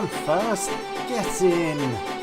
on first. Get in.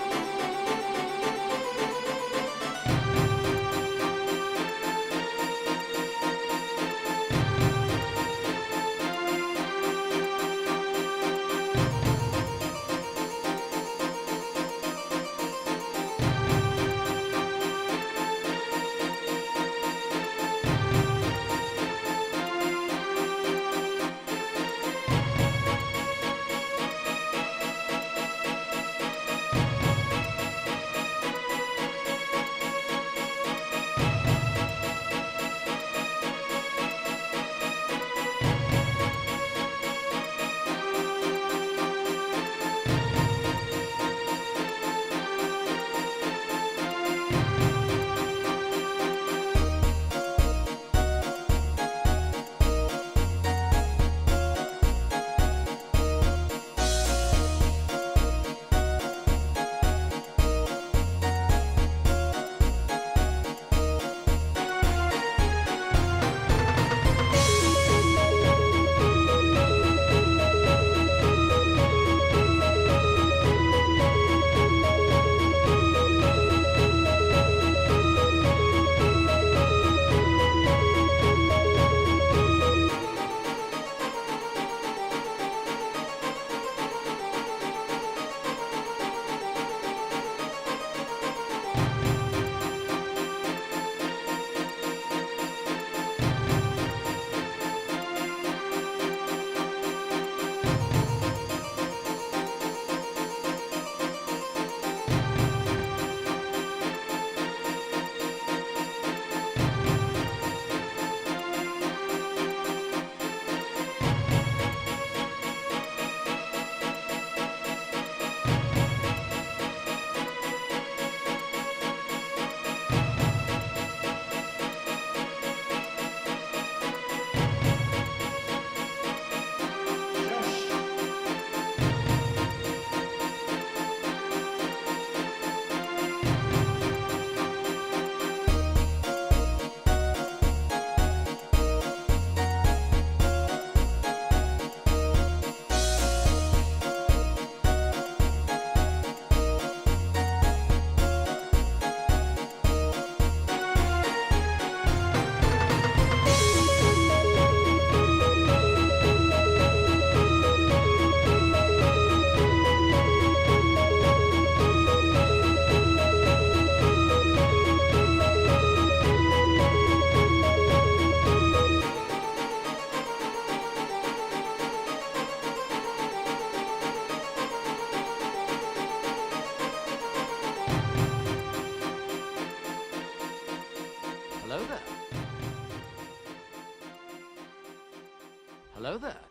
Hello there.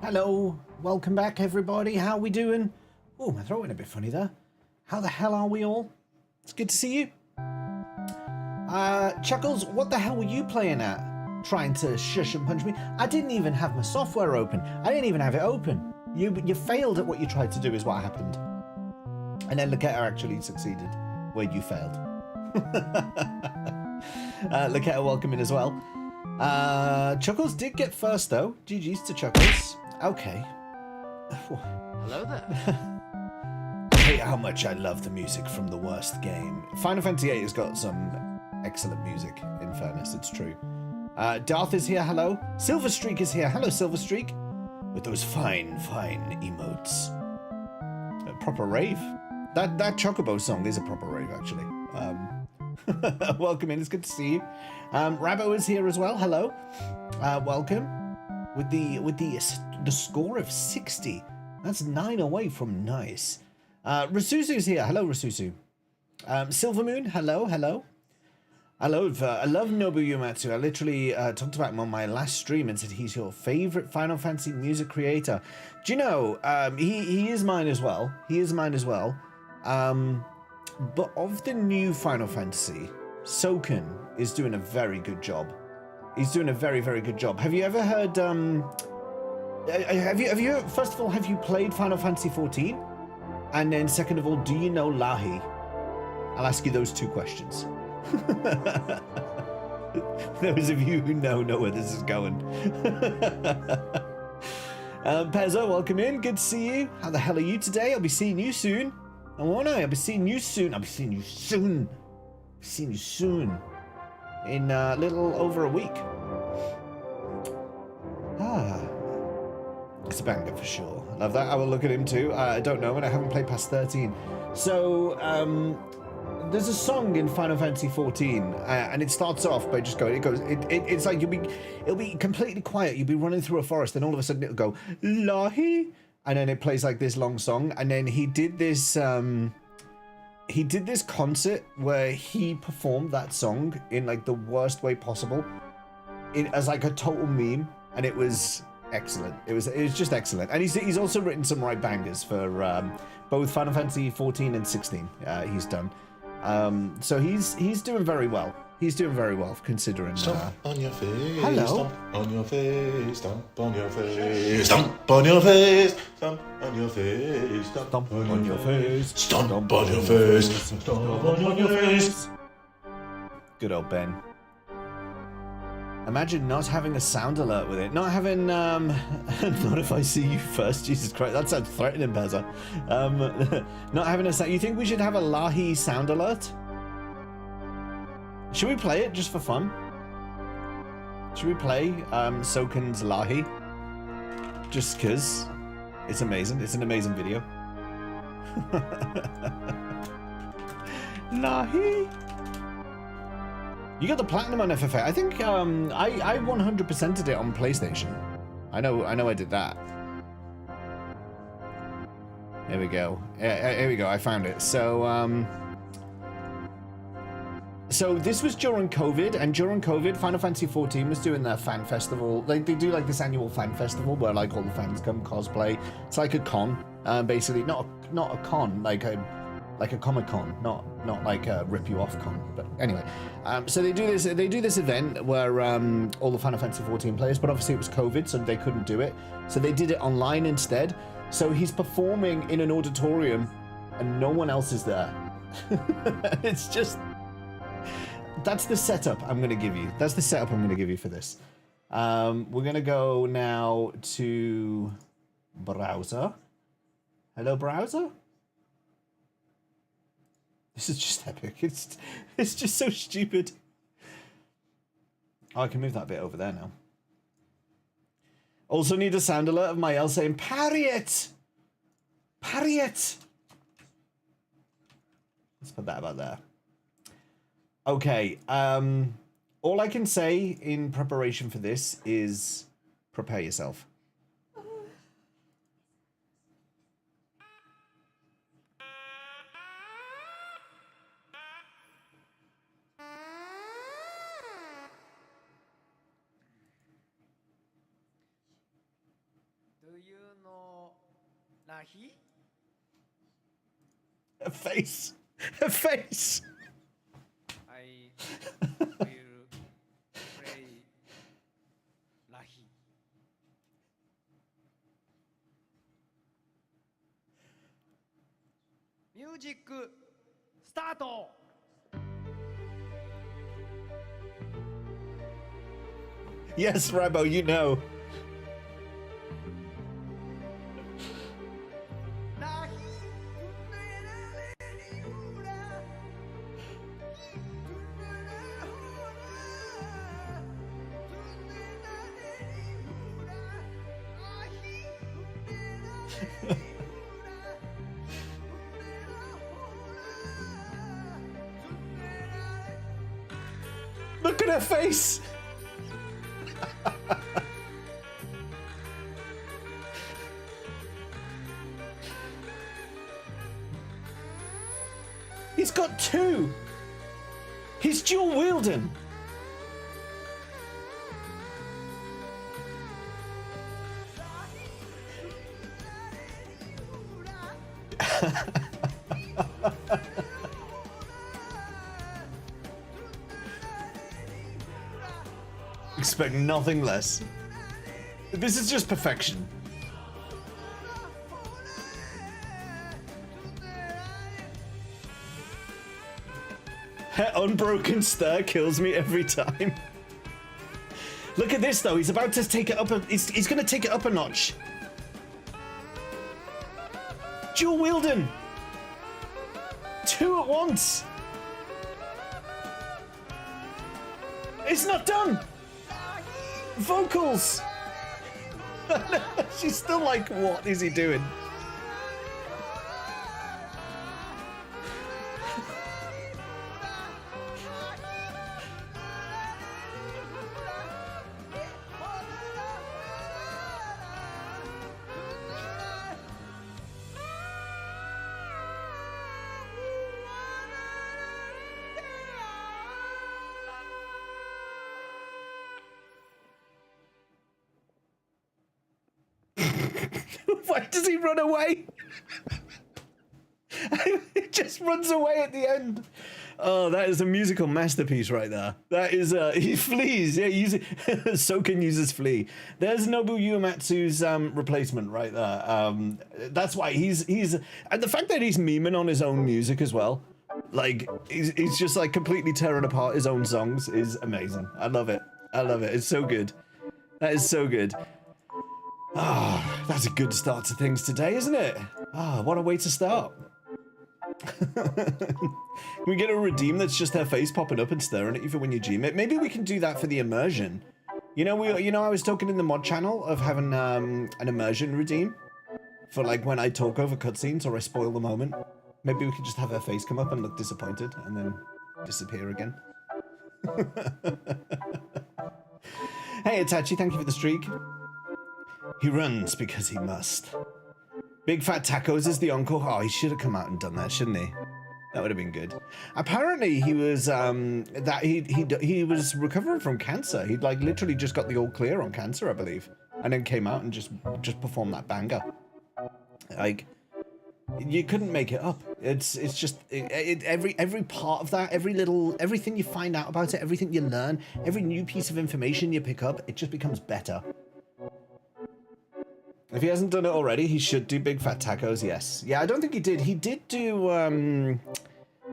Hello, welcome back everybody. How we doing? Oh, my throat went a bit funny there. How the hell are we all? It's good to see you. Chuckles, what the hell were you playing at? Trying to shush and punch me? I didn't even have my software open. I didn't even have it open. You failed at what you tried to do is what happened. And then Loketta actually succeeded where you failed. Loketta, welcome in as well. Chuckles did get first though. GG's to Chuckles. Okay. Hello there. I hate how much I love the music from the worst game. Final Fantasy VIII has got some excellent music, in fairness, it's true. Darth is here, hello. Silver Streak is here, hello Silver Streak. With those fine emotes. A proper rave. That Chocobo song is a proper rave, actually. Welcome in, it's good to see you. Rabo is here as well, hello. Welcome. With the score of 60. That's 9 away from nice. Rasusu's here. Hello, Rasusu. Silvermoon. Hello. I love Nobu Uematsu. I literally talked about him on my last stream and said he's your favorite Final Fantasy music creator. Do you know, he is mine as well. But of the new Final Fantasy, Soken is doing a very good job. He's doing a very, very good job. Have you ever heard, first of all, have you played Final Fantasy 14? And then second of all, do you know Lahi? I'll ask you those two questions. Those of you who know where this is going. Pezzo, welcome in. Good to see you. How the hell are you today? I'll be seeing you soon. Won't I? I'll be seeing you soon. In a little over a week. It's a banger for sure. Love that. I will look at him too. I don't know, and I haven't played past 13. So, there's a song in Final Fantasy 14, and it starts off by just going. It's like it'll be completely quiet. You'll be running through a forest, and all of a sudden it'll go Lahi, and then it plays like this long song. And then he did this concert where he performed that song in like the worst way possible, as like a total meme, and it was excellent. It was just excellent. And he's also written some right bangers for both Final Fantasy 14 and 16. He's done. So he's doing very well. He's doing very well considering. Stomp on your face. Hello. Stomp on your face. Stomp on your face. Stomp on your face. Stomp on your face. Stomp on your face. Stomp on your face. Stomp on your face. Good old Ben. Imagine not having a sound alert with it. Not having, not if I see you first. Jesus Christ, that sounds threatening, Pezza. Not having a sound. You think we should have a Lahi sound alert? Should we play it just for fun? Should we play Soken's Lahi? Just because it's amazing. It's an amazing video. Lahi. You got the platinum on FFA. I think I 100%ed it on PlayStation. I know I did that. Here we go. Here we go. I found it. So so this was during COVID, and during COVID, Final Fantasy 14 was doing their fan festival. Like they do like this annual fan festival where like all the fans come cosplay. It's like a con, basically not a con, like a Comic-Con, not like a rip you off con. But anyway, so they do this event where all the Final Fantasy 14 players, but obviously it was COVID, so they couldn't do it. So they did it online instead. So he's performing in an auditorium, and no one else is there. It's just. That's the setup I'm going to give you. That's the setup I'm going to give you for this. We're going to go now to browser. Hello, browser? This is just epic. It's just so stupid. Oh, I can move that bit over there now. Also need a sound alert of my L saying, parry it! Parry it! Let's put that about there. Okay, all I can say in preparation for this is prepare yourself. A face. A face. I will play Lahi. Music start. Yes, Rabo, you know. Look at her face. He's got two. He's dual wielding. Expect nothing less. This is just perfection. Her unbroken stare kills me every time. Look at this though, he's about to take it up he's gonna take it up a notch. Dual wielding! Two at once! It's not done! Vocals! She's still like, what is he doing? Why does he run away? He just runs away at the end. Oh, that is a musical masterpiece right there. That is, he flees. Yeah, Soken uses flee. There's Nobu Uematsu's replacement right there. That's why he's, and the fact that he's memeing on his own music as well, like, he's just like completely tearing apart his own songs is amazing. I love it. I love it. It's so good. That is so good. Ah, oh, that's a good start to things today, isn't it? Ah, oh, what a way to start. Can we get a redeem that's just her face popping up and staring at you for when you gym it? Maybe we can do that for the immersion. You know, I was talking in the mod channel of having an immersion redeem for like when I talk over cutscenes or I spoil the moment. Maybe we could just have her face come up and look disappointed and then disappear again. Hey, Itachi, thank you for the streak. He runs because he must. Big Fat Tacos is the uncle. Oh, he should have come out and done that, shouldn't he? That would have been good. Apparently, he was he was recovering from cancer. He'd like literally just got the all clear on cancer, I believe, and then came out and just performed that banger. Like, you couldn't make it up. It's just every part of that, everything you find out about it, everything you learn, every new piece of information you pick up, it just becomes better. If he hasn't done it already, he should do Big Fat Tacos, yes. Yeah, I don't think he did. He did do,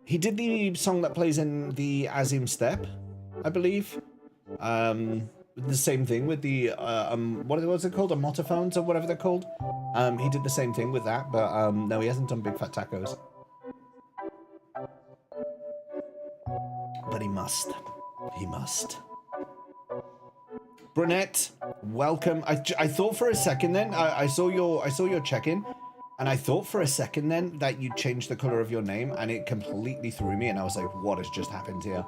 he did the song that plays in the Azim Step, I believe. The same thing with the, what's it called? Omotophones or whatever they're called. He did the same thing with that, but no, he hasn't done Big Fat Tacos. But he must. He must. Brunette, welcome. I thought for a second then, I saw your check-in, and I thought for a second then that you'd changed the color of your name, and it completely threw me, and I was like, what has just happened here?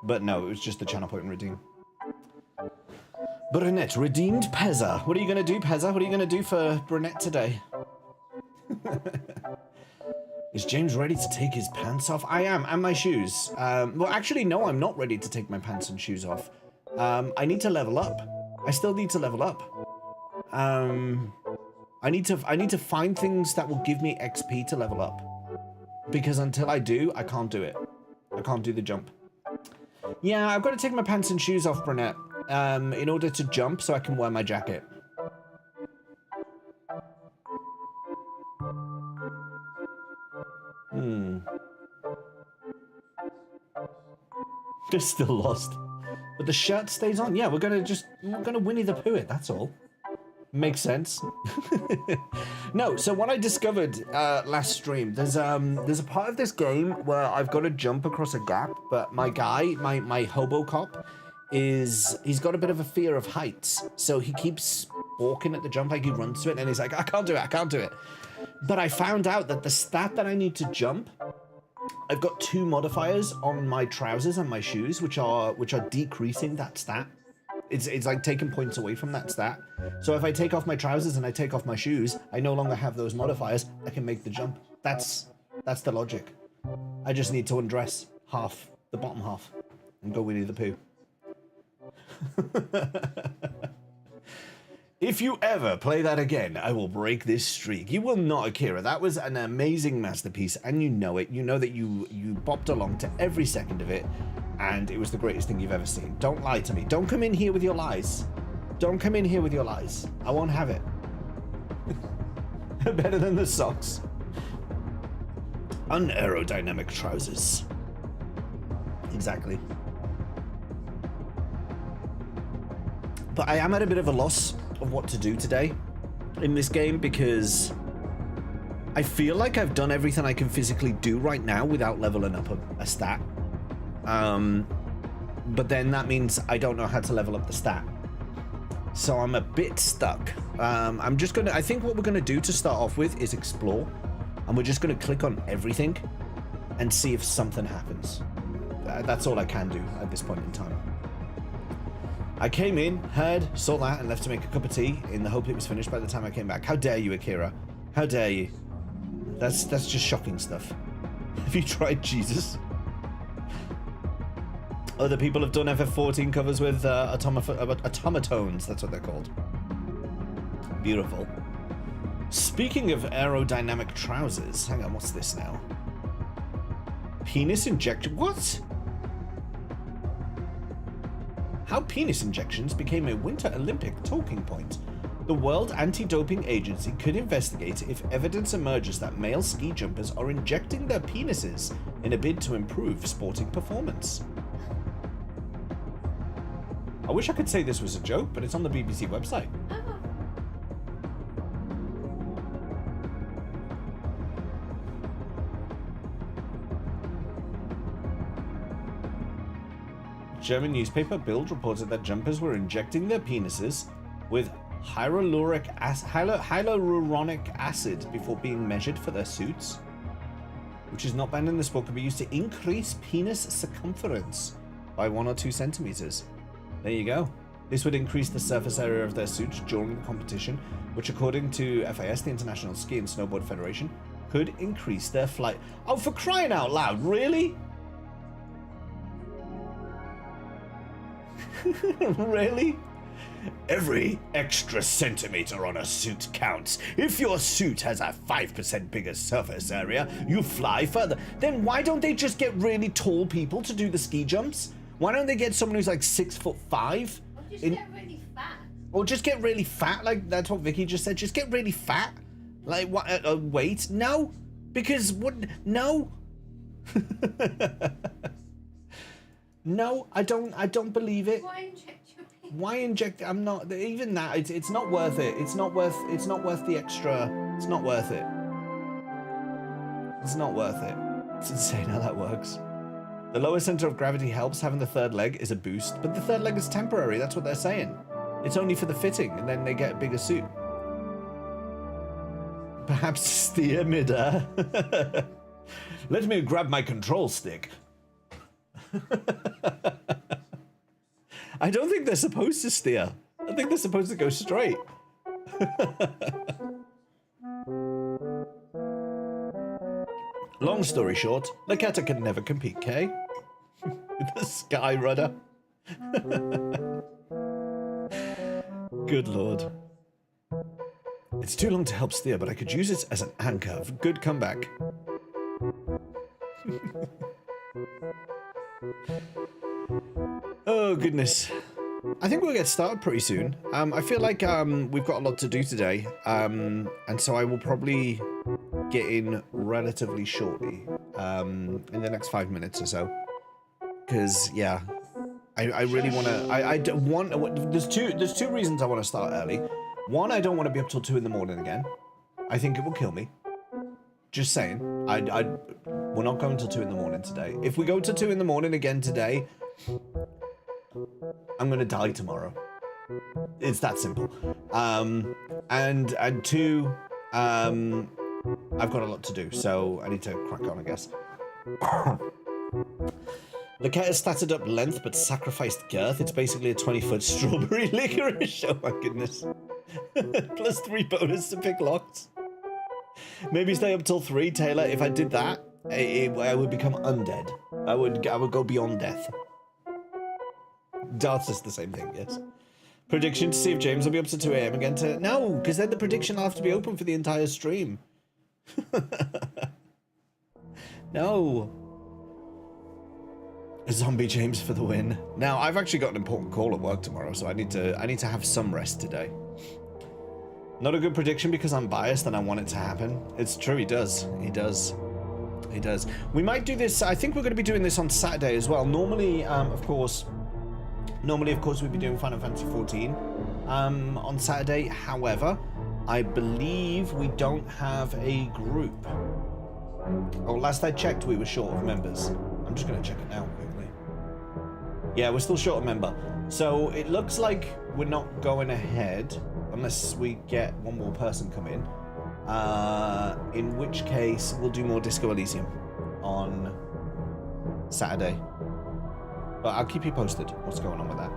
But no, it was just the channel point redeem. Brunette, redeemed Pezza. What are you going to do, Pezza? What are you going to do for Brunette today? Is James ready to take his pants off? I am, and my shoes. Well, actually, no, I'm not ready to take my pants and shoes off. I need to level up. I still need to level up. I need to find things that will give me XP to level up. Because until I do, I can't do it. I can't do the jump. Yeah, I've got to take my pants and shoes off, Brunette, in order to jump so I can wear my jacket. They're still lost. But the shirt stays on. Yeah, we're gonna Winnie the Pooh it, that's all. Makes sense. No, so what I discovered last stream, there's a part of this game where I've got to jump across a gap, but my guy, my Hobocop, he's got a bit of a fear of heights. So he keeps walking at the jump, like he runs to it, and he's like, I can't do it. But I found out that the stat that I need to jump, I've got 2 modifiers on my trousers and my shoes, which are decreasing that stat. It's like taking points away from that stat. So if I take off my trousers and I take off my shoes, I no longer have those modifiers. I can make the jump. That's the logic. I just need to undress half, the bottom half, and go Winnie the Pooh. If you ever play that again, I will break this streak. You will not, Akira. That was an amazing masterpiece, and you know it. You know that you bopped along to every second of it, and it was the greatest thing you've ever seen. Don't lie to me. Don't come in here with your lies. Don't come in here with your lies. I won't have it. Better than the socks. Unaerodynamic trousers. Exactly. But I am at a bit of a loss of what to do today in this game because I feel like I've done everything I can physically do right now without leveling up a stat. But then that means I don't know how to level up the stat. So I'm a bit stuck. I think what we're gonna do to start off with is explore. And we're just gonna click on everything and see if something happens. That's all I can do at this point in time. I came in, heard, saw that, and left to make a cup of tea in the hope it was finished by the time I came back. How dare you, Akira? How dare you? That's just shocking stuff. Have you tried Jesus? Other people have done FF14 covers with automatones. That's what they're called. Beautiful. Speaking of aerodynamic trousers, hang on, what's this now? Penis injection? What? How penis injections became a Winter Olympic talking point. The World Anti-Doping Agency could investigate if evidence emerges that male ski jumpers are injecting their penises in a bid to improve sporting performance. I wish I could say this was a joke, but it's on the BBC website. German newspaper Bild reported that jumpers were injecting their penises with hyaluronic acid before being measured for their suits, which is not banned in the sport, could be used to increase penis circumference by 1 or 2 centimeters. There you go. This would increase the surface area of their suits during the competition, which according to FIS, the International Ski and Snowboard Federation, could increase their flight. Oh, for crying out loud, really? Really? Every extra centimeter on a suit counts. If your suit has a 5% bigger surface area, you fly further. Then why don't they just get really tall people to do the ski jumps? Why don't they get someone who's like 6'5"? Or just get really fat. Or just get really fat, like that's what Vicky just said. Just get really fat. Like what? Wait, no, because what? No. No, I don't believe it. Why inject your penis? Why inject? I'm not even that. It's not worth it. It's not worth the extra. It's not worth it. It's not worth it. It's insane how that works. The lower center of gravity helps. Having the third leg is a boost, but the third leg is temporary. That's what they're saying. It's only for the fitting, and then they get a bigger suit. Perhaps steer midair. Let me grab my control stick. I don't think they're supposed to steer. I think they're supposed to go straight. Long story short, Loketta can never compete, Kay. With the sky rudder. Good lord. It's too long to help steer, but I could use it as an anchor. Good comeback. Oh, goodness. I think we'll get started pretty soon. I feel like we've got a lot to do today, and so I will probably get in relatively shortly, in the next 5 minutes or so. Because, yeah, I really want to... There's two reasons I want to start early. One, I don't want to be up till 2 in the morning again. I think it will kill me. Just saying. We're not going till 2 in the morning today. If we go to 2 in the morning again today, I'm gonna die tomorrow. It's that simple. And two, I've got a lot to do, so I need to crack on, I guess. Loketta statted up length but sacrificed girth. It's basically a 20-foot strawberry licorice. Oh my goodness. Plus 3 bonus to pick locks. Maybe stay up till 3, Taylor. If I did that, I would become undead. I would go beyond death. Darth is the same thing, yes. Prediction to see if James will be up to 2 AM again to... No, because then the prediction will have to be open for the entire stream. No. Zombie James for the win. Now, I've actually got an important call at work tomorrow, so I need to have some rest today. Not a good prediction because I'm biased and I want it to happen. It's true, he does. He does. He does. We might do this... I think we're going to be doing this on Saturday as well. Normally, of course, we'd be doing Final Fantasy 14 on Saturday. However, I believe we don't have a group. Oh, last I checked, we were short of members. I'm just going to check it now quickly. Yeah, we're still short of member. So it looks like we're not going ahead unless we get one more person come in which case we'll do more Disco Elysium on Saturday. But I'll keep you posted what's going on with that.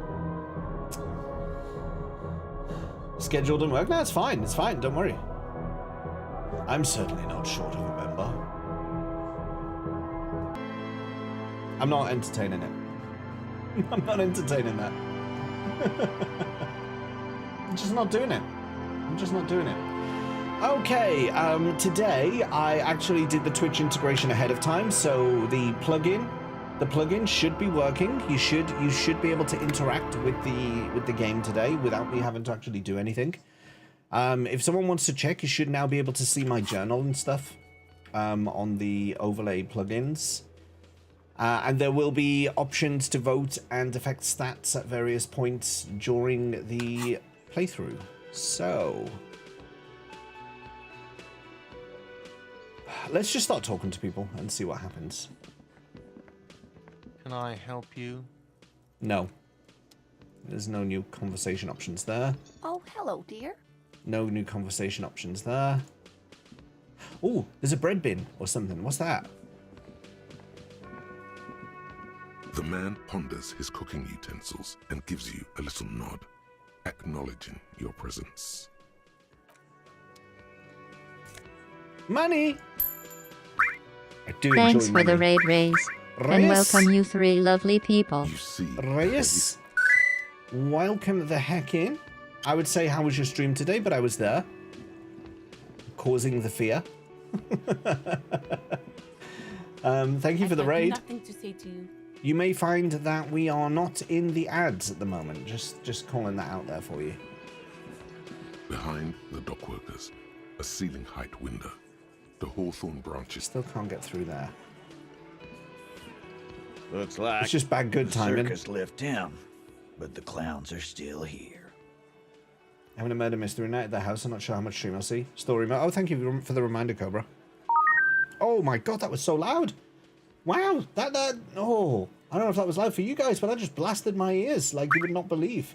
Schedule didn't work? No, it's fine. It's fine. Don't worry. I'm certainly not short of a member. I'm not entertaining it. I'm not entertaining that. I'm just not doing it. I'm just not doing it. Okay, today I actually did the Twitch integration ahead of time, so the plugin should be working. You should be able to interact with the game today without me having to actually do anything. If someone wants to check, you should now be able to see my journal and stuff on the overlay plugins. And there will be options to vote and affect stats at various points during the playthrough. So let's just start talking to people and see what happens. Can I help you? No. There's no new conversation options there. Oh, hello, dear. No new conversation options there. Oh, there's a bread bin or something. What's that? The man ponders his cooking utensils and gives you a little nod, acknowledging your presence. Money! I do Thanks enjoy for the money. raid, Rays. And Reyes? welcome you 3 lovely people. You see, Reyes? Welcome the heck in. I would say, how was your stream today? But I was there. Causing the fear. Thank you for the raid. Nothing to say to you. You may find that we are not in the ads at the moment. Just calling that out there for you. behind the dockworkers, a ceiling height window. The hawthorn branches. Still can't get through there. Looks like It's just bad good the timing. circus left him, but the clowns are still here. Having a murder mystery night at the house. I'm not sure how much stream I'll see. Story mode. Oh, thank you for the reminder, Cobra. Oh my god, that was so loud. Wow, oh, I don't know if that was loud for you guys, but that just blasted my ears like you would not believe.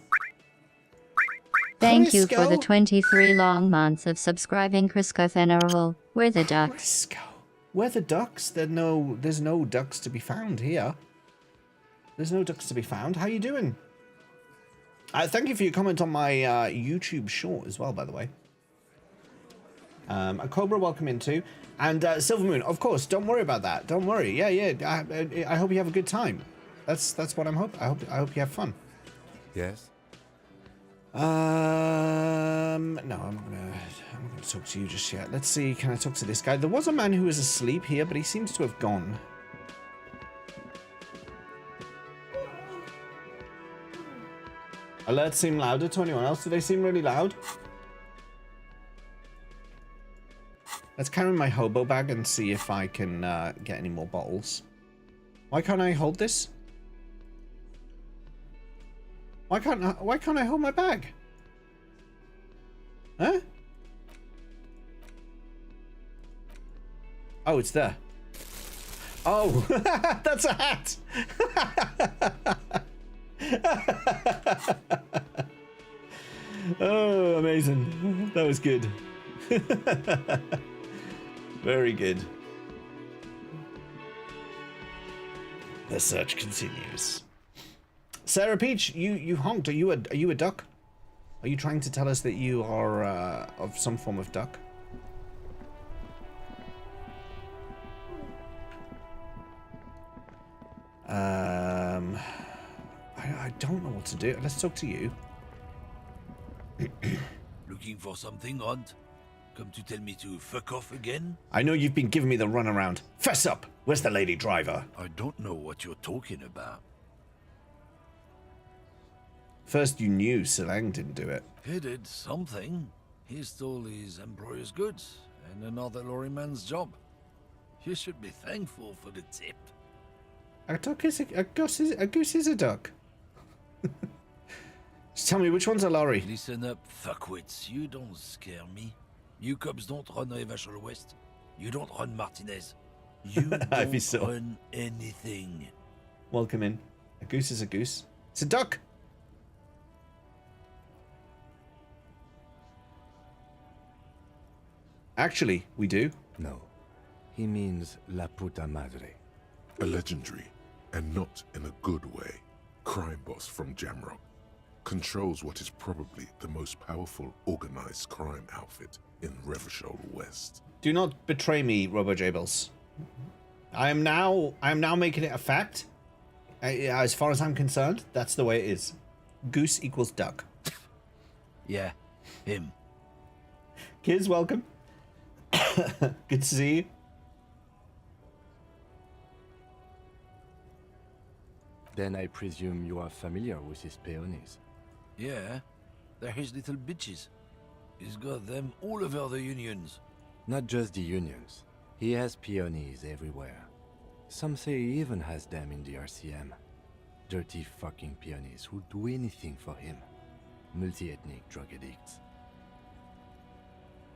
Thank you for Crisco? the 23 long months of subscribing, Crisco Venerable. We're the ducks. Crisco. Where the ducks? There's no ducks to be found here. There's no ducks to be found. How you doing? Thank you for your comment on my YouTube short as well, by the way. And Cobra, welcome in too. And Silver Moon, of course, don't worry about that. Don't worry. Yeah. I hope you have a good time. That's what I'm hoping. I hope you have fun. Yes? No, I'm not gonna talk to you just yet. Let's see, can I talk to this guy? There was a man who was asleep here, but he seems to have gone. Alerts seem louder to anyone else? Do they seem really loud? Let's carry my hobo bag and see if I can get any more bottles. Why can't I hold this? Why can't I hold my bag? Huh? Oh, it's there. Oh, that's a hat. Oh, amazing. That was good. Very good. The search continues. Sarah Peach, you honked. Are you a duck? Are you trying to tell us that you are of some form of duck? I don't know what to do. Let's talk to you. Looking for something, Hunt? Come to tell me to fuck off again? I know you've been giving me the runaround. Fess up! Where's the lady driver? I don't know what you're talking about. First you knew Silang didn't do it. He did something. He stole his employer's goods and another lorryman's job. You should be thankful for the tip. A goose is a duck. Just tell me, which one's a lorry? Listen up, fuckwits. You don't scare me. You cops don't run Revachol West. You don't run Martinez. You don't run anything. Welcome in. A goose is a goose. It's a duck. Actually, we do. No. He means La Puta Madre. A legendary, and not in a good way, crime boss from Jamrock. Controls what is probably the most powerful organized crime outfit in Revachol West. Do not betray me, Robo-Jables. I am now making it a fact. As far as I'm concerned, that's the way it is. Goose equals duck. Yeah, him. Kids, welcome. Good to see you. Then I presume you are familiar with his peonies. Yeah, they're his little bitches. He's got them all over the unions. Not just the unions. He has peonies everywhere. Some say he even has them in the RCM. Dirty fucking peonies who'd do anything for him. Multi-ethnic drug addicts.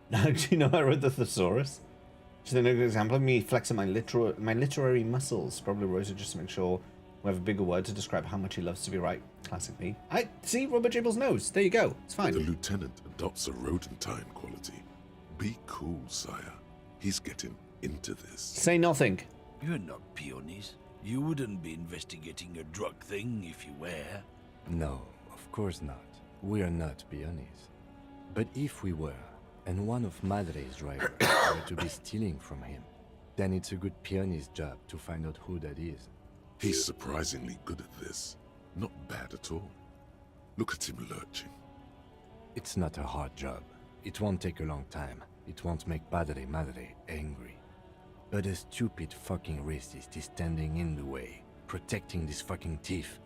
Do you know I read the thesaurus? Just another example of me flexing my literary muscles. Probably Rosa just to make sure we have a bigger word to describe how much he loves to be right. Classic me. I see Robert Jables' nose. There you go. It's fine. The lieutenant adopts a rodentine quality. Be cool, sire. He's getting into this. Say nothing. You're not peonies. You wouldn't be investigating a drug thing if you were. No, of course not. We are not peonies. But if we were, and one of Madre's drivers were to be stealing from him, then it's a good peony's job to find out who that is. He's surprisingly good at this. Not bad at all. Look at him lurching. It's not a hard job. It won't take a long time. It won't make Padre Madre angry. But a stupid fucking racist is standing in the way, protecting this fucking thief.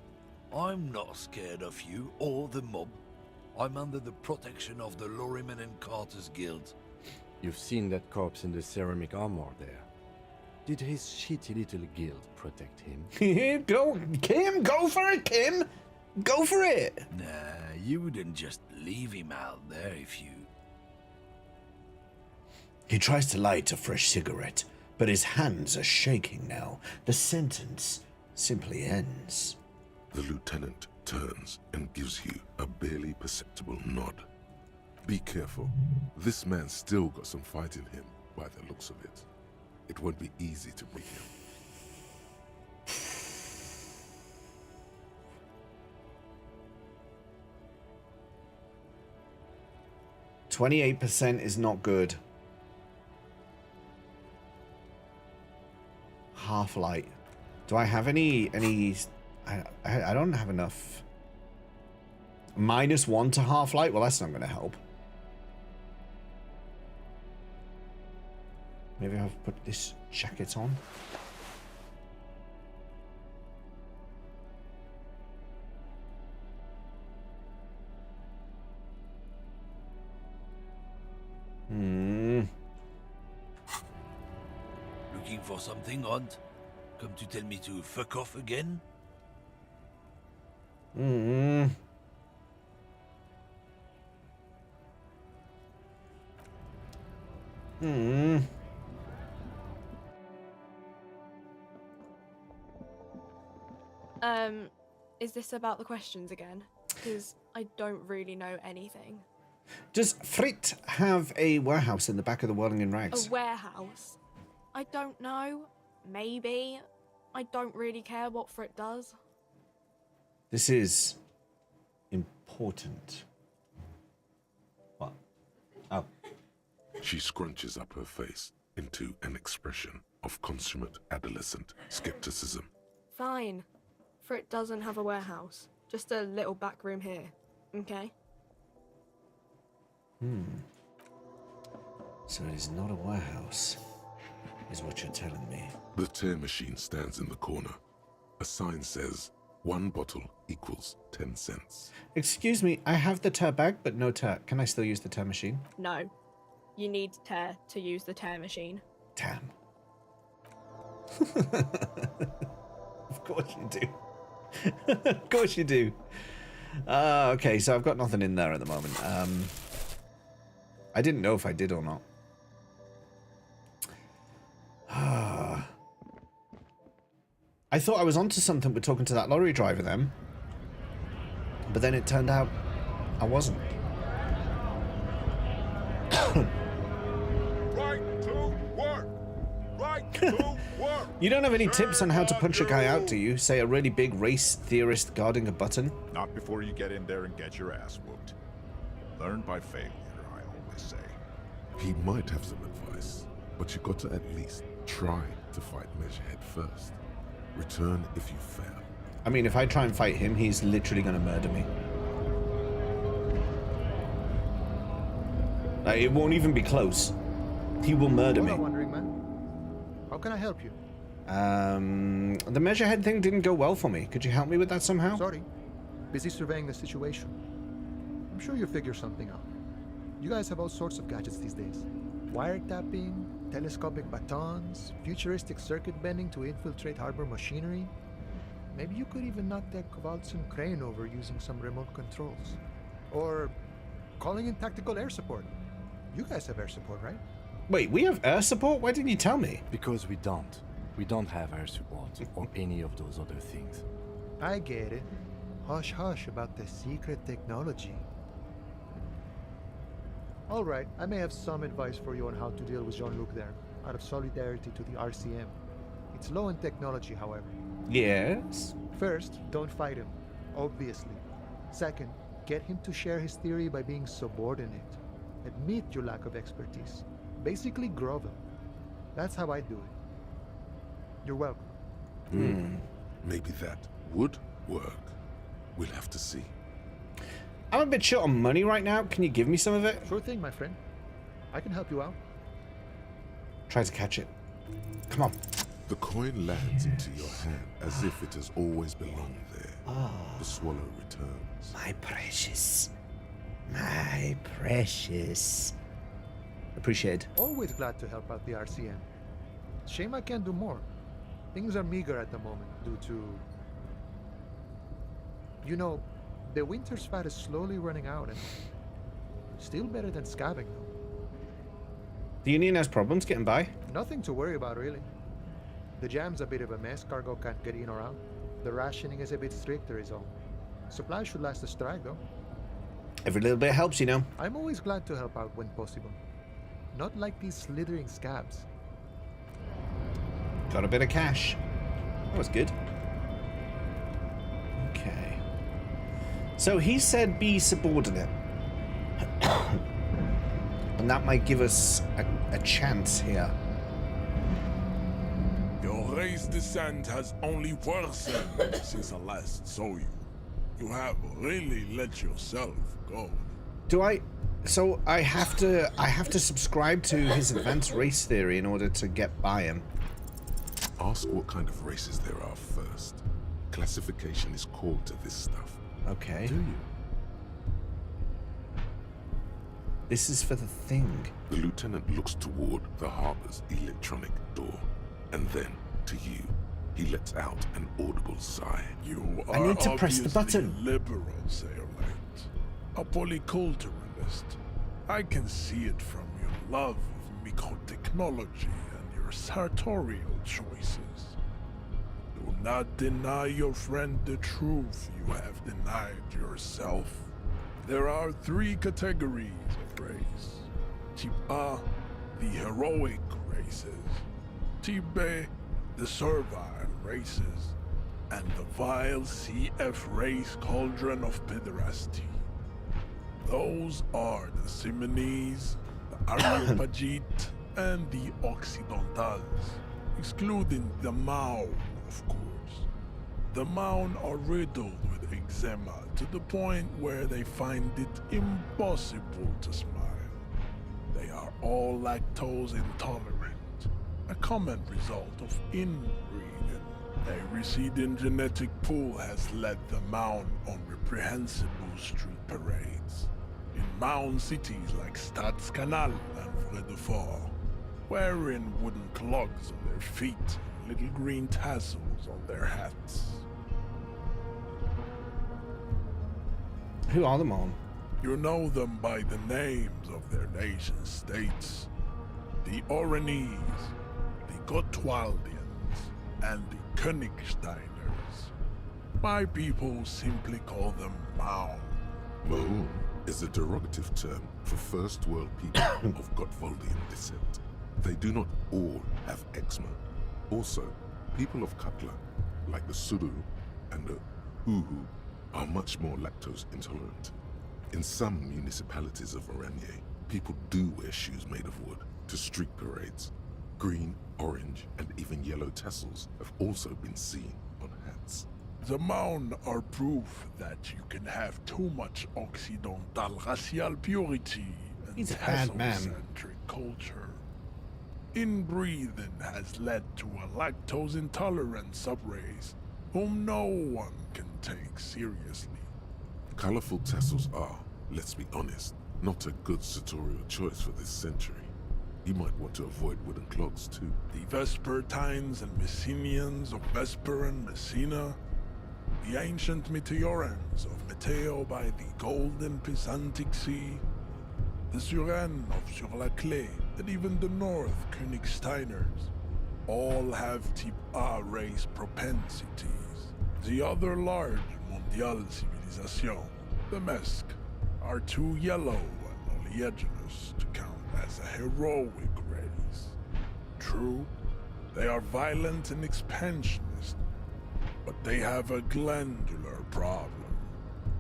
I'm not scared of you or the mob. I'm under the protection of the Lorrymen and Carters Guild. You've seen that corpse in the ceramic armor there. Did his shitty little guild protect him? Go, Kim, go for it, Kim! Go for it! Nah, you wouldn't just leave him out there if you... He tries to light a fresh cigarette, but his hands are shaking now. The sentence simply ends. The lieutenant turns and gives you a barely perceptible nod. Be careful. This man's still got some fight in him, by the looks of it. It won't be easy to break him. %28 is not good. Half light. Do I have any? I don't have enough. -1 to half-light? Well, that's not going to help. Maybe I'll put this jacket on. Looking for something, Hunt? Come to tell me to fuck off again? Is this about the questions again? Because I don't really know anything. Does Frit have a warehouse in the back of the Whirling in Rags? A warehouse? I don't know. Maybe. I don't really care what Frit does. This is important. What? Oh. She scrunches up her face into an expression of consummate adolescent skepticism. Fine. Frit doesn't have a warehouse. Just a little back room here. Okay? So it is not a warehouse, is what you're telling me. The tear machine stands in the corner. A sign says, 1 bottle equals 10 cents. Excuse me, I have the tear bag, but no tear. Can I still use the tear machine? No. You need tear to use the tear machine. Damn. Of course you do. Of course you do. Okay, so I've got nothing in there at the moment. I didn't know if I did or not. I thought I was onto something with talking to that lorry driver then. But then it turned out I wasn't. Right to work! Right to work! You don't have any tips on how to punch a guy out, do you? Say a really big race theorist guarding a button? Not before you get in there and get your ass whooped. Learn by failure, I always say. He might have some advice, but you got to at least try to fight Measurehead first. Return if you fail. I mean, if I try and fight him, he's literally going to murder me. It won't even be close. He will murder me. Wondering, man. How can I help you? The Measurehead thing didn't go well for me. Could you help me with that somehow? Sorry. Busy surveying the situation. I'm sure you'll figure something out. You guys have all sorts of gadgets these days. Wiretapping, telescopic batons, futuristic circuit bending to infiltrate harbor machinery. Maybe you could even knock that Kowalczyk crane over using some remote controls. Or calling in tactical air support. You guys have air support, right? Wait, we have air support? Why didn't you tell me? Because we don't. We don't have air support or any of those other things. I get it. Hush hush about the secret technology. All right, I may have some advice for you on how to deal with Jean-Luc there, out of solidarity to the RCM. It's low in technology, however. Yes? First, don't fight him, obviously. Second, get him to share his theory by being subordinate. Admit your lack of expertise. Basically grovel. That's how I do it. You're welcome. Maybe that would work. We'll have to see. I'm a bit short on money right now. Can you give me some of it? Sure thing, my friend. I can help you out. Try to catch it. Come on. The coin lands into your hand as if it has always belonged there. The swallow returns. My precious. My precious. Appreciate. Always glad to help out the RCM. Shame I can't do more. Things are meager at the moment due to... You know, the winter's fat is slowly running out and... Still better than scabbing, though. The Union has problems getting by. Nothing to worry about, really. The jam's a bit of a mess, cargo can't get in or out. The rationing is a bit stricter is all. Supplies should last the strike, though. Every little bit helps, you know. I'm always glad to help out when possible. Not like these slithering scabs. Got a bit of cash. That was good. Okay. So he said be subordinate. And that might give us a chance here. Your race descent has only worsened since I last saw you. You have really let yourself go. Do I? So I have to subscribe to his advanced race theory in order to get by him. Ask what kind of races there are first. Classification is core to this stuff. Okay. Do you? This is for the thing. The lieutenant looks toward the harbor's electronic door, and then to you. He lets out an audible sigh. You I need to press the button. Liberal, Sailite. A polyculturalist. I can see it from your love of microtechnology and your sartorial choices. Do not deny your friend the truth you have denied yourself. There are 3 categories of race. Type A, the heroic races. Type B, the servile races. And the vile CF race cauldron of pederasty. Those are the Simonese, the Areopagite, and the Occidentals, excluding the Maun, of course. The Maun are riddled with eczema to the point where they find it impossible to smile. They are all lactose intolerant, a common result of inbreeding. A receding genetic pool has led the Maun on reprehensible street parades. In Maun cities like Stadskanal and Vredefort, wearing wooden clogs on their feet and little green tassels on their hats. Who are the Maun? You know them by the names of their nation states. The Oranese, the Gotwaldians, and the Königsteiners. My people simply call them Maun. Maun is a derogative term for first world people of Gotwaldian descent. They do not all have eczema. Also, people of Katla, like the Suru and the Uhu, are much more lactose intolerant. In some municipalities of Oranje, people do wear shoes made of wood to street parades. Green, orange, and even yellow tassels have also been seen on hats. The Maun are proof that you can have too much Occidental racial purity and He's a bad man. tassel-centric culture. Inbreeding has led to a lactose-intolerant subrace whom no one can take seriously. Colorful tassels are, let's be honest, not a good sartorial choice for this century. You might want to avoid wooden clogs too. The Vespertines and Messenians of Vesper and Messina, the ancient Meteorans of Meteo by the golden Pisantic Sea, the Suren of Sur-la-Clé, and even the North Königsteiners, all have type A race propensities. The other large Mondial civilization, the Mesk, are too yellow and oleaginous to count as a heroic race. True, they are violent and expansionist, but they have a glandular problem.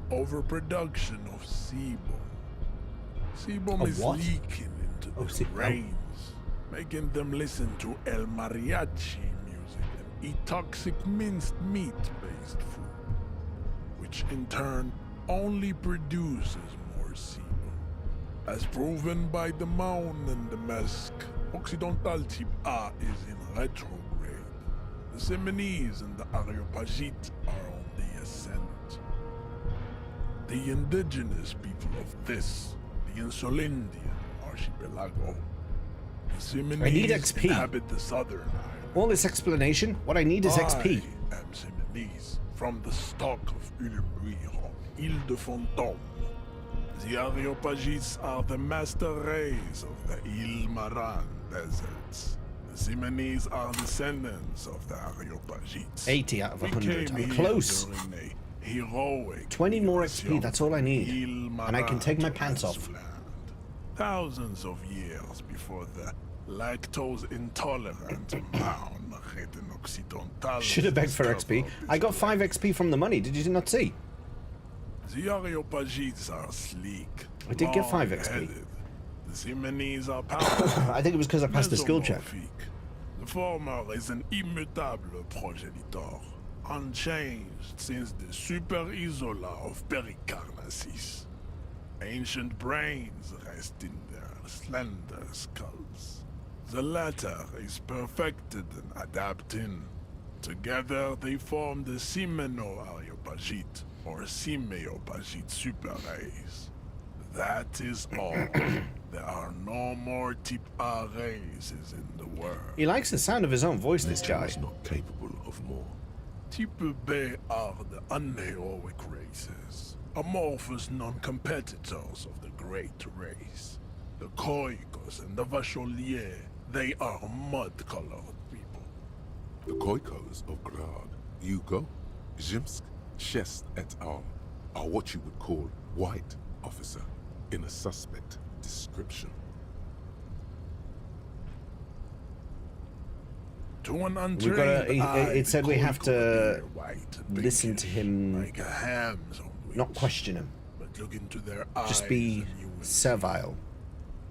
Overproduction of sebum. Sebum is leaking into the brains, making them listen to El Mariachi music and eat toxic minced meat-based food, which in turn only produces more sebum. As proven by the Maun and the Mesk, Occidental type A is in retrograde. The Simonese and the Areopagite are on the ascent. The indigenous people of this, the Insulindian archipelago. The Simonese I need XP. inhabit the southern island. All this explanation? What I need is XP. I am Simonese, from the stock of Ulmuir on Ile de Fantôme. The Areopagites are the master race of the Ile Maran deserts. The Simonese are descendants of the Areopagites. 80 out of 100. We I'm came close. here during a heroic 20 more XP, migration that's all I need. from Ile And I can take my Maran to pants off. this land. Thousands of years before the lactose-intolerant Maun written Occidental. Should have begged for XP. I got 5 XP from the money, did you not see? The Areopagites are sleek. I did get 5 XP. long-headed. The Simonese are powerful. I think it was because I passed the skill check. mesomorphic. The former is an immutable progenitor. unchanged since the Super Isola of Pericarnassus. Ancient brains rest in their slender skulls. The latter is perfected and adapting. Together they form the Simeno-Areopagite or Simeopagite super race. That is all. There are no more type A races in the world. He likes the sound of his own voice, this guy. Is not capable of more. Type B are the unheroic races, amorphous non-competitors of the great race. The Khoikos and the Vacholier, they are mud-colored people. The Khoikos of Grad, Yugo, Zhimsk, Shest et al. Are what you would call white, officer, in a suspect description. To an untrained We've got to, it said we have to listen to him, like a ham's on not question him, but look into their just eyes be and you will servile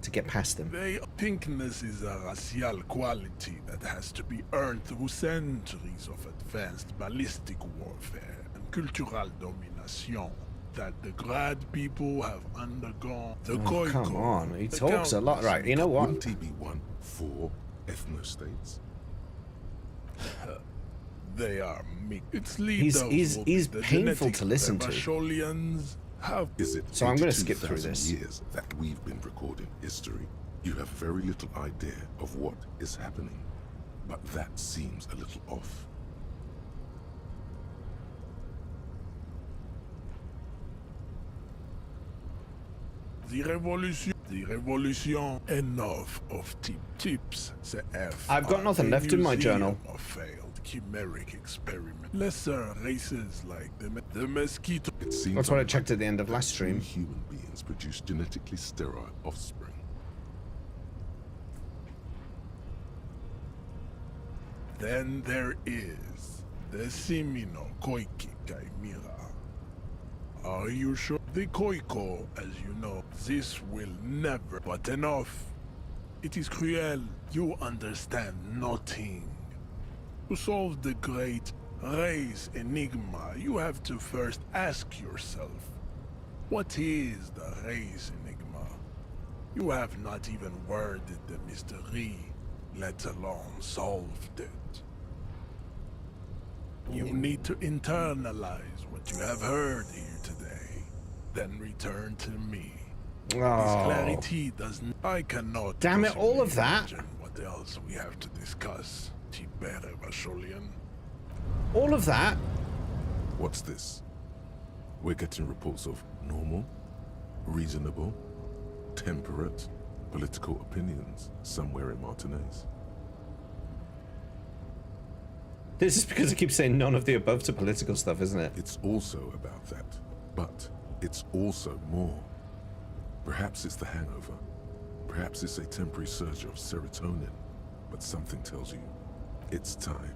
to get past them. Pinkness is a racial quality that has to be earned through centuries of advanced ballistic warfare and cultural domination that the Grad people have undergone. The Khoiko, come on, he the talks a lot. Right, you know what? Wouldn't he be one for ethnostates? They are meek. Its leaders he's painful to listen to. Is it so I'm going to skip through this. Years that we've been recording history, you have very little idea of what is happening, but that seems a little off. The revolution, enough of tips. The F. I've got nothing left in my journal. A failed chimeric experiment. Lesser races like the mosquito. That's what I checked at the end of last stream. Human beings produce genetically sterile offspring. Then there is the Simino Koiki Chimera. Are you sure? The Khoiko, as you know, this will never, but enough. It is cruel. You understand nothing. To solve the great race enigma, you have to first ask yourself, what is the race enigma? You have not even worded the mystery, let alone solved it. You need to internalize what you have heard here today, then return to me. Oh. This clarity doesn't. I cannot. Damn it! All of that. What else we have to discuss, Tibere Vacholian? All of that. What's this? We're getting reports of normal, reasonable, temperate, political opinions somewhere in Martinez. This is because I keep saying none of the above to political stuff, isn't it? It's also about that, but it's also more. Perhaps it's the hangover. Perhaps it's a temporary surge of serotonin. But something tells you it's time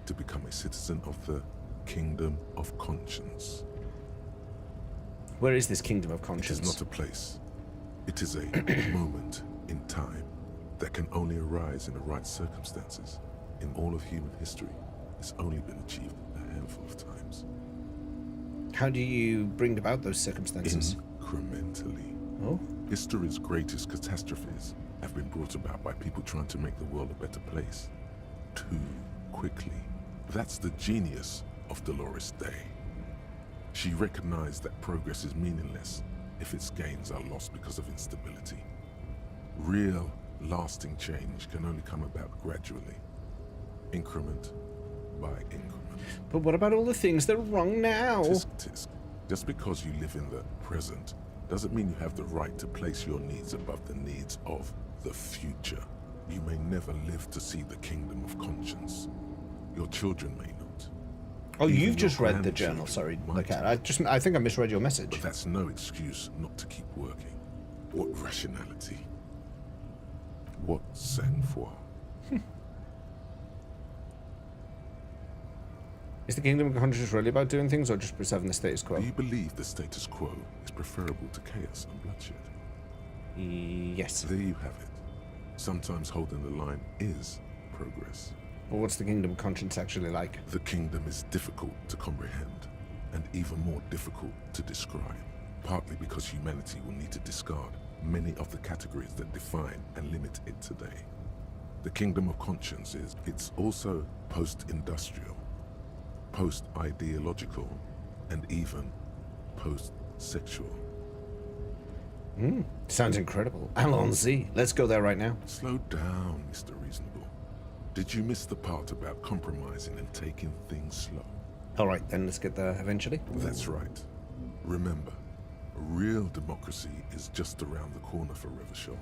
to become a citizen of the Kingdom of Conscience. Where is this Kingdom of Conscience? It is not a place. It is a moment in time that can only arise in the right circumstances. In all of human history, it's only been achieved a handful of times. How do you bring about those circumstances? Incrementally. Oh? History's greatest catastrophes have been brought about by people trying to make the world a better place. Too quickly. That's the genius of Dolores Day. She recognized that progress is meaningless if its gains are lost because of instability. Real, lasting change can only come about gradually. Increment by increment. But what about all the things that are wrong now? Tisk, tisk. Just because you live in the present doesn't mean you have the right to place your needs above the needs of the future. You may never live to see the Kingdom of Conscience. Your children may not. Oh, Even you've just your read the journal, sorry, Loketta. I think I misread your message. But that's no excuse not to keep working. What rationality? What sang-froid? Is the Kingdom of Conscience really about doing things or just preserving the status quo? Do you believe the status quo is preferable to chaos and bloodshed? Yes. There you have it. Sometimes holding the line is progress. Or what's the Kingdom of Conscience actually like? The kingdom is difficult to comprehend, and even more difficult to describe, partly because humanity will need to discard many of the categories that define and limit it today. The Kingdom of Conscience it's also post-industrial, post-ideological, and even post-sexual. Sounds incredible. Allons-y. Let's go there right now. Slow down, Mr. Reasonable. Did you miss the part about compromising and taking things slow? All right, then let's get there eventually. That's right. Remember, real democracy is just around the corner for Revachol.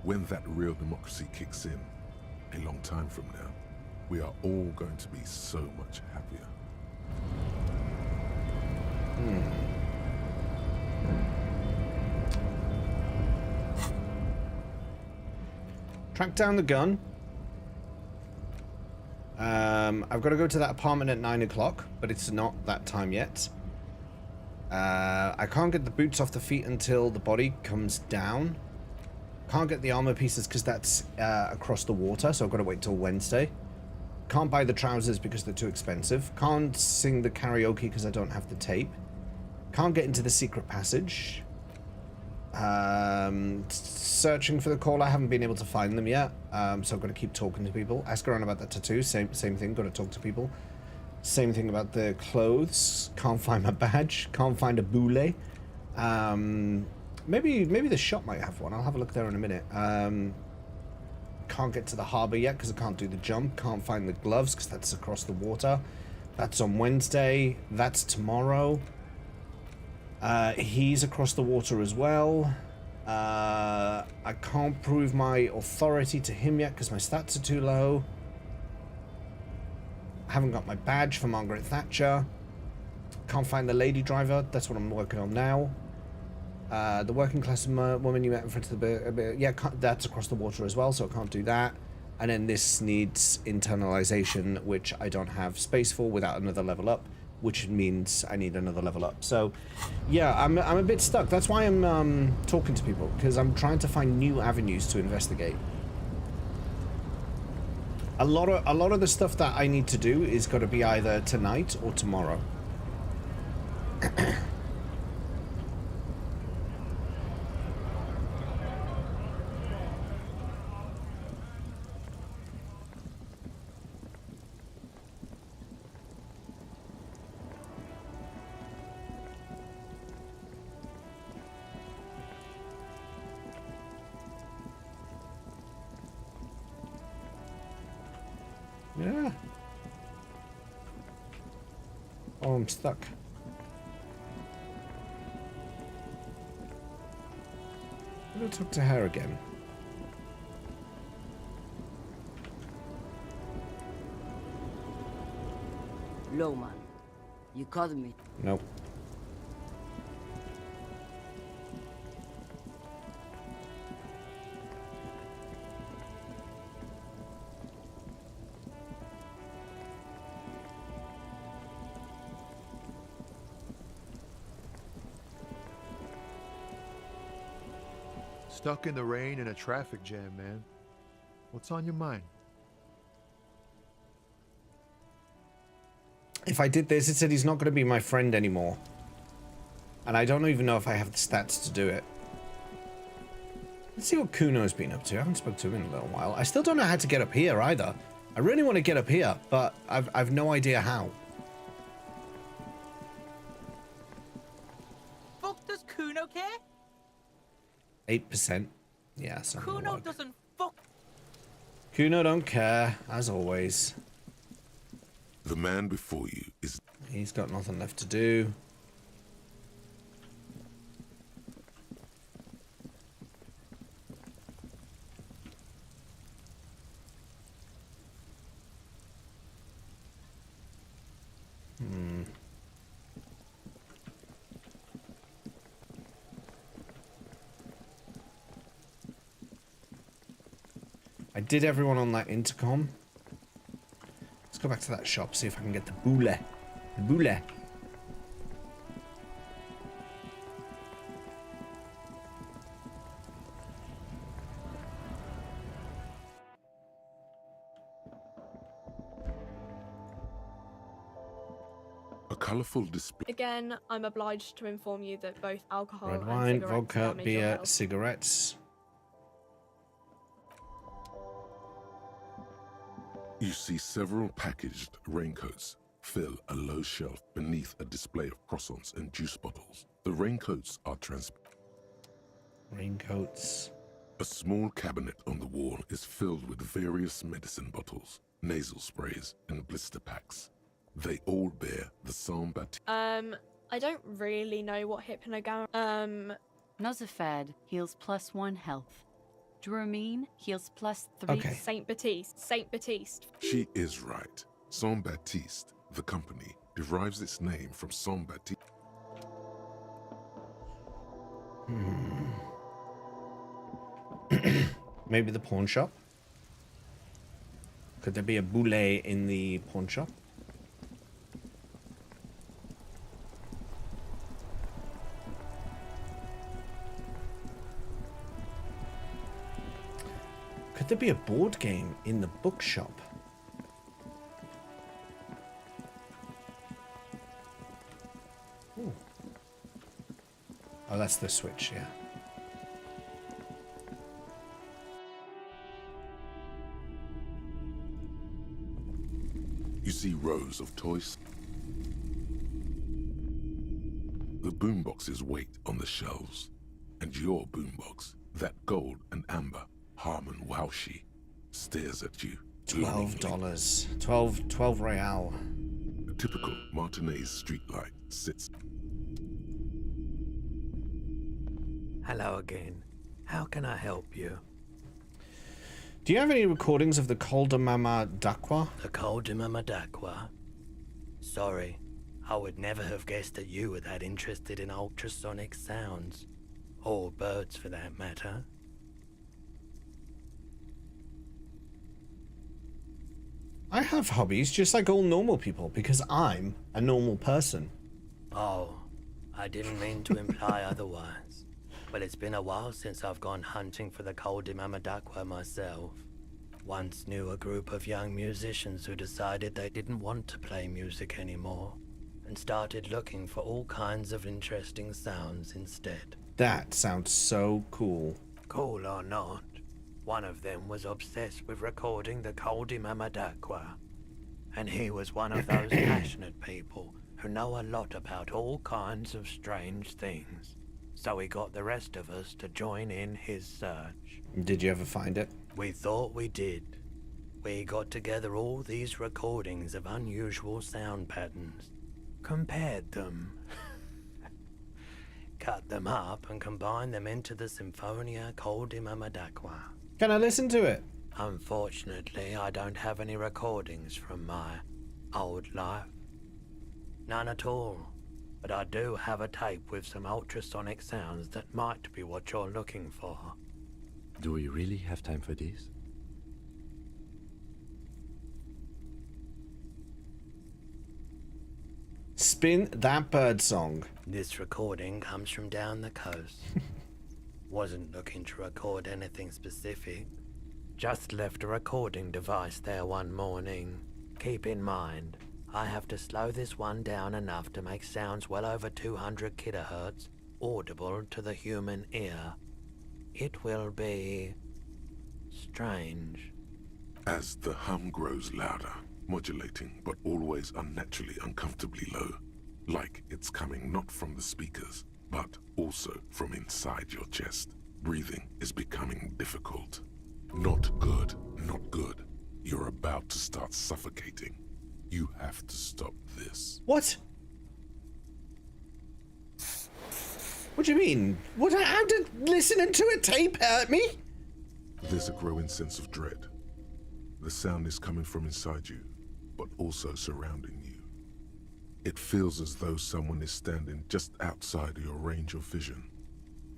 When that real democracy kicks in, a long time from now, we are all going to be so much happier. Track down the gun. I've got to go to that apartment at 9 o'clock, but it's not that time yet. I can't get the boots off the feet until the body comes down. Can't get the armor pieces because that's across the water, so I've got to wait till Wednesday. Can't buy the trousers because they're too expensive. Can't sing the karaoke because I don't have the tape. Can't get into the secret passage. Searching for the call. I haven't been able to find them yet, so I've got to keep talking to people. Ask around about that tattoo. Same thing. Got to talk to people. Same thing about the clothes. Can't find my badge. Can't find a boule. Maybe the shop might have one. I'll have a look there in a minute. Can't get to the harbor yet because I can't do the jump. Can't find the gloves because that's across the water. That's on Wednesday. That's tomorrow. He's across the water as well. I can't prove my authority to him yet because my stats are too low. I haven't got my badge for Margaret Thatcher. Can't find the lady driver. That's what I'm working on now. The working class woman you met in front of the... yeah, that's across the water as well, so I can't do that. And then this needs internalization, which I don't have space for without another level up, which means I need another level up. So, yeah, I'm a bit stuck. That's why I'm talking to people, because I'm trying to find new avenues to investigate. A lot of the stuff that I need to do is got to be either tonight or tomorrow. Yeah. Oh, I'm stuck. I'm gonna talk to her again. Low man, you called me. Nope. Stuck in the rain in a traffic jam, man. What's on your mind? If I did this, it said he's not going to be my friend anymore. And I don't even know if I have the stats to do it. Let's see what Kuno's been up to. I haven't spoken to him in a little while. I still don't know how to get up here either. I really want to get up here, but I've no idea how. Fuck, does Kuno care? 8%. Yeah, so Kuno doesn't fuck. Kuno don't care, as always. The man before you is... He's got nothing left to do. I did everyone on that intercom. Let's go back to that shop, see if I can get the boule. The boule. colorful display. Again, I'm obliged to inform you that both alcohol Red and wine, cigarettes vodka, damage your beer, health. cigarettes. You see several packaged raincoats fill a low shelf beneath a display of croissants and juice bottles. The raincoats are transparent. Raincoats. A small cabinet on the wall is filled with various medicine bottles, nasal sprays, and blister packs. They all bear the Saint Baptiste. I don't really know what hypnogamma. Nozafad heals +1 health. Dramine heals +3. Okay. Saint Baptiste. She is right. Saint Baptiste, the company, derives its name from Saint Baptiste. Maybe the pawn shop? Could there be a boulet in the pawn shop? Could there be a board game in the bookshop? Ooh. Oh, that's the Switch, yeah. You see rows of toys. The boomboxes wait on the shelves, and your boombox, that gold and amber Harman Waushi, stares at you. $12. 12 real. A typical Martinez streetlight sits. Hello again. How can I help you? Do you have any recordings of the Col de Mama d'Aqua? The Col de Mama d'Aqua? Sorry, I would never have guessed that you were that interested in ultrasonic sounds. Or birds, for that matter. I have hobbies just like all normal people because I'm a normal person. Oh, I didn't mean to imply otherwise. But it's been a while since I've gone hunting for the Col de Mama d'Aqua myself. Once knew a group of young musicians who decided they didn't want to play music anymore and started looking for all kinds of interesting sounds instead. That sounds so cool. Cool or not, one of them was obsessed with recording the Col de Mama d'Aqua. And he was one of those passionate people who know a lot about all kinds of strange things. So he got the rest of us to join in his search. Did you ever find it? We thought we did. We got together all these recordings of unusual sound patterns, compared them, cut them up and combined them into the Symphonia Col de Mama d'Aqua. Can I listen to it? Unfortunately, I don't have any recordings from my old life. None at all. But I do have a tape with some ultrasonic sounds that might be what you're looking for. Do we really have time for this? Spin that bird song. This recording comes from down the coast. Wasn't looking to record anything specific. Just left a recording device there one morning. Keep in mind, I have to slow this one down enough to make sounds well over 200 kilohertz audible to the human ear. It will be strange. As the hum grows louder, modulating but always unnaturally uncomfortably low, like it's coming not from the speakers, but also from inside your chest. Breathing is becoming difficult. Not good, not good. You're about to start suffocating. You have to stop this. What? What do you mean? What? How did listening to a tape hurt me? There's a growing sense of dread. The sound is coming from inside you, but also surrounding you. It feels as though someone is standing just outside of your range of vision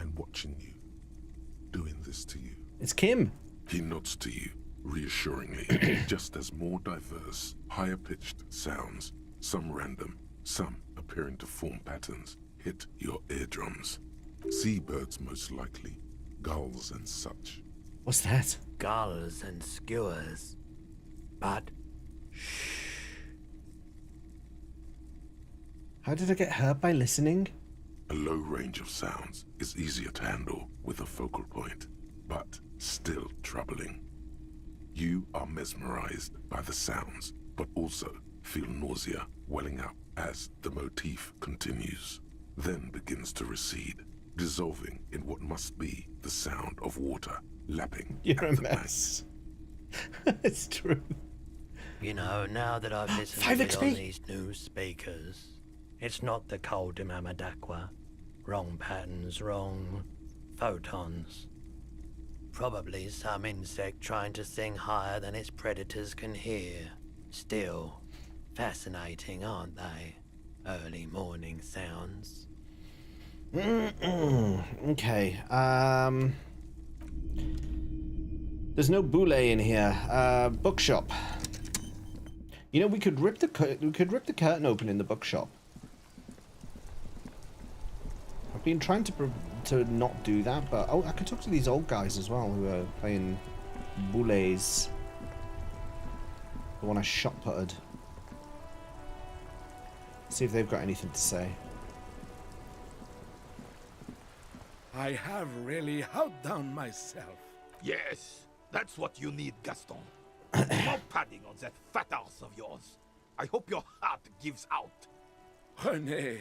and watching you, doing this to you. It's Kim. He nods to you, reassuringly, just as more diverse, higher-pitched sounds, some random, some appearing to form patterns, hit your eardrums. Seabirds most likely, gulls and such. What's that? Gulls and skewers. But shh. How did I get hurt by listening? A low range of sounds is easier to handle with a focal point, but still troubling. You are mesmerized by the sounds, but also feel nausea welling up as the motif continues, then begins to recede, dissolving in what must be the sound of water lapping You're at a the mess. It's true. You know, now that I've listened 5 to it on XP. these new speakers, it's not the cold Mamadakwa. Wrong patterns, wrong photons. Probably some insect trying to sing higher than its predators can hear. Still, fascinating, aren't they? Early morning sounds. Okay. There's no boule in here. Bookshop. You know, we could rip the curtain open in the bookshop. I've been trying to not do that, but oh, I could talk to these old guys as well who are playing boules. The one I shot putted. See if they've got anything to say. I have really outdone myself. Yes, that's what you need, Gaston. More padding on that fat ass of yours. I hope your heart gives out. René,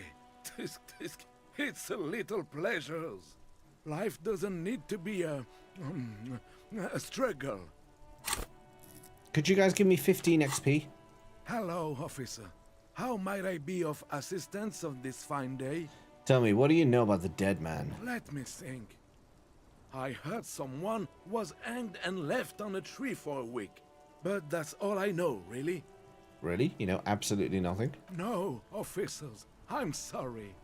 it's a little pleasures. Life doesn't need to be a struggle. Could you guys give me 15 XP? Hello, officer. How might I be of assistance on this fine day? Tell me, what do you know about the dead man? Let me think. I heard someone was hanged and left on a tree for a week. But that's all I know, really. Really? You know absolutely nothing? No, officers, I'm sorry.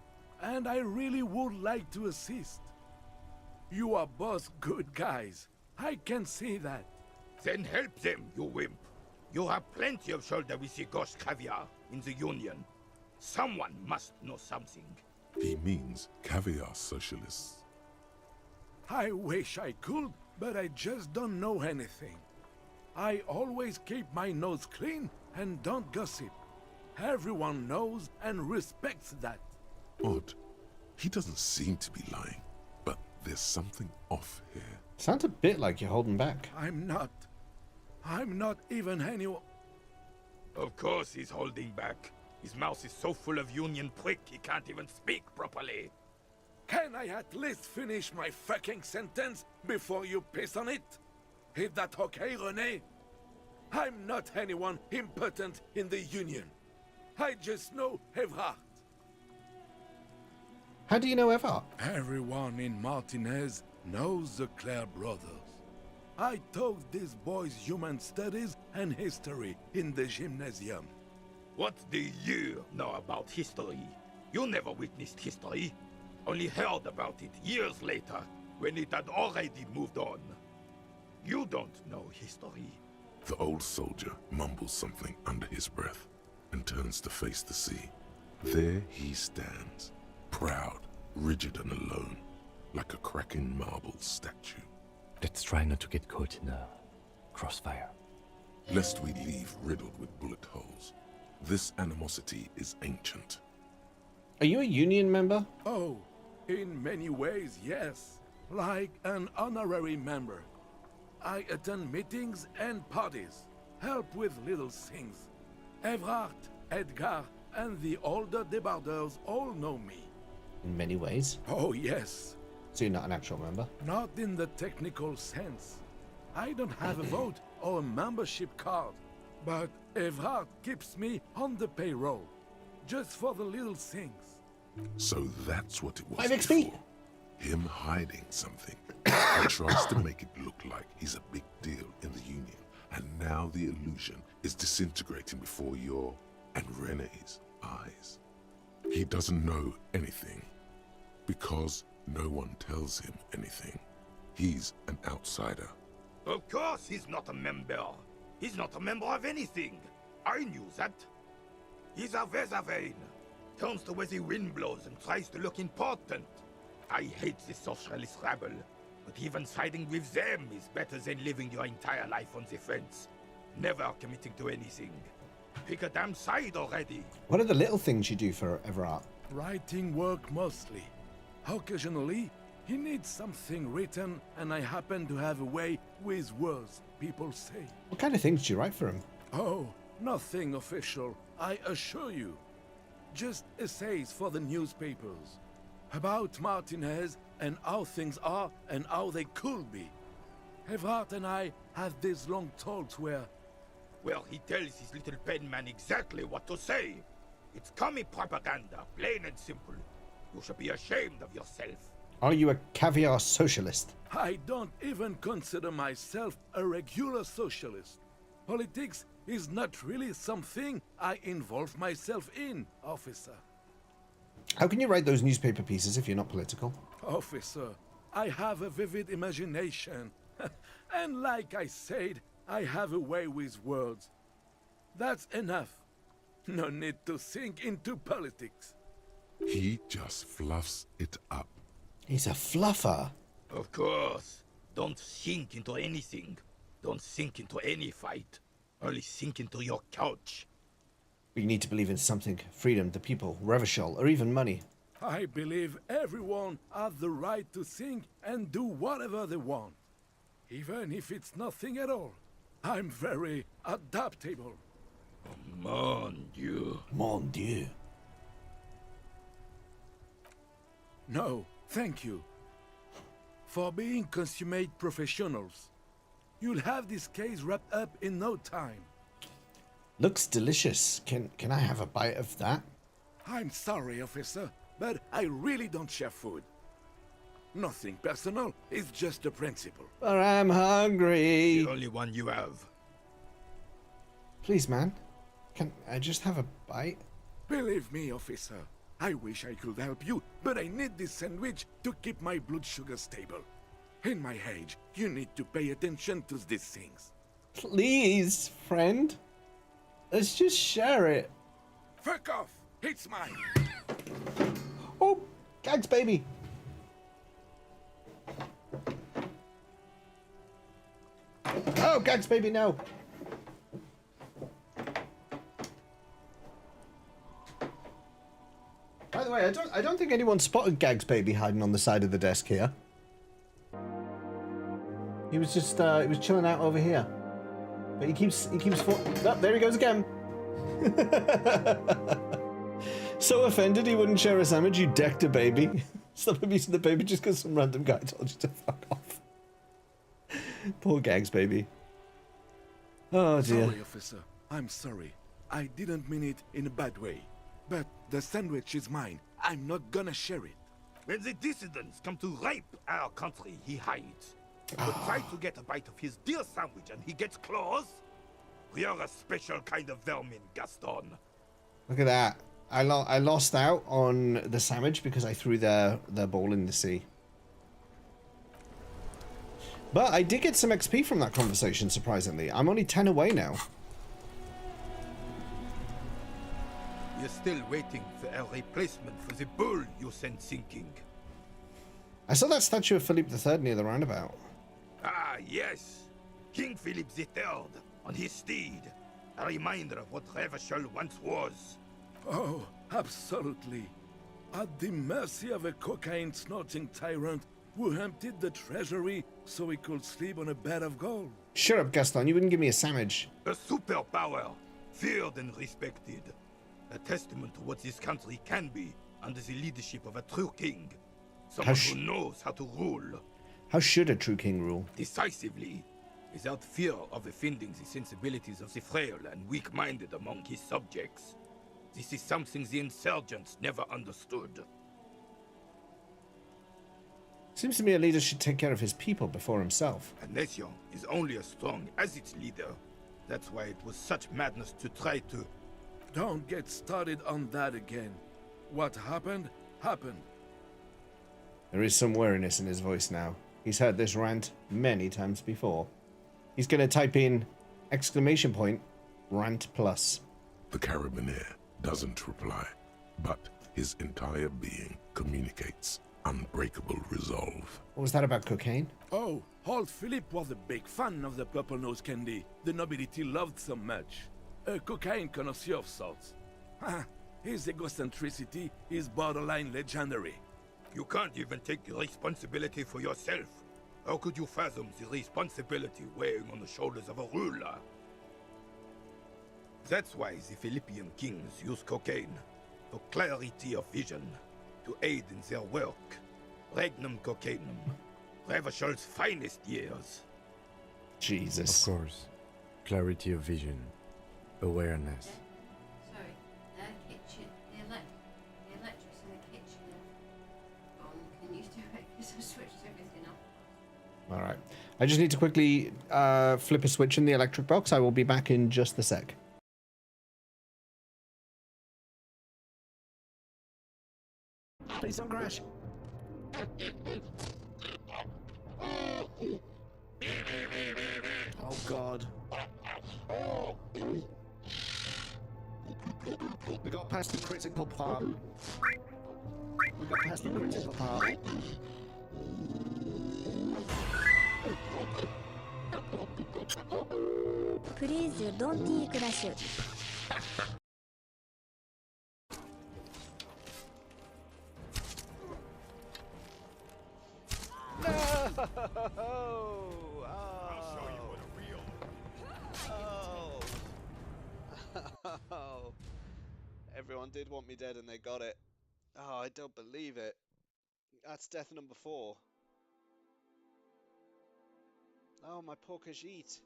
And I really would like to assist. You are both good guys. I can see that. Then help them, you wimp. You have plenty of shoulder with the ghost caviar in the Union. Someone must know something. He means caviar socialists. I wish I could, but I just don't know anything. I always keep my nose clean and don't gossip. Everyone knows and respects that. Odd. He doesn't seem to be lying, but there's something off here. Sounds a bit like you're holding back. I'm not even anyone. Of course he's holding back. His mouth is so full of Union prick he can't even speak properly. Can I at least finish my fucking sentence before you piss on it? Is that okay, René? I'm not anyone important in the Union. I just know Evrard. How do you know Evrard? Everyone in Martinez knows the Clare brothers. I taught these boys human studies and history in the gymnasium. What do you know about history? You never witnessed history. Only heard about it years later, when it had already moved on. You don't know history. The old soldier mumbles something under his breath and turns to face the sea. There he stands, proud, rigid and alone, like a cracking marble statue. Let's try not to get caught in a crossfire. Lest we leave riddled with bullet holes. This animosity is ancient. Are you a Union member? Oh, in many ways, yes. Like an honorary member. I attend meetings and parties, help with little things. Evrard, Edgar, and the older debarders all know me. In many ways. Oh, yes. So you're not an actual member? Not in the technical sense. I don't have a vote or a membership card, but Evrard keeps me on the payroll, just for the little things. So that's what it was 5 XP. before. Him hiding something. He tries to make it look like he's a big deal in the Union, and now the illusion is disintegrating before your and René's eyes. He doesn't know anything, because no one tells him anything. He's an outsider. Of course he's not a member. He's not a member of anything. I knew that. He's a Weservein. Turns to where the wind blows and tries to look important. I hate the socialist rabble, but even siding with them is better than living your entire life on the fence, never committing to anything. Pick a damn side already. What are the little things you do for Everard? Writing work mostly. Occasionally, he needs something written, and I happen to have a way with words, people say. What kind of things do you write for him? Oh, nothing official, I assure you. Just essays for the newspapers. About Martinez and how things are and how they could be. Everard and I have these long talks where... Well, he tells his little pen man exactly what to say. It's commie propaganda, plain and simple. You should be ashamed of yourself. Are you a caviar socialist? I don't even consider myself a regular socialist. Politics is not really something I involve myself in, officer. How can you write those newspaper pieces if you're not political? Officer, I have a vivid imagination. And like I said, I have a way with words. That's enough. No need to sink into politics. He just fluffs it up. He's a fluffer. Of course. Don't sink into anything. Don't sink into any fight. Only sink into your couch. We need to believe in something. Freedom, the people, Revachol, or even money. I believe everyone has the right to think and do whatever they want. Even if it's nothing at all. I'm very adaptable. Mon Dieu. Mon Dieu. No, thank you. For being consummate professionals. You'll have this case wrapped up in no time. Looks delicious. Can I have a bite of that? I'm sorry, officer, but I really don't share food. Nothing personal, it's just a principle. But I'm hungry. The only one you have. Please, man. Can I just have a bite? Believe me, officer. I wish I could help you, but I need this sandwich to keep my blood sugar stable. In my age, you need to pay attention to these things. Please, friend. Let's just share it. Fuck off! It's mine! Oh, gags, baby. Oh, gags, baby, no. By the way, I don't think anyone spotted Gags Baby hiding on the side of the desk here. He was just he was chilling out over here. But he keeps oh, there he goes again. So offended he wouldn't share a sandwich, you decked a baby. Stop abusing the baby just because some random guy told you to fuck off. Poor Gags Baby. Oh dear. Sorry, officer. I'm sorry. I didn't mean it in a bad way. But the sandwich is mine. I'm not gonna share it. When the dissidents come to rape our country, he hides. But try to get a bite of his dear sandwich and he gets claws? We are a special kind of vermin, Gaston. Look at that. I lost out on the sandwich because I threw their ball in the sea. But I did get some XP from that conversation, surprisingly. I'm only 10 away now. You're still waiting for a replacement for the bull you sent sinking. I saw that statue of Philippe III near the roundabout. Ah, yes. King Philip III on his steed. A reminder of what Revachol once was. Oh, absolutely. At the mercy of a cocaine-snorting tyrant who emptied the treasury so he could sleep on a bed of gold. Shut up, Gaston. You wouldn't give me a sandwich. A superpower, feared and respected. A testament to what this country can be under the leadership of a true king. Someone who knows how to rule. How should a true king rule? Decisively, without fear of offending the sensibilities of the frail and weak-minded among his subjects. This is something the insurgents never understood. Seems to me a leader should take care of his people before himself. A nation is only as strong as its leader. That's why it was such madness to try to... Don't get started on that again. What happened, happened. There is some weariness in his voice now. He's heard this rant many times before. He's going to type in !rant plus. The Carabiner doesn't reply, but his entire being communicates unbreakable resolve. What was that about cocaine? Oh, old Philip was a big fan of the purple nose candy the nobility loved so much. A cocaine connoisseur of sorts. His egocentricity is borderline legendary. You can't even take responsibility for yourself. How could you fathom the responsibility weighing on the shoulders of a ruler? That's why the Philippian kings use cocaine, for clarity of vision, to aid in their work. Regnum cocainum, Revishal's finest years. Jesus. Of course. Clarity of vision. Awareness. Sorry, the kitchen, the electrics in the kitchen are on. Can you do it? Because I switched everything up. All right. I just need to quickly flip a switch in the electric box. I will be back in just a sec. Please don't crash. Oh God. We got past the critical part. We got past the critical part. Please don't crash. Oh. Everyone did want me dead and they got it. Oh, I don't believe it. That's death number 4. Oh, my poor Khajiit.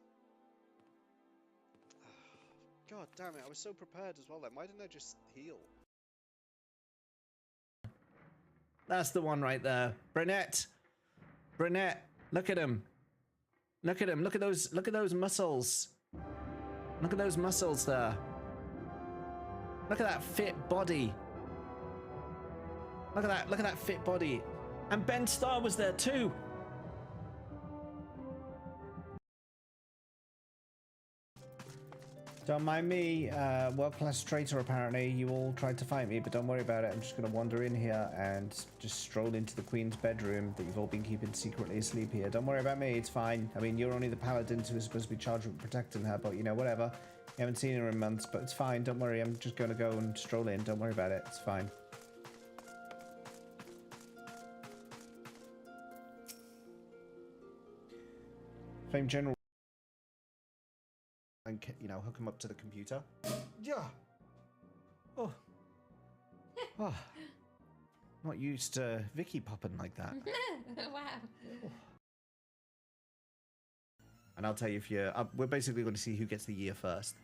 God damn it, I was so prepared as well then. Why didn't I just heal? That's the one right there. Brunette. Brunette. Look at him. Look at him. Look at those muscles. Look at those muscles there. Look at that fit body. Look at that fit body. And Ben Starr was there too. Don't mind me, world-class traitor apparently. You all tried to fight me, but don't worry about it. I'm just going to wander in here and just stroll into the Queen's bedroom that you've all been keeping secretly asleep here. Don't worry about me, it's fine. I mean, you're only the paladins who are supposed to be charged with protecting her, but you know, whatever. You haven't seen her in months, but it's fine. Don't worry, I'm just going to go and stroll in. Don't worry about it, it's fine. Famed General... and, you know, hook him up to the computer. Yeah. Oh. Oh. Not used to Vicky popping like that. Wow. And I'll tell you if you're... we're basically going to see who gets the year first.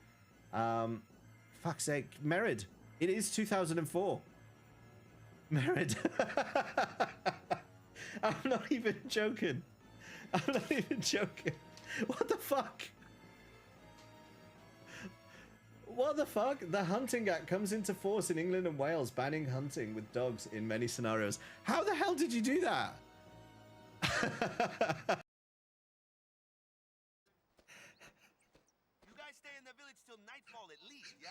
Fuck's sake. Merid. It is 2004. Merid. I'm not even joking. I'm not even joking. What the fuck? What the fuck? The Hunting Act comes into force in England and Wales, banning hunting with dogs in many scenarios. How the hell did you do that? You guys stay in the village till nightfall at least, yeah?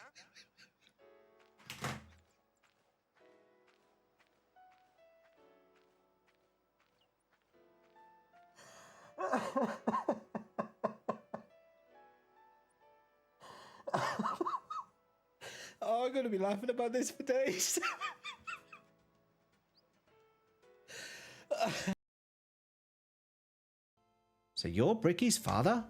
Oh, I'm going to be laughing about this for days. So you're Bricky's father?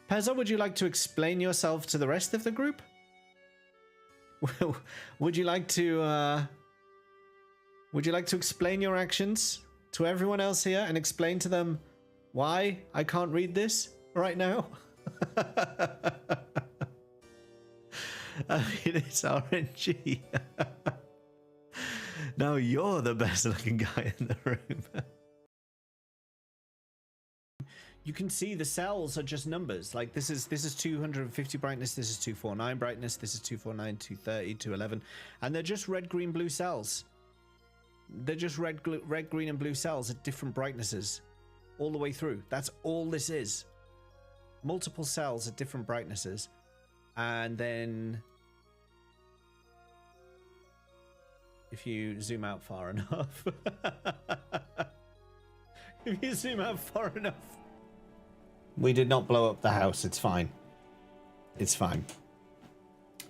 Pezzo, would you like to explain yourself to the rest of the group? Would you like to explain your actions to everyone else here and explain to them why I can't read this right now? I mean, it's RNG. Now you're the best looking guy in the room. You can see the cells are just numbers. Like this is 250 brightness, this is 249 brightness, this is 249, 230, 211, and they're just red, green, blue cells. They're just red, green, and blue cells at different brightnesses all the way through. That's all this is. Multiple cells at different brightnesses, and then if you zoom out far enough. If you zoom out far enough. We did not blow up the house. It's fine. It's fine.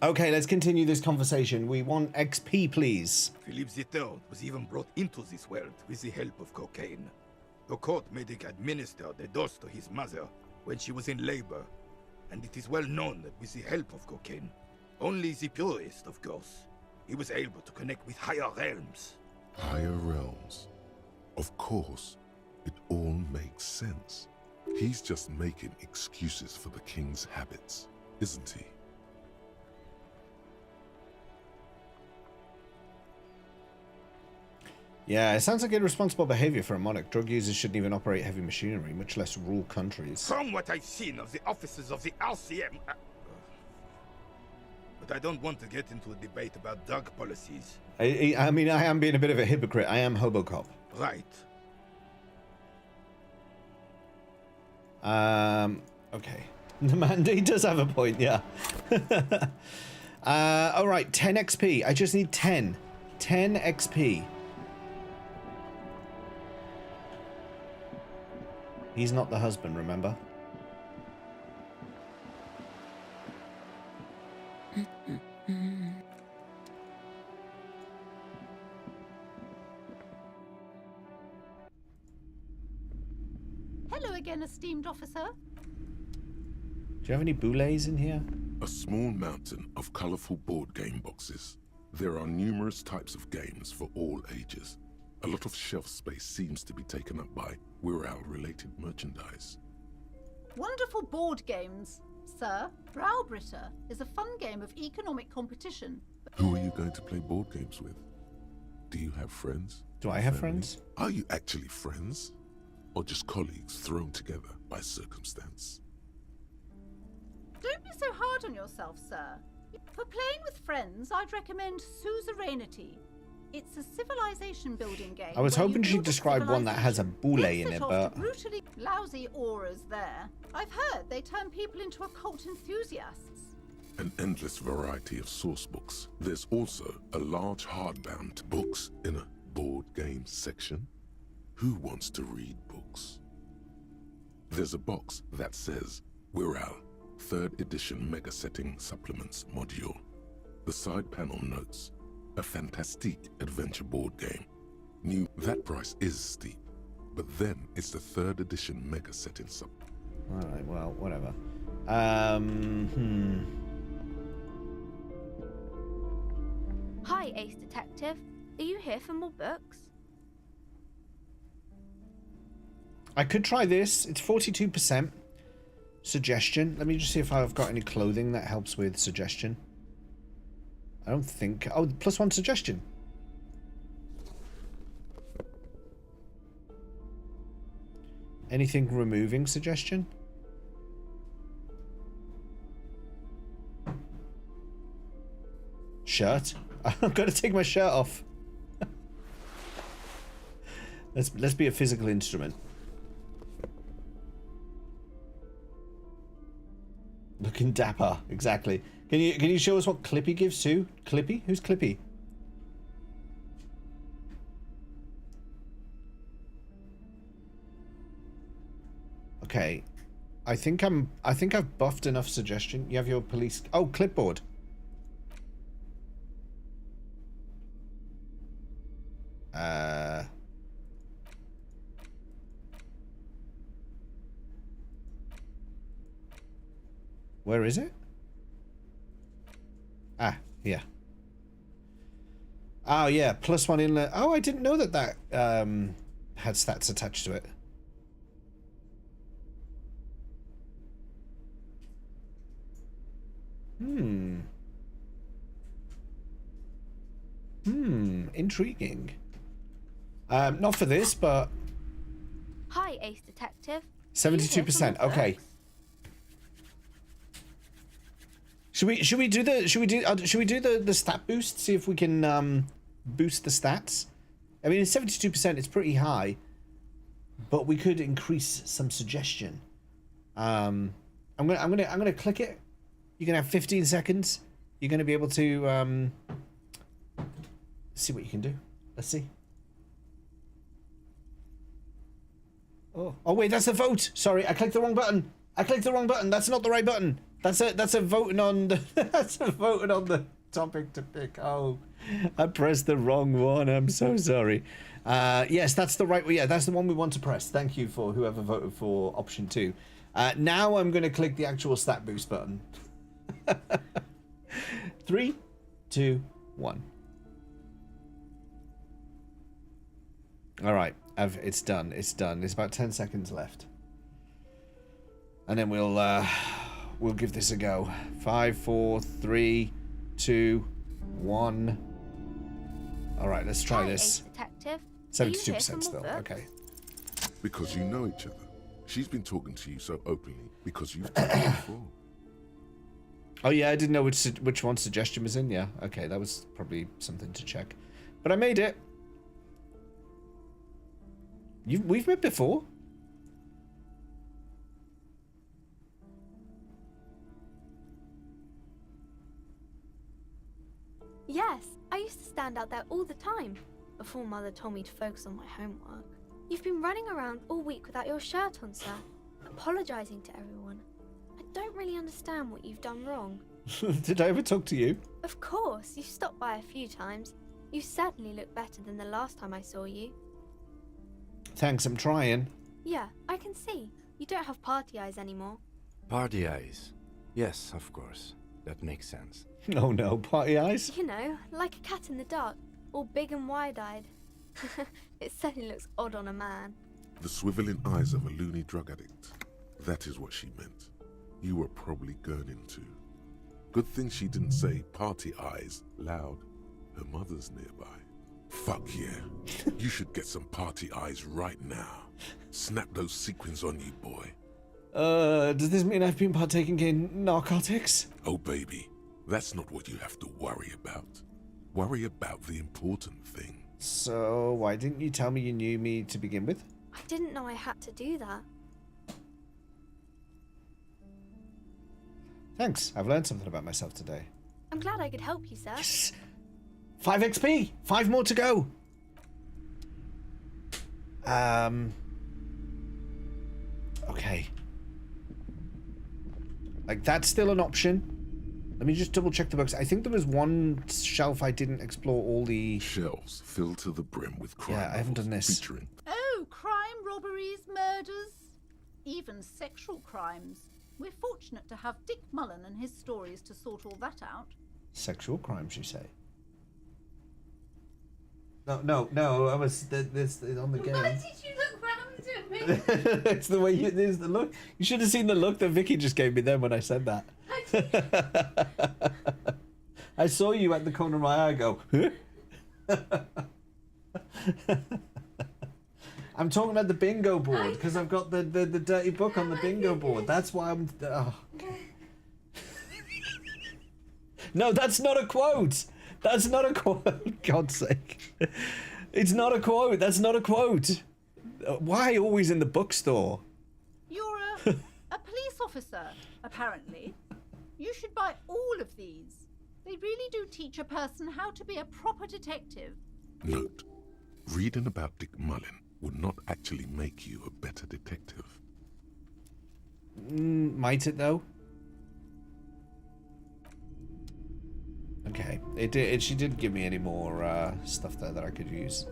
Okay, let's continue this conversation. We want XP, please. Philippe III was even brought into this world with the help of cocaine. The court made him administer the dose to his mother when she was in labor, and it is well known that with the help of cocaine, only the purest, of course, he was able to connect with higher realms. Higher realms. Of course, it all makes sense. He's just making excuses for the king's habits, isn't he? Yeah, it sounds like irresponsible behavior for a monarch. Drug users shouldn't even operate heavy machinery, much less rule countries. From what I've seen of the officers of the RCM... but I don't want to get into a debate about drug policies. I mean, I am being a bit of a hypocrite. I am Hobocop. Right. Okay. The mandate does have a point, yeah. Alright, 10 XP. I just need 10. 10 XP. He's not the husband, remember? Hello again, esteemed officer. Do you have any boulets in here? A small mountain of colorful board game boxes. There are numerous types of games for all ages. A lot of shelf space seems to be taken up by Wirral-related merchandise. Wonderful board games, sir. Browbritter is a fun game of economic competition. Who are you going to play board games with? Do you have friends? Do I have friends? Are you actually friends? Or just colleagues thrown together by circumstance? Don't be so hard on yourself, sir. For playing with friends, I'd recommend Suzerainty. It's a civilization building game. I was where hoping you she'd build a describe one that has a boule civilization. in it, Set off but... to brutally lousy auras there. I've heard they turn people into occult enthusiasts. An endless variety of source books. There's also a large hardbound books in a board game section. Who wants to read books? There's a box that says Wirral, 3rd edition Mega Setting Supplements Module. The side panel notes, a fantastique adventure board game. New, that price is steep, but then it's the 3rd edition Mega Setting Sub. Alright, well, whatever. Hi, Ace Detective. Are you here for more books? I could try this. It's 42%. Suggestion. Let me just see if I've got any clothing that helps with suggestion. I don't think... Oh, +1 suggestion. Anything removing suggestion? Shirt? I've got to take my shirt off. Let's be a physical instrument. Looking dapper, exactly. Can you show us what Clippy gives too? Clippy? Who's Clippy? Okay. I think I've buffed enough suggestion. You have your police... Oh, clipboard. Where is it? Ah, yeah. Oh, yeah, +1 inlet. Oh, I didn't know that had stats attached to it. Intriguing. Not for this, but... Hi, Ace Detective. 72%, okay. Should we do the stat boost? See if we can boost the stats. I mean, it's 72%. It's pretty high, but we could increase some suggestion. I'm gonna click it. You're gonna have 15 seconds. You're gonna be able to see what you can do. Let's see. Oh wait, that's the vote. Sorry, I clicked the wrong button. That's not the right button. That's a voting on the that's a voting on the topic to pick. Oh, I pressed the wrong one. I'm so sorry. Yes, that's the right one. Yeah, that's the one we want to press. Thank you for whoever voted for option 2. Now I'm going to click the actual stat boost button. 3, 2, 1. All right, it's done. It's done. There's about 10 seconds left, and then we'll give this a go. 5, 4, 3, 2, 1. All right, let's try this. Detective. 72% still. Okay. Because you know each other. She's been talking to you so openly because you've done it before. Oh yeah, I didn't know which one suggestion was in. Yeah, okay, that was probably something to check. But I made it. We've met before. Yes, I used to stand out there all the time, before Mother told me to focus on my homework. You've been running around all week without your shirt on, sir, apologising to everyone. I don't really understand what you've done wrong. Did I ever talk to you? Of course, you've stopped by a few times. You certainly look better than the last time I saw you. Thanks, I'm trying. Yeah, I can see. You don't have party eyes anymore. Party eyes. Yes, of course. That makes sense. Oh no, party eyes? You know, like a cat in the dark, all big and wide-eyed. It certainly looks odd on a man. The swiveling eyes of a loony drug addict. That is what she meant. You were probably gurning too. Good thing she didn't say party eyes loud. Her mother's nearby. Fuck yeah. You should get some party eyes right now. Snap those sequins on you, boy. Does this mean I've been partaking in narcotics? Oh, baby. That's not what you have to worry about. Worry about the important thing. So, why didn't you tell me you knew me to begin with? I didn't know I had to do that. Thanks, I've learned something about myself today. I'm glad I could help you, sir. Yes. 5 XP! 5 more to go! Okay. Like, that's still an option. Let me just double check the books. I think there was one shelf I didn't explore all the... Shelves filled to the brim with crime. Yeah, I haven't done this. Featuring... Oh, crime, robberies, murders, even sexual crimes. We're fortunate to have Dick Mullen and his stories to sort all that out. Sexual crimes, you say? No, I was this on the game. Why did you look round at me? It's the way you, there's the look. You should have seen the look that Vicky just gave me then when I said that. I saw you at the corner of my eye go, huh? I'm talking about the bingo board because I've got the dirty book on the bingo board. That's why I'm... Oh. No, that's not a quote. That's not a quote. God's sake. It's not a quote. That's not a quote. Why always in the bookstore? You're a police officer, apparently. You should buy all of these. They really do teach a person how to be a proper detective. Note, reading about Dick Mullen would not actually make you a better detective. Might it though? Okay, she didn't give me any more stuff there that I could use.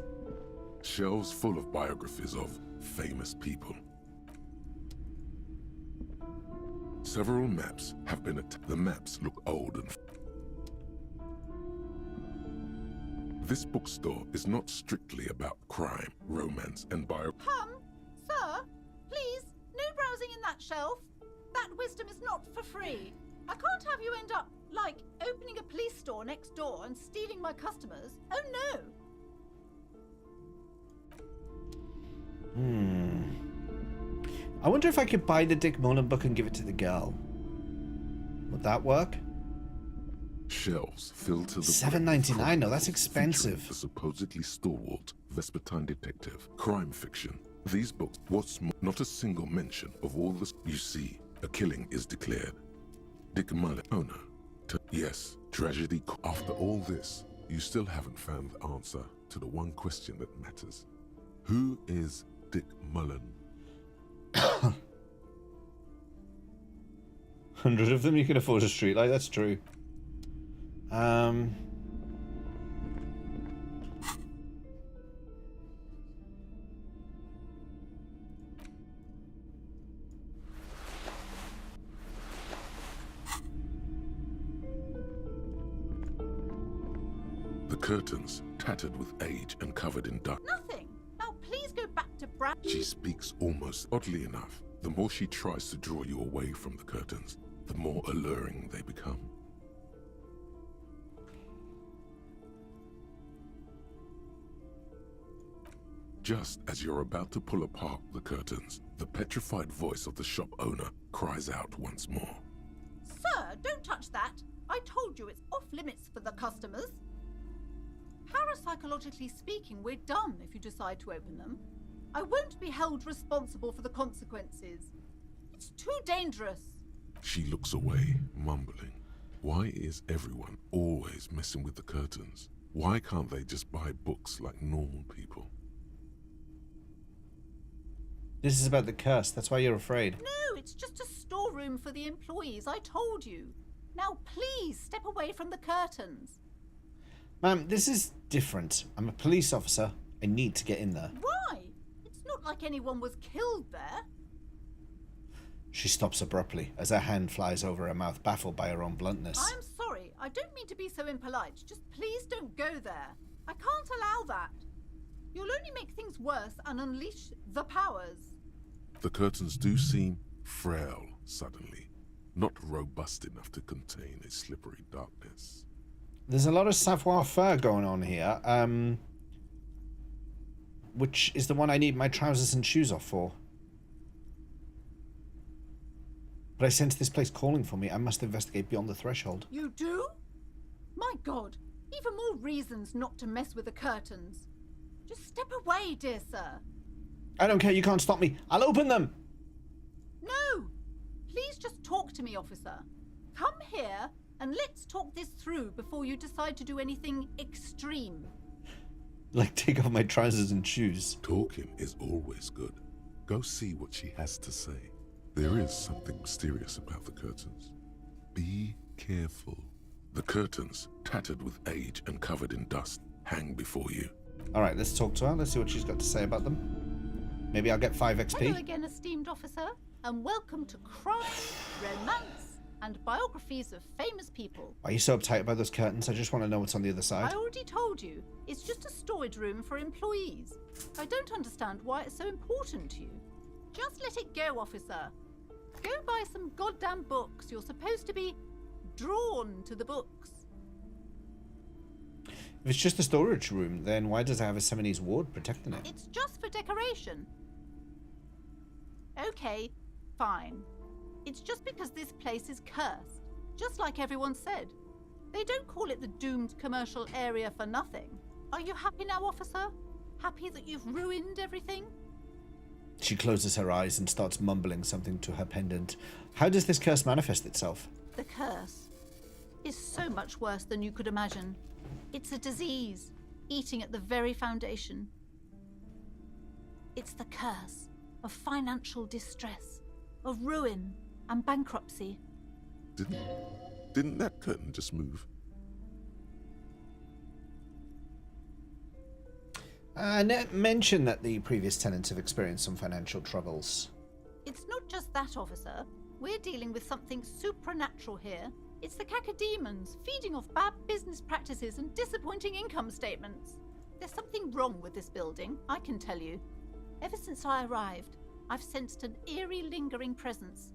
Shelves full of biographies of famous people. Several maps have been attacked. The maps look old and... This bookstore is not strictly about crime, romance, and bio... Sir, please, no browsing in that shelf. That wisdom is not for free. I can't have you end up, like, opening a police store next door and stealing my customers. Oh no! I wonder if I could buy the Dick Mullen book and give it to the girl. Would that work? Shelves filled to the... $7.99. No, that's expensive. The supposedly stalwart Vespertine detective, crime fiction. These books, what's more, not a single mention of all this. You see, a killing is declared. Dick Mullen, owner. Yes, tragedy. After all this, You still haven't found the answer to the one question that matters. Who is Dick Mullen? 100 of them, you can afford a streetlight, that's true. The curtains, tattered with age and covered in dust. Nothing. Now please go back to Brad. She speaks almost oddly enough. The more she tries to draw you away from the curtains, the more alluring they become. Just as you're about to pull apart the curtains, the petrified voice of the shop owner cries out once more. Sir, don't touch that. I told you it's off limits for the customers. Parapsychologically speaking, we're done if you decide to open them. I won't be held responsible for the consequences. It's too dangerous. She looks away, mumbling. Why is everyone always messing with the curtains? Why can't they just buy books like normal people? This is about the curse, that's why you're afraid. No, it's just a storeroom for the employees, I told you. Now please step away from the curtains. Ma'am, this is different. I'm a police officer. I need to get in there. Why? It's not like anyone was killed there. She stops abruptly as her hand flies over her mouth, baffled by her own bluntness. I'm sorry, I don't mean to be so impolite. Just please don't go there. I can't allow that. You'll only make things worse and unleash the powers. The curtains do seem frail suddenly, not robust enough to contain a slippery darkness. There's a lot of savoir-faire going on here, which is the one I need my trousers and shoes off for. But I sense this place calling for me. I must investigate beyond the threshold. You do? My God, even more reasons not to mess with the curtains. Just step away, dear sir. I don't care, you can't stop me. I'll open them! No! Please just talk to me, officer. Come here and let's talk this through before you decide to do anything extreme. Like take off my trousers and shoes. Talking is always good. Go see what she has to say. There is something mysterious about the curtains. Be careful. The curtains, tattered with age and covered in dust, hang before you. Alright, let's talk to her. Let's see what she's got to say about them. Maybe I'll get 5 XP. Hello again, esteemed officer, and welcome to crime, romance, and biographies of famous people. Why are you so uptight about those curtains? I just want to know what's on the other side. I already told you. It's just a storage room for employees. I don't understand why it's so important to you. Just let it go, officer. Go buy some goddamn books. You're supposed to be drawn to the books. If it's just a storage room, then why does it have a Seminese ward protecting it? It's just for decoration. Okay, fine. It's just because this place is cursed, just like everyone said. They don't call it the doomed commercial area for nothing. Are you happy now, officer? Happy that you've ruined everything? She closes her eyes and starts mumbling something to her pendant. How does this curse manifest itself? The curse is so much worse than you could imagine. It's a disease, eating at the very foundation. It's the curse of financial distress, of ruin and bankruptcy. Didn't that curtain just move? Annette mentioned that the previous tenants have experienced some financial troubles. It's not just that, officer. We're dealing with something supernatural here. It's the cacodemons feeding off bad business practices and disappointing income statements. There's something wrong with this building, I can tell you. Ever since I arrived, I've sensed an eerie lingering presence,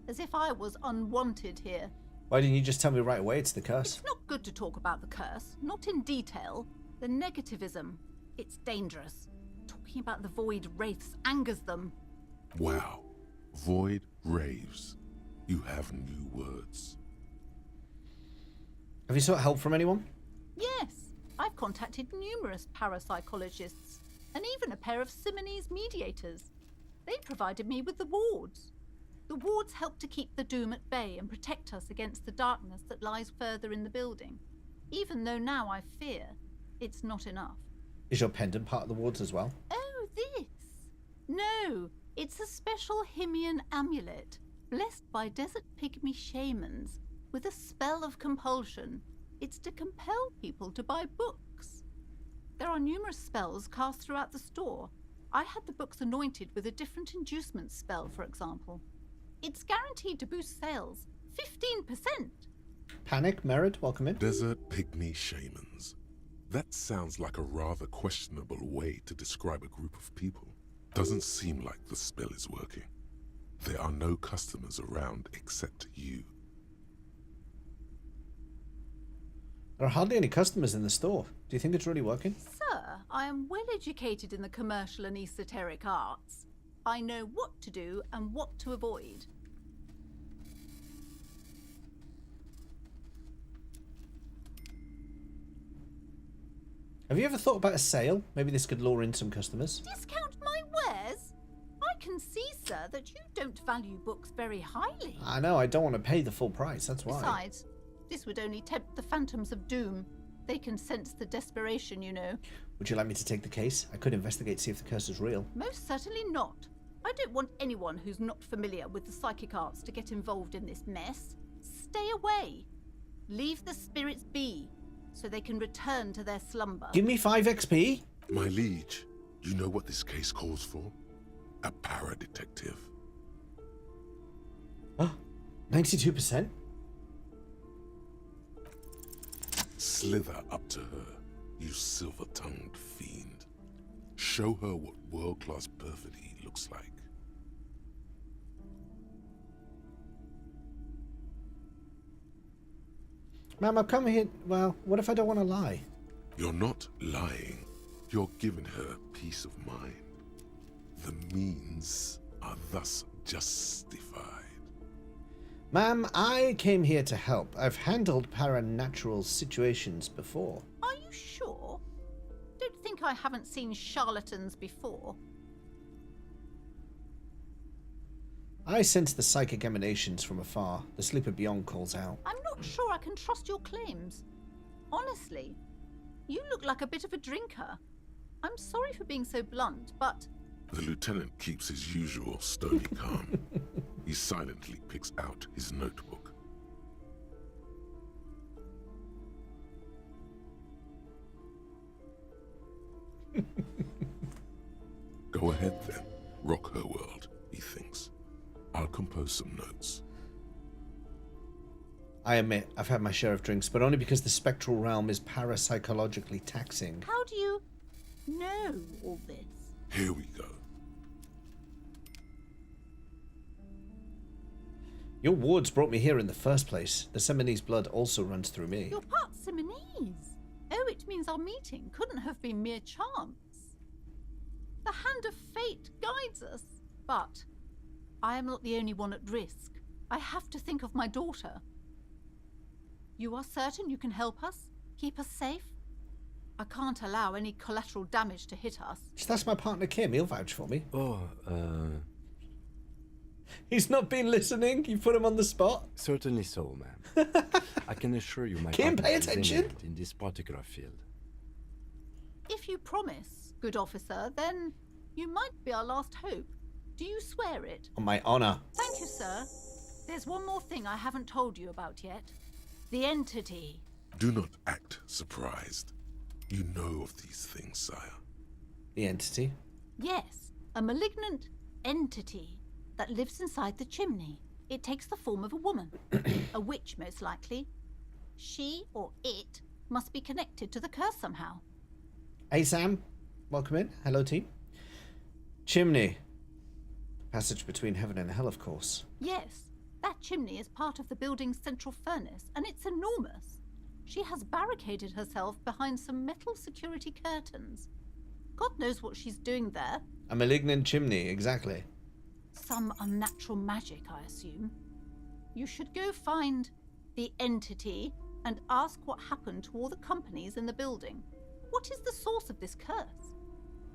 as if I was unwanted here. Why didn't you just tell me right away it's the curse? It's not good to talk about the curse, not in detail. The negativism, it's dangerous. Talking about the void wraiths angers them. Wow. Void raves. You have new words. Have you sought help from anyone? Yes, I've contacted numerous parapsychologists and even a pair of Simonese mediators. They provided me with the wards. The wards help to keep the doom at bay and protect us against the darkness that lies further in the building. even though now I fear it's not enough. Is your pendant part of the wards as well? Oh, this? No, it's a special Himian amulet, blessed by desert pygmy shamans, with a spell of compulsion. It's to compel people to buy books. There are numerous spells cast throughout the store. I had the books anointed with a different inducement spell, for example. It's guaranteed to boost sales 15%. Panic, Merit, welcome in. Desert pygmy shamans. That sounds like a rather questionable way to describe a group of people. Doesn't seem like the spell is working. There are no customers around except you. There are hardly any customers in the store. Do you think it's really working? Sir, I am well educated in the commercial and esoteric arts. I know what to do and what to avoid. Have you ever thought about a sale? Maybe this could lure in some customers. Discount my wares? I can see, sir, that you don't value books very highly. I know, I don't want to pay the full price, that's why. Besides, this would only tempt the phantoms of doom. They can sense the desperation, you know. Would you like me to take the case? I could investigate, see if the curse is real. Most certainly not. I don't want anyone who's not familiar with the psychic arts to get involved in this mess. Stay away. Leave the spirits be, so they can return to their slumber. Give me 5 XP. My liege, you know what this case calls for? A para-detective. 92%? Slither up to her, you silver-tongued fiend. Show her what world-class perfidy looks like. Ma'am, I've come here... Well, what if I don't want to lie? You're not lying. You're giving her peace of mind. The means are thus justified. Ma'am, I came here to help. I've handled paranatural situations before. Are you sure? Don't think I haven't seen charlatans before. I sense the psychic emanations from afar. The sleeper beyond calls out. I'm not sure I can trust your claims. Honestly, you look like a bit of a drinker. I'm sorry for being so blunt, but... The lieutenant keeps his usual stony calm. He silently picks out his notebook. Go ahead then. Rock her world, he thinks. I'll compose some notes. I admit, I've had my share of drinks, but only because the spectral realm is parapsychologically taxing. How do you know all this? Here we go. Your wards brought me here in the first place. The Seminese blood also runs through me. You're part Seminese. Oh, it means our meeting couldn't have been mere chance. The hand of fate guides us. But I am not the only one at risk. I have to think of my daughter. You are certain you can help us? Keep us safe? I can't allow any collateral damage to hit us. That's my partner Kim. He'll vouch for me. Oh, He's not been listening? You put him on the spot? Certainly so, ma'am. I can assure you my Kim, partner pay is attention. eminent in this particular field. If you promise, good officer, then you might be our last hope. Do you swear it? On my honor. Thank you, sir. There's one more thing I haven't told you about yet. The entity. Do not act surprised. You know of these things, sire. The entity? Yes, a malignant entity that lives inside the chimney. It takes the form of a woman. A witch, most likely. She or it must be connected to the curse somehow. Hey, Sam. Welcome in. Hello, team. Chimney. Passage between heaven and hell, of course. Yes, that chimney is part of the building's central furnace, and it's enormous. She has barricaded herself behind some metal security curtains. God knows what she's doing there. A malignant chimney, exactly. Some unnatural magic, I assume. You should go find the entity and ask what happened to all the companies in the building. What is the source of this curse?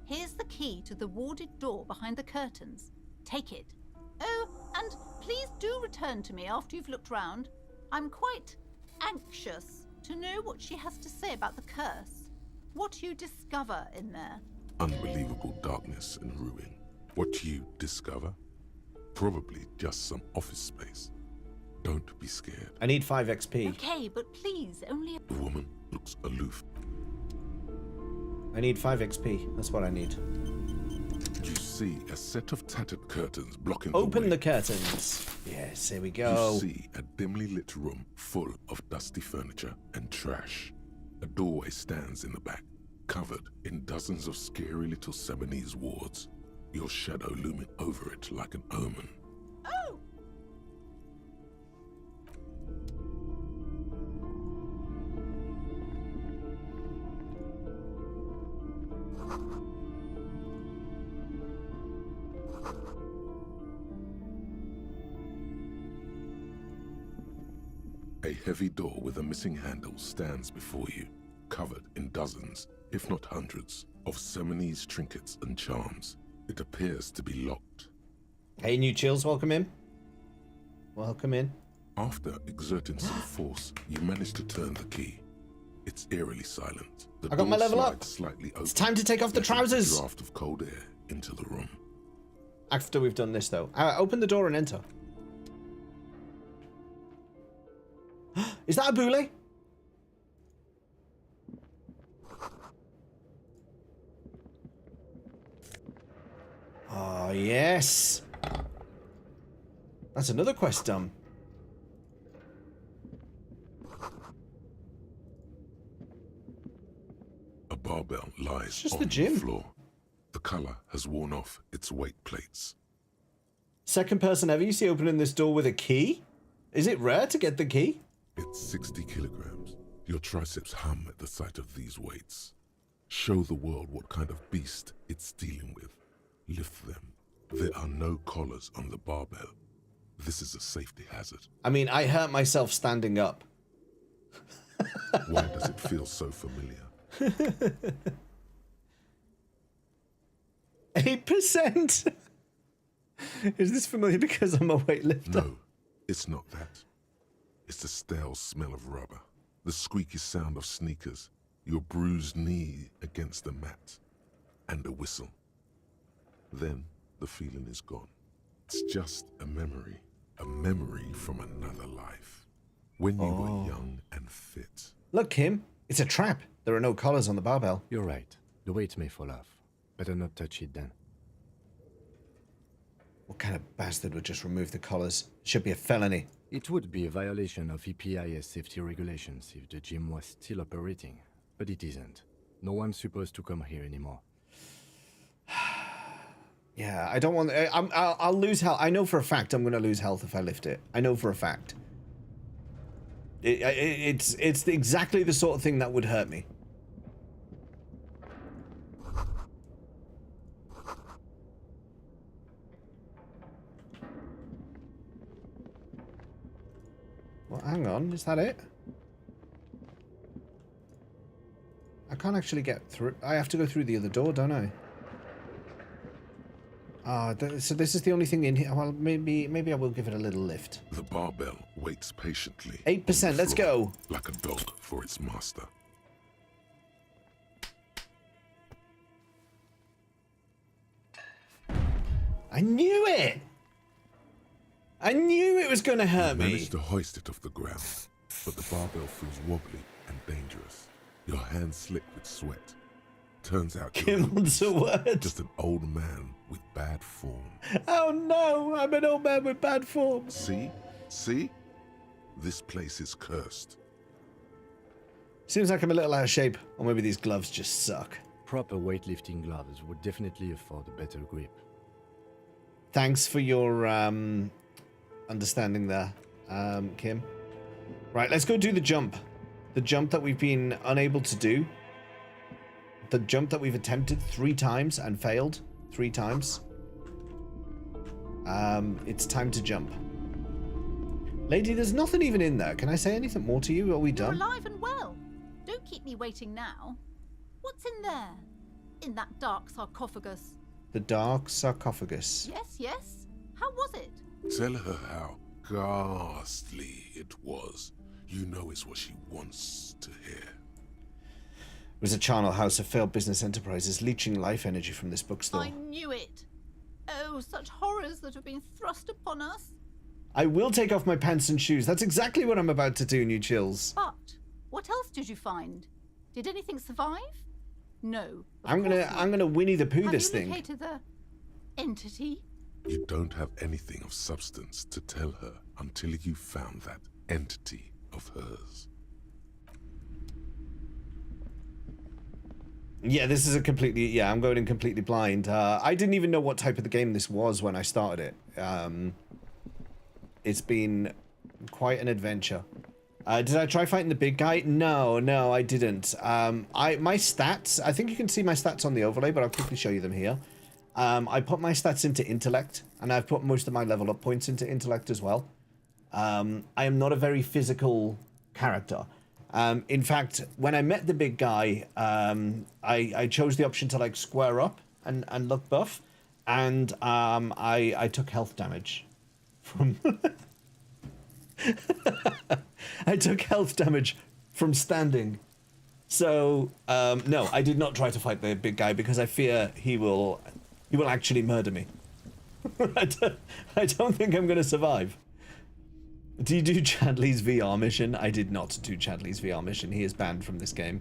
Here's the key to the warded door behind the curtains. Take it. Oh, and please do return to me after you've looked round. I'm quite anxious to know what she has to say about the curse. What you discover in there. Unbelievable darkness and ruin. What you discover? Probably just some office space. Don't be scared. I need 5 XP. Okay, but please, only... The woman looks aloof. I need 5 XP. That's what I need. You see a set of tattered curtains blocking Open the the curtains. Yes, here we go. You see a dimly lit room full of dusty furniture and trash. A doorway stands in the back, covered in dozens of scary little Seminese wards. Your shadow looming over it like an omen. Oh! A heavy door with a missing handle stands before you, covered in dozens, if not hundreds, of Seminese trinkets and charms. It appears to be locked. Hey, new chills, welcome in. Welcome in. After exerting some force, you manage to turn the key. It's eerily silent. The I got my door level up. slides slightly open. It's time to take off the letting trousers. A draft of cold air into the room. After we've done this, though. Open the door and enter. Is that a boule? Oh, yes. That's another quest done. A barbell lies just on the gym. floor. The color has worn off its weight plates. Second person ever you see opening this door with a key? Is it rare to get the key? It's 60 kilograms. Your triceps hum at the sight of these weights. Show the world what kind of beast it's dealing with. Lift them. There are no collars on the barbell. This is a safety hazard. I mean, I hurt myself standing up. Why does it feel so familiar? 8%? Is this familiar because I'm a weightlifter? No, it's not that. It's the stale smell of rubber, the squeaky sound of sneakers, your bruised knee against the mat, and a whistle. Then the feeling is gone. It's just a memory from another life. When you were young and fit. Look, Kim, it's a trap. There are no collars on the barbell. You're right. The weight may fall off. Better not touch it then. What kind of bastard would just remove the collars? It should be a felony. It would be a violation of EPIS safety regulations if the gym was still operating, but it isn't. No one's supposed to come here anymore. Yeah, I don't want... I'll lose health. I know for a fact I'm going to lose health if I lift it. I know for a fact. It's exactly the sort of thing that would hurt me. Well, hang on. Is that it? I can't actually get through. I have to go through the other door, don't I? So this is the only thing in here. Well, maybe I will give it a little lift. The barbell waits patiently. 8%, let's go. Like a dog for its master. I knew it! I knew it was going to hurt me. You managed to hoist it off the ground, but the barbell feels wobbly and dangerous. Your hands slick with sweat. Turns out Kim wants a word. Just an old man with bad form. Oh no, I'm an old man with bad form. See? See? This place is cursed. Seems like I'm a little out of shape, or maybe these gloves just suck. Proper weightlifting gloves would definitely afford a better grip. Thanks for your understanding there, Kim. Right, let's go do the jump. The jump that we've been unable to do. The jump that we've attempted 3 times and failed 3 times. It's time to jump. Lady, there's nothing even in there. Can I say anything more to you? Are we done? You're alive and well. Don't keep me waiting now. What's in there? In that dark sarcophagus? The dark sarcophagus. Yes, yes. How was it? Tell her how ghastly it was. You know it's what she wants to hear. It was a charnel house of failed business enterprises leeching life energy from this bookstore. I knew it. Oh, such horrors that have been thrust upon us. I will take off my pants and shoes. That's exactly what I'm about to do, New Chills. But what else did you find? Did anything survive? No. I'm gonna Winnie the Pooh this thing. Have you located the entity? You don't have anything of substance to tell her until you found that entity of hers. Yeah, this is a completely... Yeah, I'm going in completely blind. I didn't even know what type of the game this was when I started it. It's been quite an adventure. Did I try fighting the big guy? No, I didn't. My stats... I think you can see my stats on the overlay, but I'll quickly show you them here. I put my stats into intellect, and I've put most of my level up points into intellect as well. I am not a very physical character. In fact, when I met the big guy, I chose the option to like square up and look buff, and I took health damage from I took health damage from standing. So no, I did not try to fight the big guy because I fear he will actually murder me. I don't think I'm going to survive. Do you do Chadley's VR mission? I did not do Chadley's VR mission. He is banned from this game.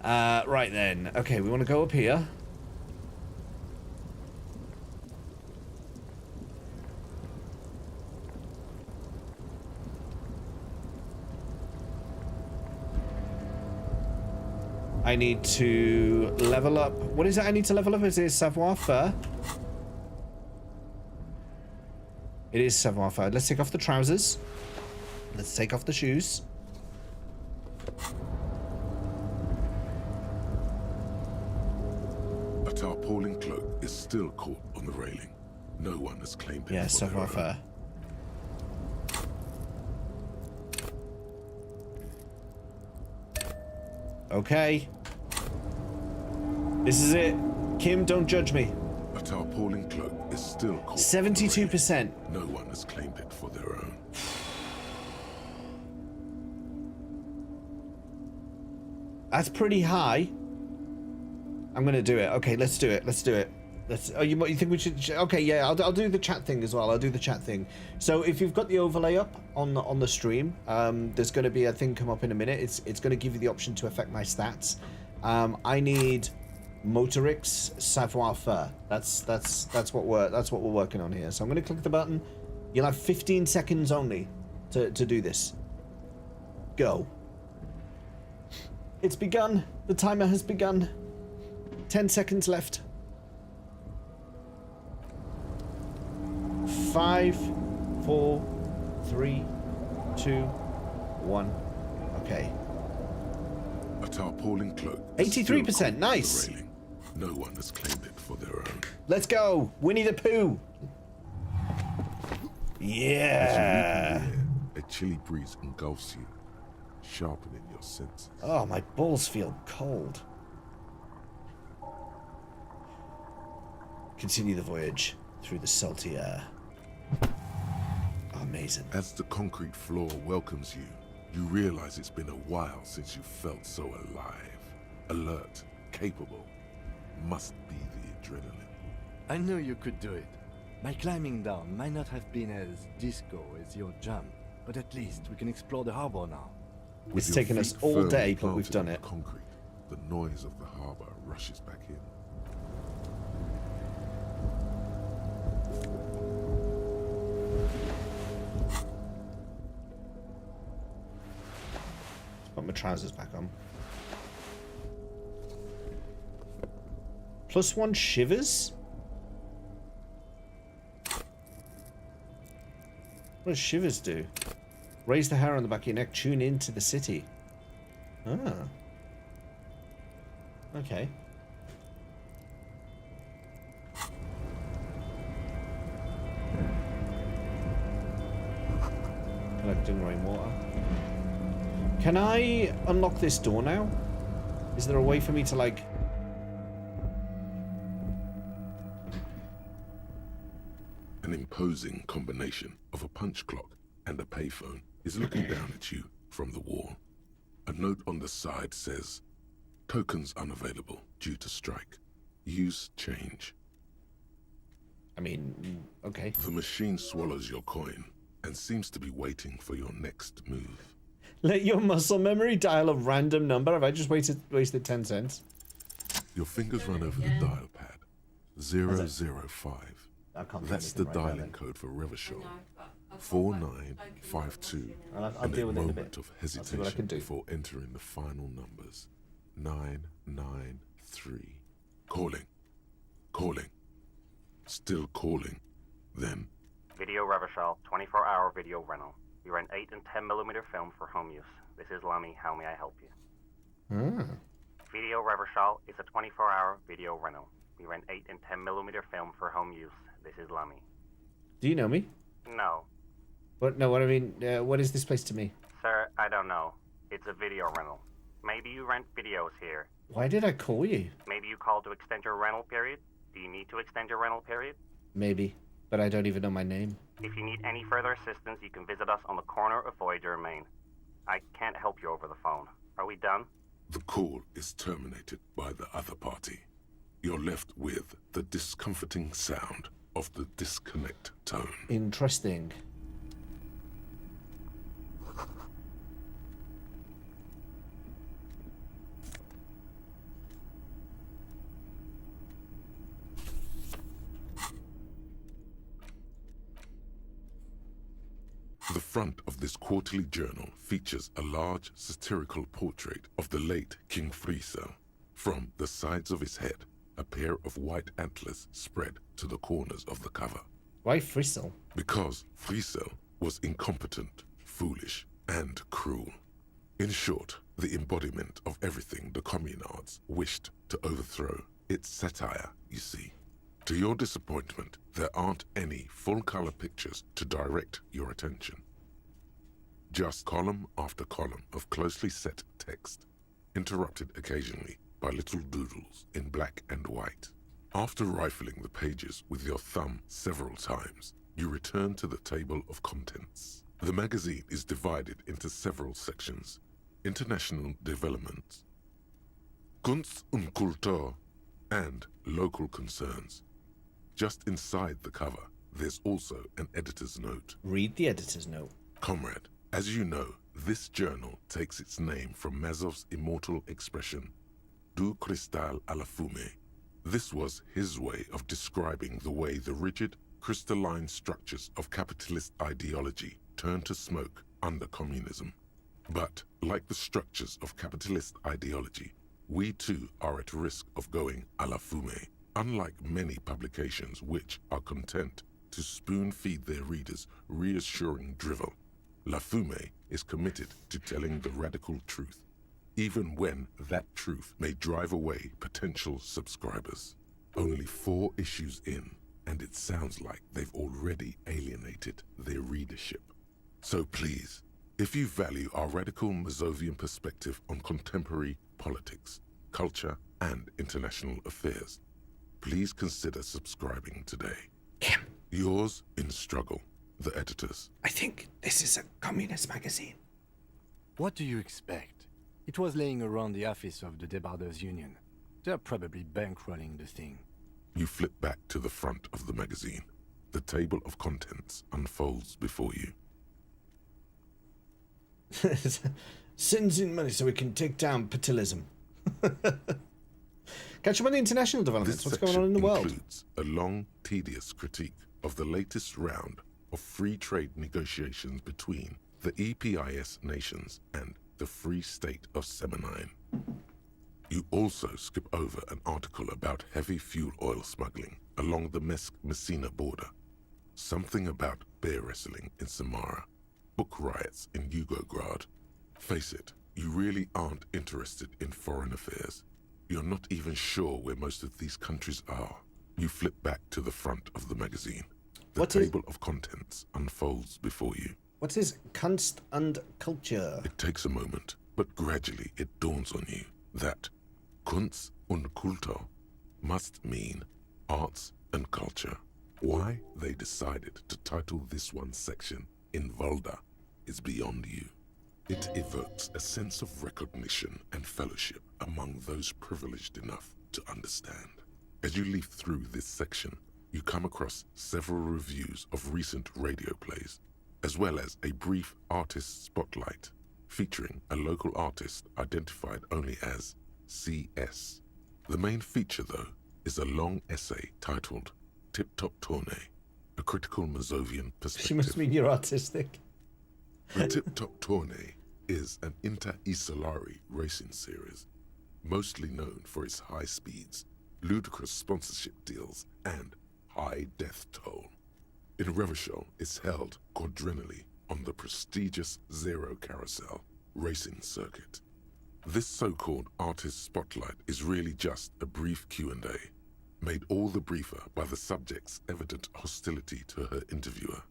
Right then. Okay, we want to go up here. I need to level up. What is it I need to level up? Is it savoir-faire? It is savoir-faire. Let's take off the trousers. Let's take off the shoes. A tarpaulin cloak is still caught on the railing. No one has claimed it. Yeah, savoir-faire. Okay. This is it. Kim, don't judge me. A tarpaulin cloak is still caught. 72%. No one has claimed it for their own. That's pretty high. I'm gonna do it. Okay, let's do it. Let's do it. Let's. Oh, you think we should? Okay, yeah. I'll do the chat thing as well. I'll do the chat thing. So if you've got the overlay up on the stream, there's going to be a thing come up in a minute. It's going to give you the option to affect my stats. I need Motorix savoir-faire. That's what we're working on here. So I'm going to click the button. You'll have 15 seconds only to do this. Go. It's begun. The timer has begun. 10 seconds left. 5, 4, 3, 2, 1. Okay. A tarpaulin cloak. 83%. Nice. No one has claimed it for their own. Let's go. Winnie the Pooh. Yeah. A chilly breeze engulfs you, sharpening your senses. Oh, my balls feel cold. Continue the voyage through the salty air. Amazing. As the concrete floor welcomes you, you realize it's been a while since you felt so alive, alert, capable. Must be the adrenaline. I knew you could do it. My climbing down might not have been as disco as your jump, but at least we can explore the harbor now. It's taken us all day, but we've done it. Concrete, the noise of the harbor rushes back in. Put my trousers back on. +1 shivers? What does shivers do? Raise the hair on the back of your neck, tune into the city. Ah. Okay. Collecting rainwater. Can I unlock this door now? Is there a way for me to, like... An imposing combination of a punch clock and a payphone is looking down at you from the wall. A note on the side says, "Tokens unavailable due to strike. Use change." I mean, okay. The machine swallows your coin and seems to be waiting for your next move. Let your muscle memory dial a random number. Have I just wasted 10 cents? Your fingers run over the dial pad. 005. That's the dialing code for Revachol. 4952. I'll deal with it in a bit. Of I'll see what I can hesitation do. before entering the final numbers. 993. Calling. Calling. Still calling. Then Video Revachol, 24-hour video rental. We rent 8 and 10mm film for home use. This is Lamy. How may I help you? Video Revachol is a 24-hour video rental. We rent 8 and 10mm film for home use. This is Lamy. Do you know me? No. What? No, what I mean, what is this place to me? Sir, I don't know. It's a video rental. Maybe you rent videos here. Why did I call you? Maybe you called to extend your rental period? Do you need to extend your rental period? Maybe, but I don't even know my name. If you need any further assistance, you can visit us on the corner of Voyager and Main. I can't help you over the phone. Are we done? the call is terminated by the other party. You're left with the discomforting sound of the disconnect tone. Interesting. The front of this quarterly journal features a large satirical portrait of the late King Friesel. From the sides of his head, a pair of white antlers spread to the corners of the cover. Why Friesel? Because Friesel was incompetent, foolish, and cruel. In short, the embodiment of everything the communards wished to overthrow. It's satire, you see. To your disappointment, there aren't any full-color pictures to direct your attention. Just column after column of closely set text, interrupted occasionally by little doodles in black and white. After rifling the pages with your thumb several times, you return to the table of contents. The magazine is divided into several sections: international developments, Kunst und Kultur, and local concerns. Just inside the cover, there's also an editor's note. Read the editor's note. Comrade, as you know, this journal takes its name from Mazov's immortal expression, Du cristal a la fumée. This was his way of describing the way the rigid, crystalline structures of capitalist ideology turn to smoke under communism. But, like the structures of capitalist ideology, we too are at risk of going a la fumée. Unlike many publications which are content to spoon-feed their readers reassuring drivel, La Fumée is committed to telling the radical truth, even when that truth may drive away potential subscribers. Only 4 issues in, and it sounds like they've already alienated their readership. So please, if you value our radical Mazovian perspective on contemporary politics, culture, and international affairs, please consider subscribing today. Kim. Yours in struggle, the editors. I think this is a communist magazine. What do you expect? It was laying around the office of the Debarders Union. They're probably bankrolling the thing. You flip back to the front of the magazine. The table of contents unfolds before you. Sends in money so we can take down patilism. Catch up on the international developments. This What's going on in the world? includes a long, tedious critique of the latest round of free trade negotiations between the EPIS nations and the Free State of Semenine. You also skip over an article about heavy fuel oil smuggling along the Messina border, something about bear wrestling in Samara, book riots in Yugograd. Face it, you really aren't interested in foreign affairs. You're not even sure where most of these countries are. You flip back to the front of the magazine. The table of contents unfolds before you. What is Kunst und Kultur? It takes a moment, but gradually it dawns on you that Kunst und Kultur must mean arts and culture. Why they decided to title this one section in Volda is beyond you. It evokes a sense of recognition and fellowship among those privileged enough to understand. As you leaf through this section, you come across several reviews of recent radio plays, as well as a brief artist spotlight featuring a local artist identified only as CS. The main feature, though, is a long essay titled Tip Top Tourney, a critical Mazovian perspective. She must mean you're artistic. The Tip Top Tourney is an inter-Isolari racing series, mostly known for its high speeds, ludicrous sponsorship deals, and high death toll. In Revachol, it's held quadrennially on the prestigious Zero Carousel racing circuit. This so-called artist spotlight is really just a brief Q&A, made all the briefer by the subject's evident hostility to her interviewer.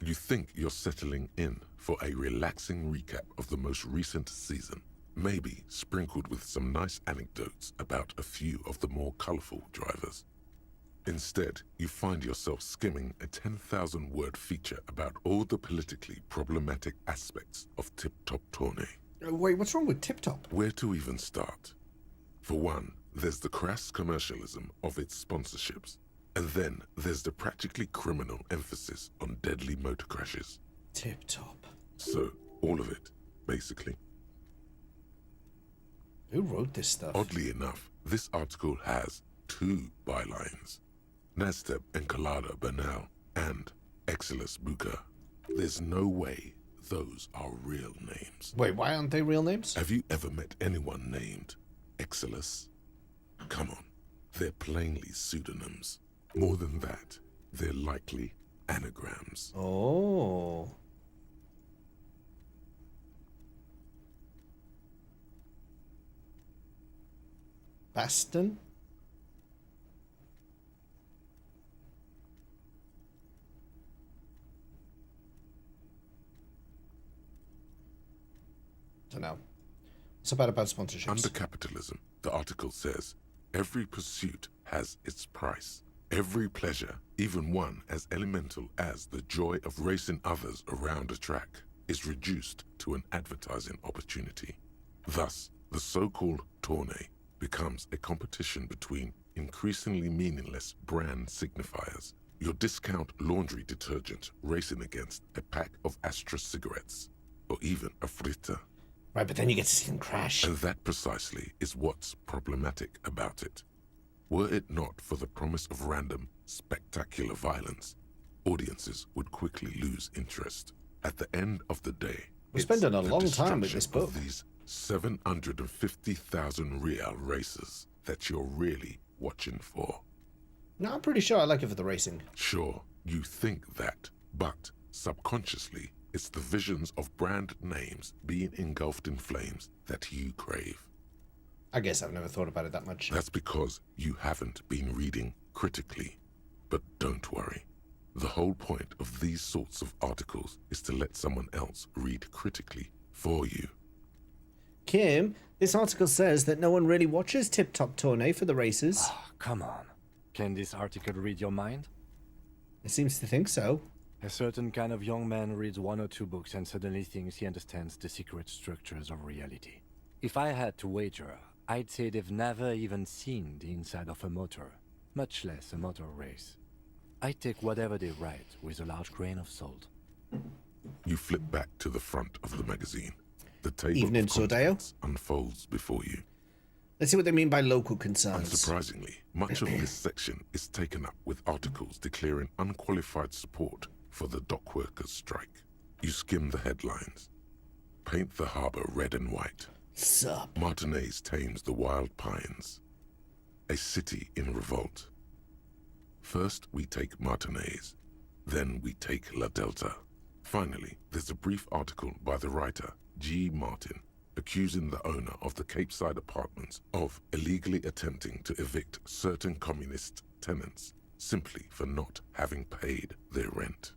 You think you're settling in for a relaxing recap of the most recent season, maybe sprinkled with some nice anecdotes about a few of the more colorful drivers. Instead, you find yourself skimming a 10,000-word feature about all the politically problematic aspects of Tip Top Tourney. Wait, what's wrong with Tip Top? Where to even start? For one, there's the crass commercialism of its sponsorships, and then there's the practically criminal emphasis on deadly motor crashes. Tip Top. So, all of it, basically. Who wrote this stuff? Oddly enough, this article has 2 bylines. Nasteb Encolada Bernal and Exilus Buka. There's no way those are real names. Wait, why aren't they real names? Have you ever met anyone named Exilus? Come on, they're plainly pseudonyms. More than that, they're likely anagrams. Oh. Baston? Don't know. It's about sponsorships. Under capitalism, the article says, every pursuit has its price. Every pleasure, even one as elemental as the joy of racing others around a track, is reduced to an advertising opportunity. Thus, the so-called tourney becomes a competition between increasingly meaningless brand signifiers. Your discount laundry detergent racing against a pack of Astra cigarettes, or even a Fritta. Right, but then you get to see them crash. And that precisely is what's problematic about it. Were it not for the promise of random, spectacular violence, audiences would quickly lose interest. At the end of the day, we're spending a long time with this book. These 750,000 real races that you're really watching for. No, I'm pretty sure I like it for the racing. Sure, you think that, but subconsciously, it's the visions of brand names being engulfed in flames that you crave. I guess I've never thought about it that much. That's because you haven't been reading critically. But don't worry. The whole point of these sorts of articles is to let someone else read critically for you. Kim, this article says that no one really watches Tip Top Tourney for the races. Oh, come on. Can this article read your mind? It seems to think so. A certain kind of young man reads 1 or 2 books and suddenly thinks he understands the secret structures of reality. If I had to wager, I'd say they've never even seen the inside of a motor, much less a motor race. I take whatever they write with a large grain of salt. You flip back to the front of the magazine. The table Evening of contents unfolds before you. Let's see what they mean by local concerns. Unsurprisingly, much of this section is taken up with articles declaring unqualified support for the dock workers' strike. You skim the headlines. Paint the harbor red and white. Sup? Martinez tames the wild pines. A city in revolt. First we take Martinez, then we take La Delta. Finally, there's a brief article by the writer, G. Martin, accusing the owner of the Capeside apartments of illegally attempting to evict certain communist tenants simply for not having paid their rent.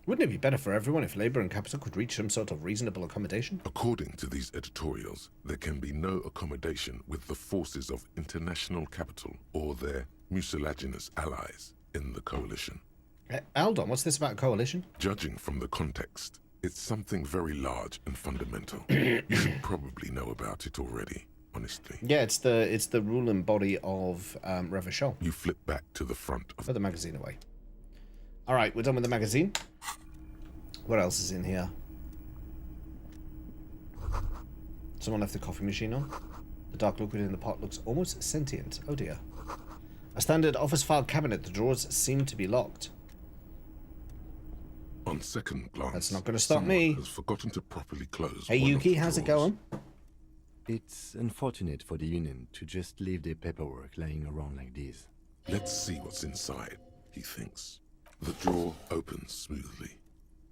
Wouldn't it be better for everyone if labor and capital could reach some sort of reasonable accommodation? According to these editorials, there can be no accommodation with the forces of international capital or their mucilaginous allies in the coalition. Aldon, what's this about coalition? Judging from the context, it's something very large and fundamental. You should probably know about it already, honestly. Yeah, it's the ruling body of Revachol. You flip back to the front of... Put the magazine away. Alright, we're done with the magazine. What else is in here? Someone left the coffee machine on. The dark liquid in the pot looks almost sentient. Oh dear. A standard office file cabinet. The drawers seem to be locked. On second glance, that's not going to stop me. Has forgotten to properly close. Hey Yuki, how's it going? It's unfortunate for the Union to just leave their paperwork lying around like this. Let's see what's inside, he thinks. The drawer opens smoothly.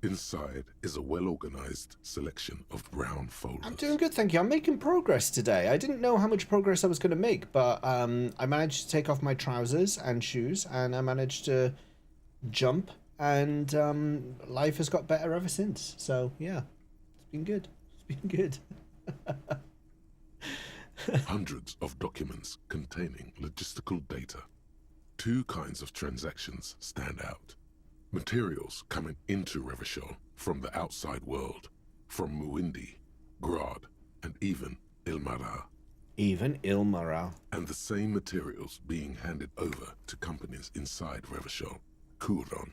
Inside is a well-organized selection of brown folders. I'm doing good, thank you. I'm making progress today. I didn't know how much progress I was going to make, but I managed to take off my trousers and shoes, and I managed to jump, and life has got better ever since. So, yeah, it's been good. It's been good. Hundreds of documents containing logistical data. Two kinds of transactions stand out. Materials coming into Revachol from the outside world, from Muindi, Grad, and even Ilmara. Even Ilmara. And the same materials being handed over to companies inside Revachol. Kuron,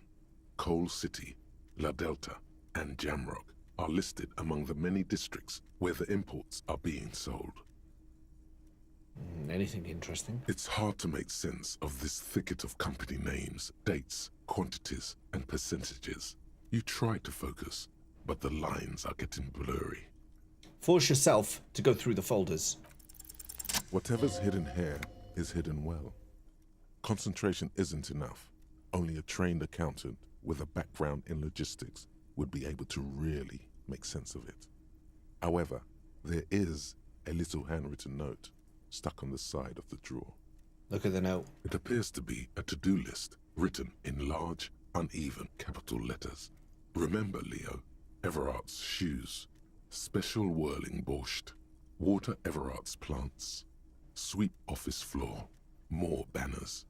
Coal City, La Delta, and Jamrock are listed among the many districts where the imports are being sold. Anything interesting? It's hard to make sense of this thicket of company names, dates, quantities, and percentages. You try to focus, but the lines are getting blurry. Force yourself to go through the folders. Whatever's hidden here is hidden well. Concentration isn't enough. Only a trained accountant with a background in logistics would be able to really make sense of it. However, there is a little handwritten note stuck on the side of the drawer. Look at the note. It appears to be a to-do list written in large, uneven capital letters. Remember, Leo, Everart's shoes, special whirling borscht, water Everart's plants, sweep office floor, more banners.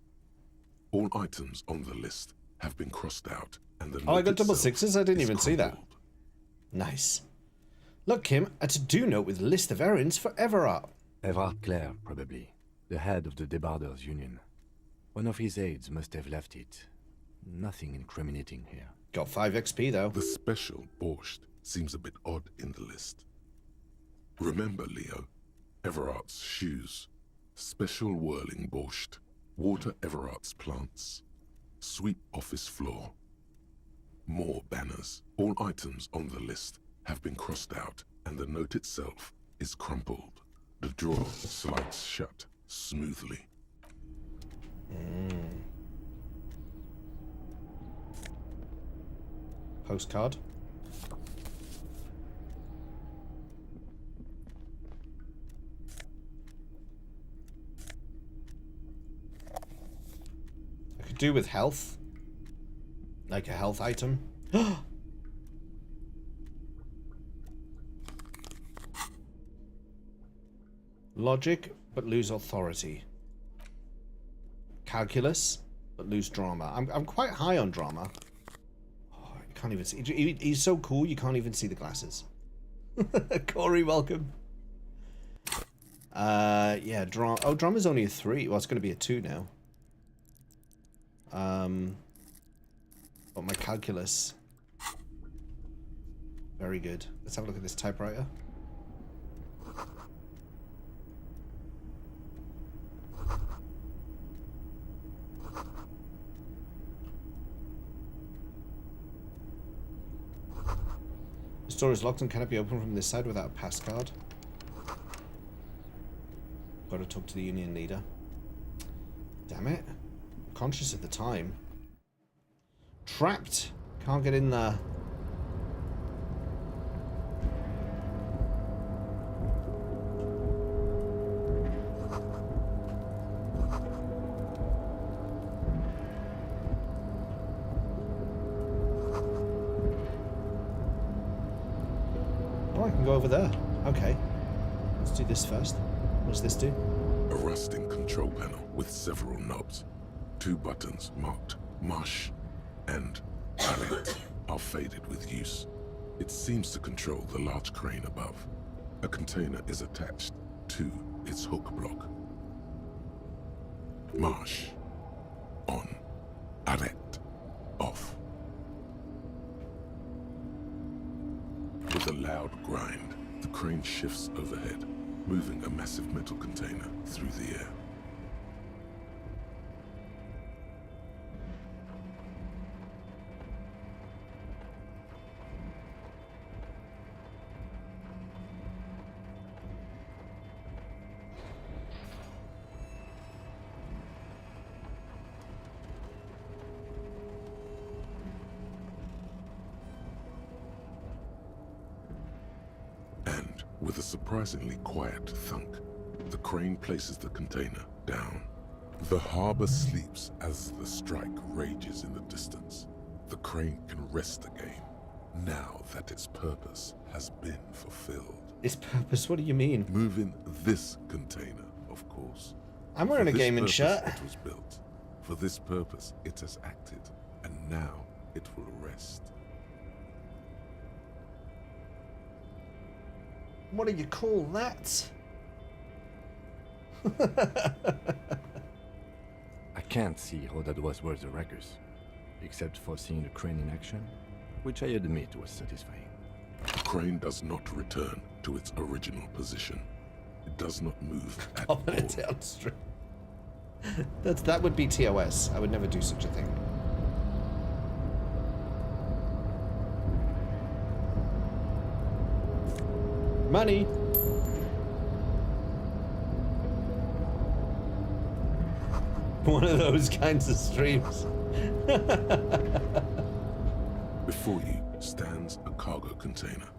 All items on the list have been crossed out, and the Oh, I got double itself sixes? I didn't is even see that. crumpled. Nice. Look, Kim, a to-do note with a list of errands for Everart. Everard Clare, probably. The head of the Debarders Union. One of his aides must have left it. Nothing incriminating here. Got 5 XP, though. The special borscht seems a bit odd in the list. Remember, Leo, Everart's shoes, special whirling borscht, water Everart's plants, sweep office floor, more banners. All items on the list have been crossed out, and the note itself is crumpled. The drawer slides shut smoothly. Postcard. I could do with health. Like a health item. Logic, but lose authority. Calculus, but lose drama. I'm quite high on drama. Oh, you can't even see. He's so cool, you can't even see the glasses. Corey, welcome. Yeah, drama. Oh, drama's only a 3. Well, it's going to be a 2 now. But my calculus. Very good. Let's have a look at this typewriter. The store is locked and cannot be opened from this side without a pass card. Got to talk to the union leader. Damn it. I'm conscious of the time. Trapped. Can't get in there. I can go over there. Okay. Let's do this first. What does this do? A rusting control panel with several knobs. 2 buttons marked Marsh and Arrête are faded with use. It seems to control the large crane above. A container is attached to its hook block. Marsh. On. Arrête. Off. With a loud grind, the crane shifts overhead, moving a massive metal container through the air. With a surprisingly quiet thunk, the crane places the container down. The harbor sleeps as the strike rages in the distance. The crane can rest again, now that its purpose has been fulfilled. Its purpose? What do you mean? Moving this container, of course. I'm wearing a gaming shirt. It was built. For this purpose, it has acted, and now it will rest. What do you call that? I can't see how that was worth the records, except for seeing the crane in action, which I admit was satisfying. The crane does not return to its original position. It does not move at all. Downstream. That would be TOS. I would never do such a thing. Money. One of those kinds of streams. Before you stands a cargo container,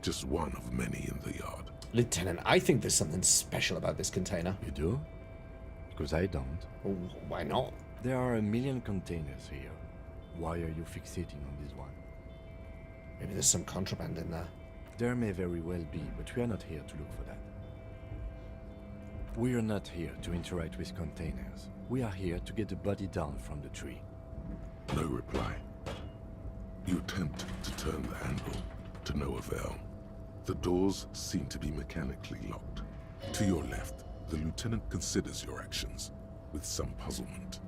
just one of many in the yard. Lieutenant, I think there's something special about this container. You do? Because I don't. Oh, why not? There are a million containers here. Why are you fixating on this one? Maybe there's some contraband in there. There may very well be, but we are not here to look for that. We are not here to interact with containers. We are here to get the body down from the tree. No reply. You attempt to turn the handle, to no avail. The doors seem to be mechanically locked. To your left, the lieutenant considers your actions with some puzzlement.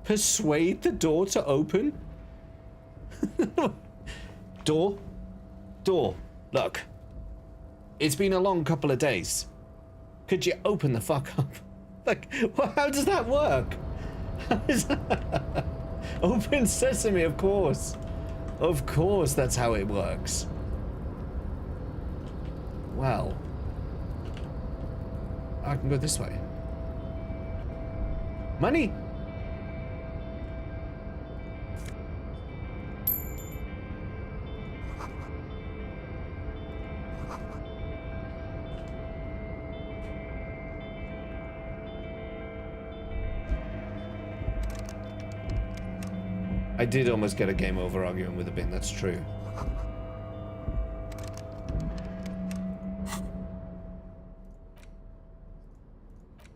Persuade the door to open? Door? Door, look. It's been a long couple of days. Could you open the fuck up? Like, well, how does that work? How is that? Open sesame, of course. Of course that's how it works. Well. I can go this way. Money! I did almost get a game over arguing with a bin, that's true.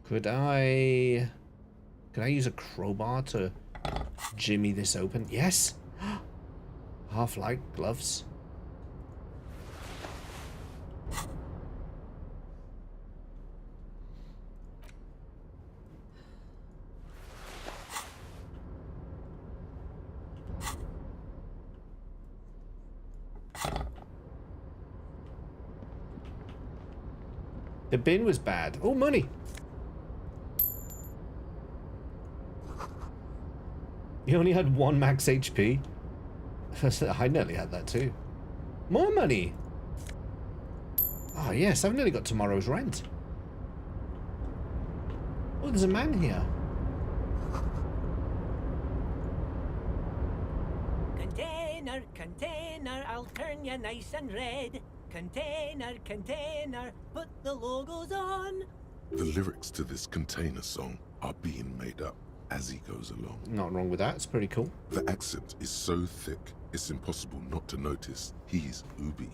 Could I use a crowbar to jimmy this open? Yes! Half-light gloves. The bin was bad. Oh, money! You only had 1 max HP? I nearly had that too. More money! Oh yes, I've nearly got tomorrow's rent. Oh, there's a man here. Container, container, I'll turn you nice and red. Container, container, put the logos on. The lyrics to this container song are being made up as he goes along. Not wrong with that, it's pretty cool. The accent is so thick, it's impossible not to notice he's Ubi.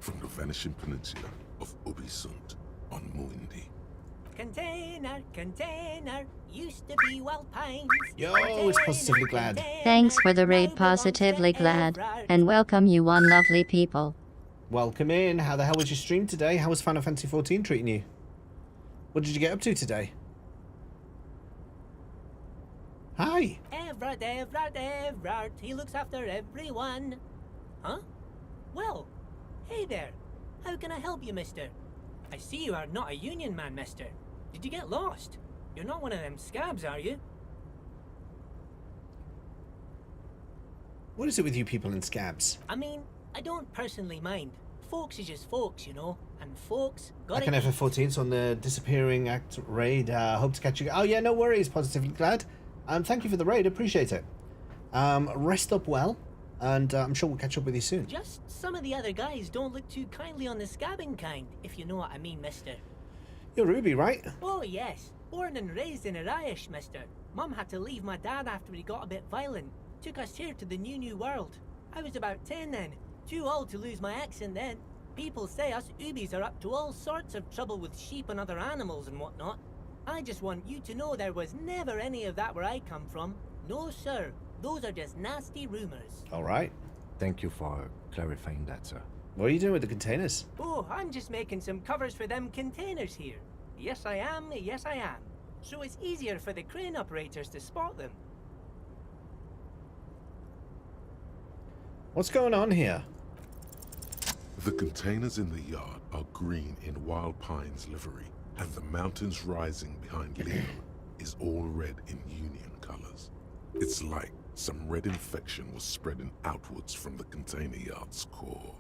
from the vanishing peninsula of Ubisund on Muindi. Container, container, used to be Wild Pines. Yo, it's Positively Glad. Thanks for the raid, Positively Glad. And welcome you one lovely people. Welcome in. How the hell was your stream today? How was Final Fantasy 14 treating you? What did you get up to today? Hi. Everard, he looks after everyone. Huh? Well, hey there. How can I help you, mister? I see you are not a union man, mister. Did you get lost? You're not one of them scabs, are you? What is it with you people in scabs? I mean, I don't personally mind. Folks is just folks, you know. And folks got Back on FF14 on the Disappearing Act raid. Hope to catch you. Oh yeah, no worries. Positively Glad. Thank you for the raid. Appreciate it. Rest up well. And I'm sure we'll catch up with you soon. Just some of the other guys don't look too kindly on the scabbing kind, if you know what I mean, mister. You're Ruby, right? Oh, yes. Born and raised in Arish, mister. Mum had to leave my dad after he got a bit violent. Took us here to the new world. I was about 10 then. Too old to lose my accent then. People say us Ubis are up to all sorts of trouble with sheep and other animals and whatnot. I just want you to know there was never any of that where I come from. No, sir. Those are just nasty rumors. All right. Thank you for clarifying that, sir. What are you doing with the containers? Oh, I'm just making some covers for them containers here. Yes, I am. Yes, I am. So it's easier for the crane operators to spot them. What's going on here? The containers in the yard are green in Wild Pine's livery, and the mountains rising behind Leon is all red in Union colors. It's like some red infection was spreading outwards from the container yard's core.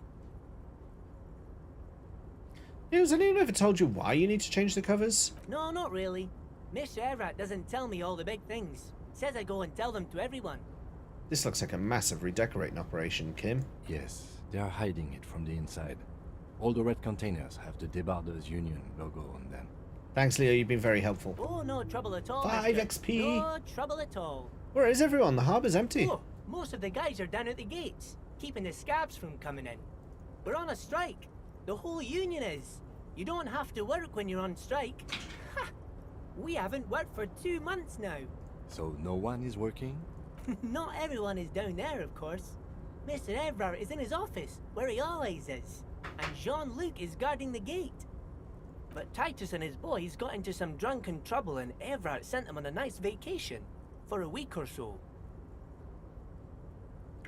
Has anyone ever told you why you need to change the covers? No, not really. Mr. Everett doesn't tell me all the big things. Says I go and tell them to everyone. This looks like a massive redecorating operation, Kim. Yes, they are hiding it from the inside. All the red containers have the Debarders Union logo on them. Thanks, Leo. You've been very helpful. Oh, no trouble at all. 5 mister. XP. No trouble at all. Where is everyone? The harbor's empty. Oh, most of the guys are down at the gates, keeping the scabs from coming in. We're on a strike. The whole union is. You don't have to work when you're on strike. Ha! We haven't worked for 2 months now. So no one is working? Not everyone is down there, of course. Mr. Everard is in his office, where he always is. And Jean-Luc is guarding the gate. But Titus and his boys got into some drunken trouble and Everard sent them on a nice vacation. For a week or so.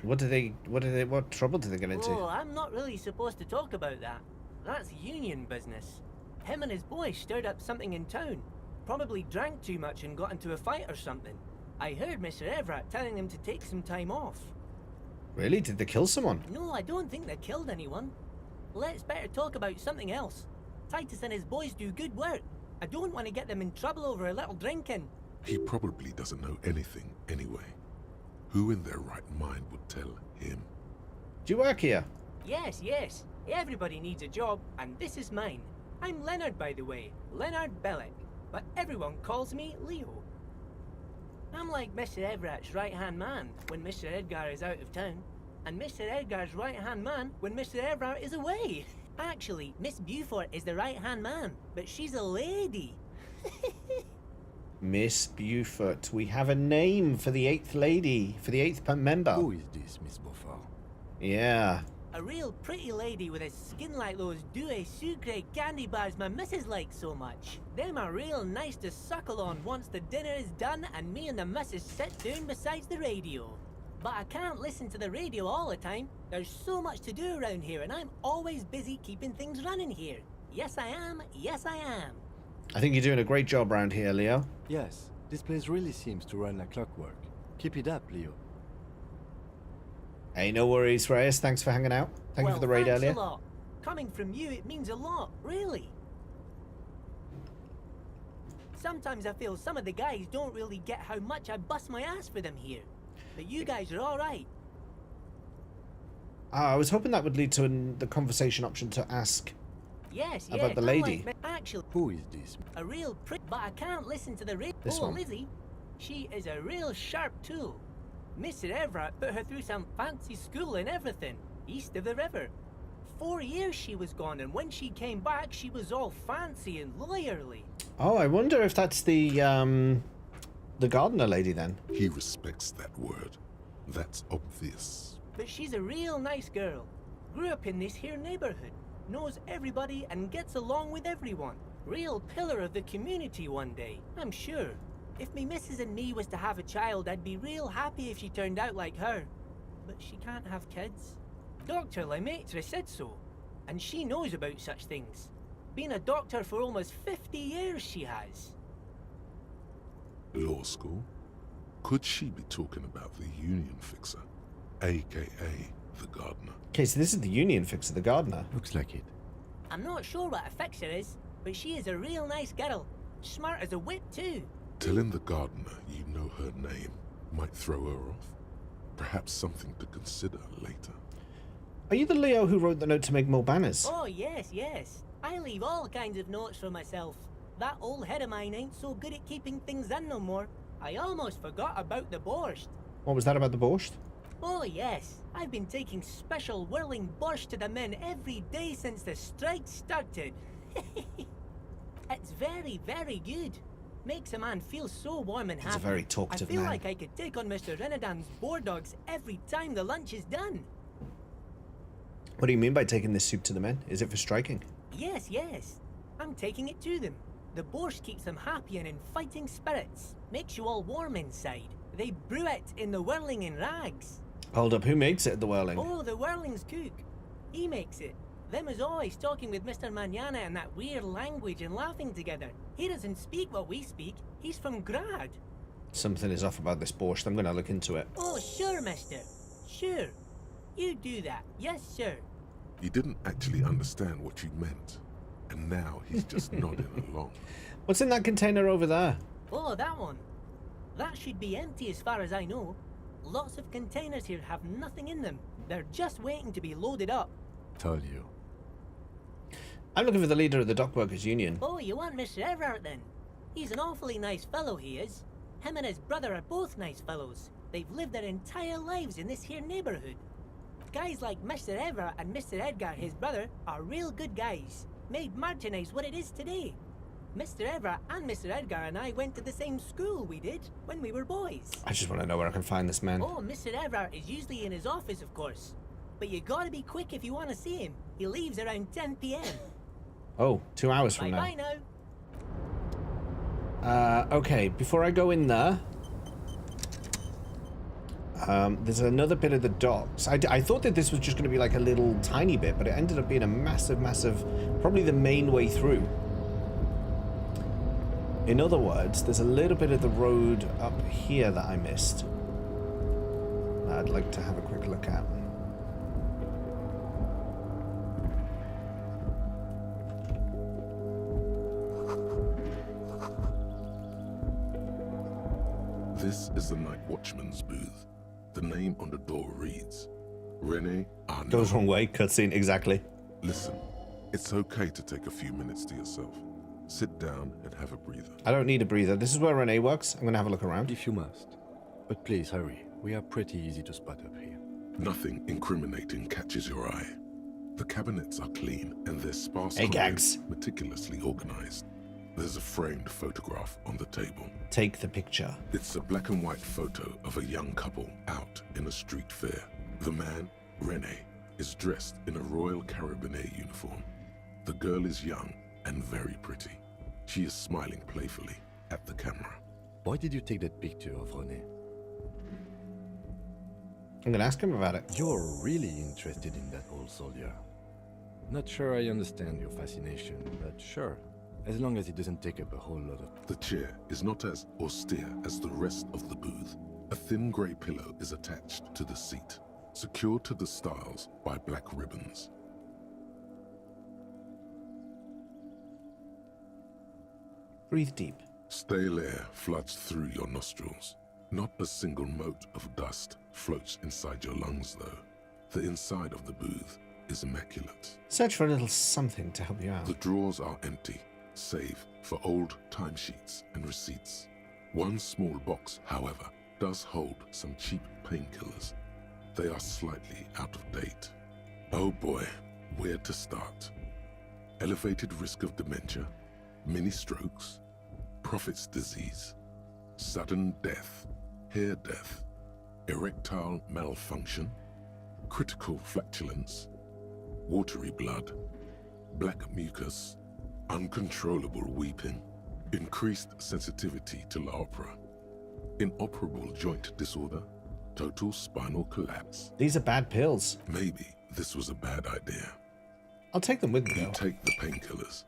What trouble did they get into? Oh, I'm not really supposed to talk about that. That's union business. Him and his boys stirred up something in town. Probably drank too much and got into a fight or something. I heard Mr. Everett telling them to take some time off. Really? Did they kill someone? No, I don't think they killed anyone. Let's better talk about something else. Titus and his boys do good work. I don't want to get them in trouble over a little drinking. He probably doesn't know anything anyway. Who in their right mind would tell him? Do you work here? Yes, yes. Everybody needs a job, and this is mine. I'm Leonard, by the way. Leonard Bellick. But everyone calls me Leo. I'm like Mr. Everett's right-hand man when Mr. Edgar is out of town, and Mr. Edgar's right-hand man when Mr. Everett is away. Actually, Miss Beaufort is the right-hand man, but she's a lady. Miss Beaufort. We have a name for the 8th lady, for the 8th member. Who is this Miss Beaufort? Yeah. A real pretty lady with a skin like those Douai Sucre candy bars my missus likes so much. Them are real nice to suckle on once the dinner is done and me and the missus sit down beside the radio. But I can't listen to the radio all the time. There's so much to do around here and I'm always busy keeping things running here. Yes, I am. Yes, I am. I think you're doing a great job around here, Leo. Yes, this place really seems to run like clockwork. Keep it up, Leo. Hey, no worries, Reyes. Thanks for hanging out. Thank you for the raid thanks earlier. A lot. Coming from you, it means a lot, really. Sometimes I feel some of the guys don't really get how much I bust my ass for them here. But you guys are alright. I was hoping that would lead to the conversation option to ask Yes, about the lady. Like, actually, who is this? A real prick, but I can't listen to the radio. This one. Lizzie, she is a real sharp tool. Mr. Everett put her through some fancy school and everything, east of the river. 4 years she was gone, and when she came back, she was all fancy and lawyerly. Oh, I wonder if that's the gardener lady then. He respects that word. That's obvious. But she's a real nice girl. Grew up in this here neighborhood. Knows everybody and gets along with everyone. Real pillar of the community one day, I'm sure. If me missus and me was to have a child, I'd be real happy if she turned out like her. But she can't have kids. Dr. Lemaitre said so. And she knows about such things. Been a doctor for almost 50 years she has. Law school? Could she be talking about the union fixer, aka the gardener? Okay, so this is the union fixer, the gardener. Looks like it. I'm not sure what a fixer is, but she is a real nice girl. Smart as a whip too. Telling the gardener you know her name might throw her off. Perhaps something to consider later. Are you the Leo who wrote the note to make more banners? Oh yes, yes. I leave all kinds of notes for myself. That old head of mine ain't so good at keeping things in no more. I almost forgot about the borscht. What was that about the borscht? Oh yes, I've been taking special whirling borscht to the men every day since the strike started. It's very, very good. Makes a man feel so warm and happy. He's a very talkative I feel man. like I could take on Mr. Renadan's boar dogs every time the lunch is done. What do you mean by taking this soup to the men? Is it for striking? Yes, yes. I'm taking it to them. The borscht keeps them happy and in fighting spirits. Makes you all warm inside. They brew it in the whirling in rags. Hold up, who makes it at the whirling? Oh, the whirling's cook. He makes it. Them is always talking with Mr. Manana in that weird language and laughing together. He doesn't speak what we speak. He's from Grad. Something is off about this borscht. I'm going to look into it. Oh, sure, mister. Sure. You do that. Yes, sir. He didn't actually understand what you meant. And now he's just nodding along. What's in that container over there? Oh, that one. That should be empty as far as I know. Lots of containers here have nothing in them. They're just waiting to be loaded up. Told you. I'm looking for the leader of the Dockworkers Union. Oh, you want Mr. Everard then? He's an awfully nice fellow, he is. Him and his brother are both nice fellows. They've lived their entire lives in this here neighborhood. Guys like Mr. Everard and Mr. Edgar, his brother, are real good guys. Made Martinez what it is today. Mr. Everard and Mr. Edgar and I went to the same school we did when we were boys. I just want to know where I can find this man. Oh, Mr. Everard is usually in his office, of course. But you gotta be quick if you want to see him. He leaves around 10 p.m. Oh, 2 hours from Bye-bye now. Okay, before I go in there, there's another bit of the docks. I thought that this was just going to be like a little tiny bit, but it ended up being a massive, probably the main way through. In other words, there's a little bit of the road up here that I missed that I'd like to have a quick look at. This is the night watchman's booth. The name on the door reads, Rene Arnaud. Goes wrong way, cutscene, exactly. Listen, it's okay to take a few minutes to yourself. Sit down and have a breather. I don't need a breather. This is where Renee works. I'm going to have a look around. If you must. But please hurry. We are pretty easy to spot up here. Nothing incriminating catches your eye. The cabinets are clean and their sparse Hey, gags. meticulously organized. There's a framed photograph on the table. Take the picture. It's a black and white photo of a young couple out in a street fair. The man, Rene, is dressed in a Royal Carabinier uniform. The girl is young and very pretty. She is smiling playfully at the camera. Why did you take that picture of Rene? I'm going to ask him about it. You're really interested in that old soldier. Not sure I understand your fascination, but sure. As long as it doesn't take up a whole lot of... The chair is not as austere as the rest of the booth. A thin grey pillow is attached to the seat, secured to the stiles by black ribbons. Breathe deep. Stale air floods through your nostrils. Not a single mote of dust floats inside your lungs, though. The inside of the booth is immaculate. Search for a little something to help you out. The drawers are empty, save for old timesheets and receipts. One small box, however, does hold some cheap painkillers. They are slightly out of date. Oh boy, Where to start? Elevated risk of dementia, mini strokes, prophet's disease, sudden death, hair death, erectile malfunction, critical flatulence, watery blood, black mucus, uncontrollable weeping, increased sensitivity to La Opera, inoperable joint disorder, total spinal collapse. These are bad pills. Maybe this was a bad idea. I'll take them with me. You take the painkillers.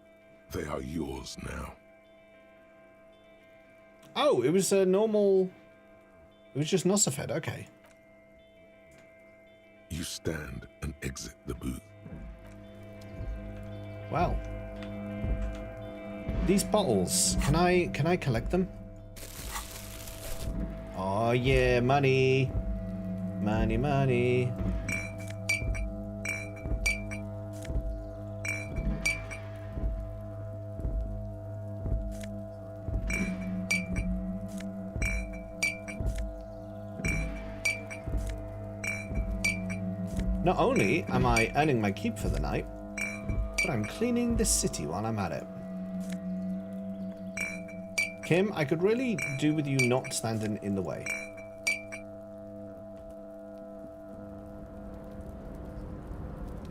They are yours now. Oh, it was a normal... It was just Nosifed, okay. You stand and exit the booth. Wow. These bottles, can I collect them? Oh yeah, money. Money, money. Not only am I earning my keep for the night, but I'm cleaning the city while I'm at it. Kim, I could really do with you not standing in the way.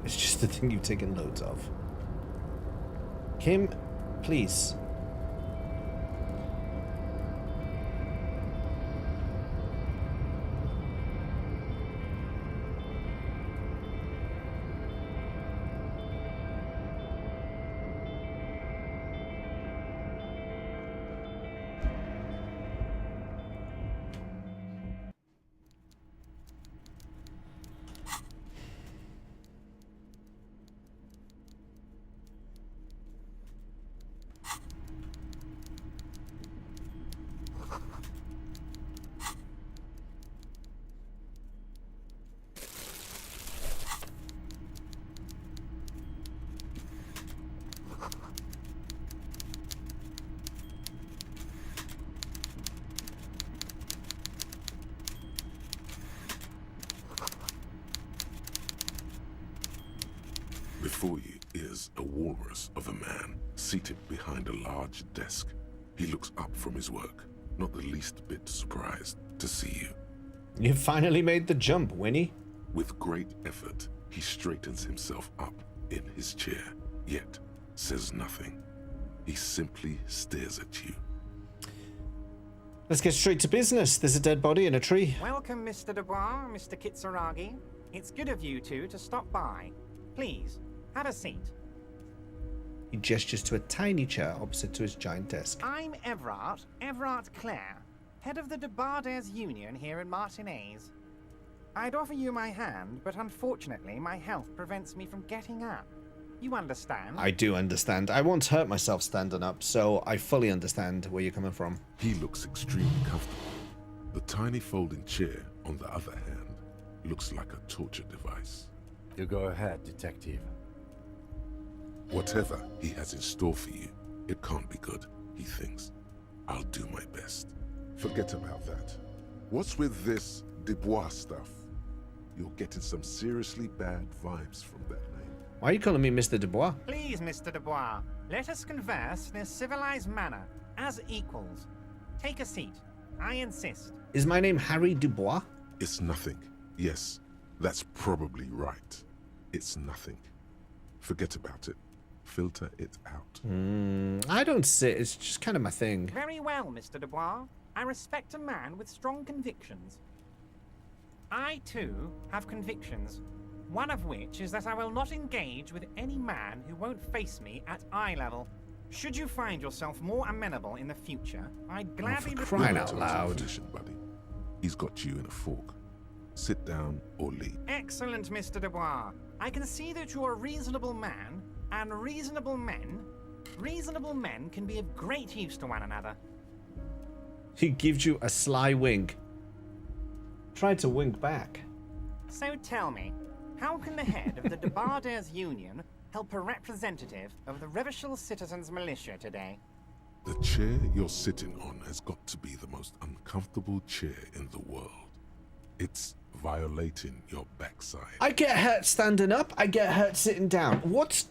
It's just the thing you've taken loads of. Kim, please. Before you is a walrus of a man seated behind a large desk. He looks up from his work, not the least bit surprised to see you. You finally made the jump, Winnie. With great effort, he straightens himself up in his chair, yet says nothing. He simply stares at you. Let's get straight to business. There's a dead body in a tree. Welcome, Mr. Dubois, Mr. Kitsuragi. It's good of you two to stop by. Please, have a seat. He gestures to a tiny chair opposite to his giant desk. I'm Everard Clare, head of the Debarders Union here in Martinez. I'd offer you my hand, but unfortunately my health prevents me from getting up. You understand? I do understand. I once hurt myself standing up, so I fully understand where you're coming from. He looks extremely comfortable. The tiny folding chair, on the other hand, looks like a torture device. You go ahead, detective. Whatever he has in store for you, it can't be good, he thinks. I'll do my best. Forget about that. What's with this Dubois stuff? You're getting some seriously bad vibes from that name. Why are you calling me Mr. Dubois? Please, Mr. Dubois, let us converse in a civilized manner, as equals. Take a seat. I insist. Is my name Harry Dubois? It's nothing. Yes, that's probably right. It's nothing. Forget about it. Filter it out. I don't sit. It's just kind of my thing. Very well, Mr. Dubois. I respect a man with strong convictions. I, too, have convictions. One of which is that I will not engage with any man who won't face me at eye level. Should you find yourself more amenable in the future, I'd gladly... for crying out loud. Buddy. He's got you in a fork. Sit down or leave. Excellent, Mr. Dubois. I can see that you're a reasonable man, and reasonable men can be of great use to one another. He gives you a sly wink. Try to wink back. So tell me, how can the head of the Debarders Union help a representative of the Revachol Citizens Militia today? The chair you're sitting on has got to be the most uncomfortable chair in the world. It's violating your backside. I get hurt standing up. I get hurt sitting down. What's...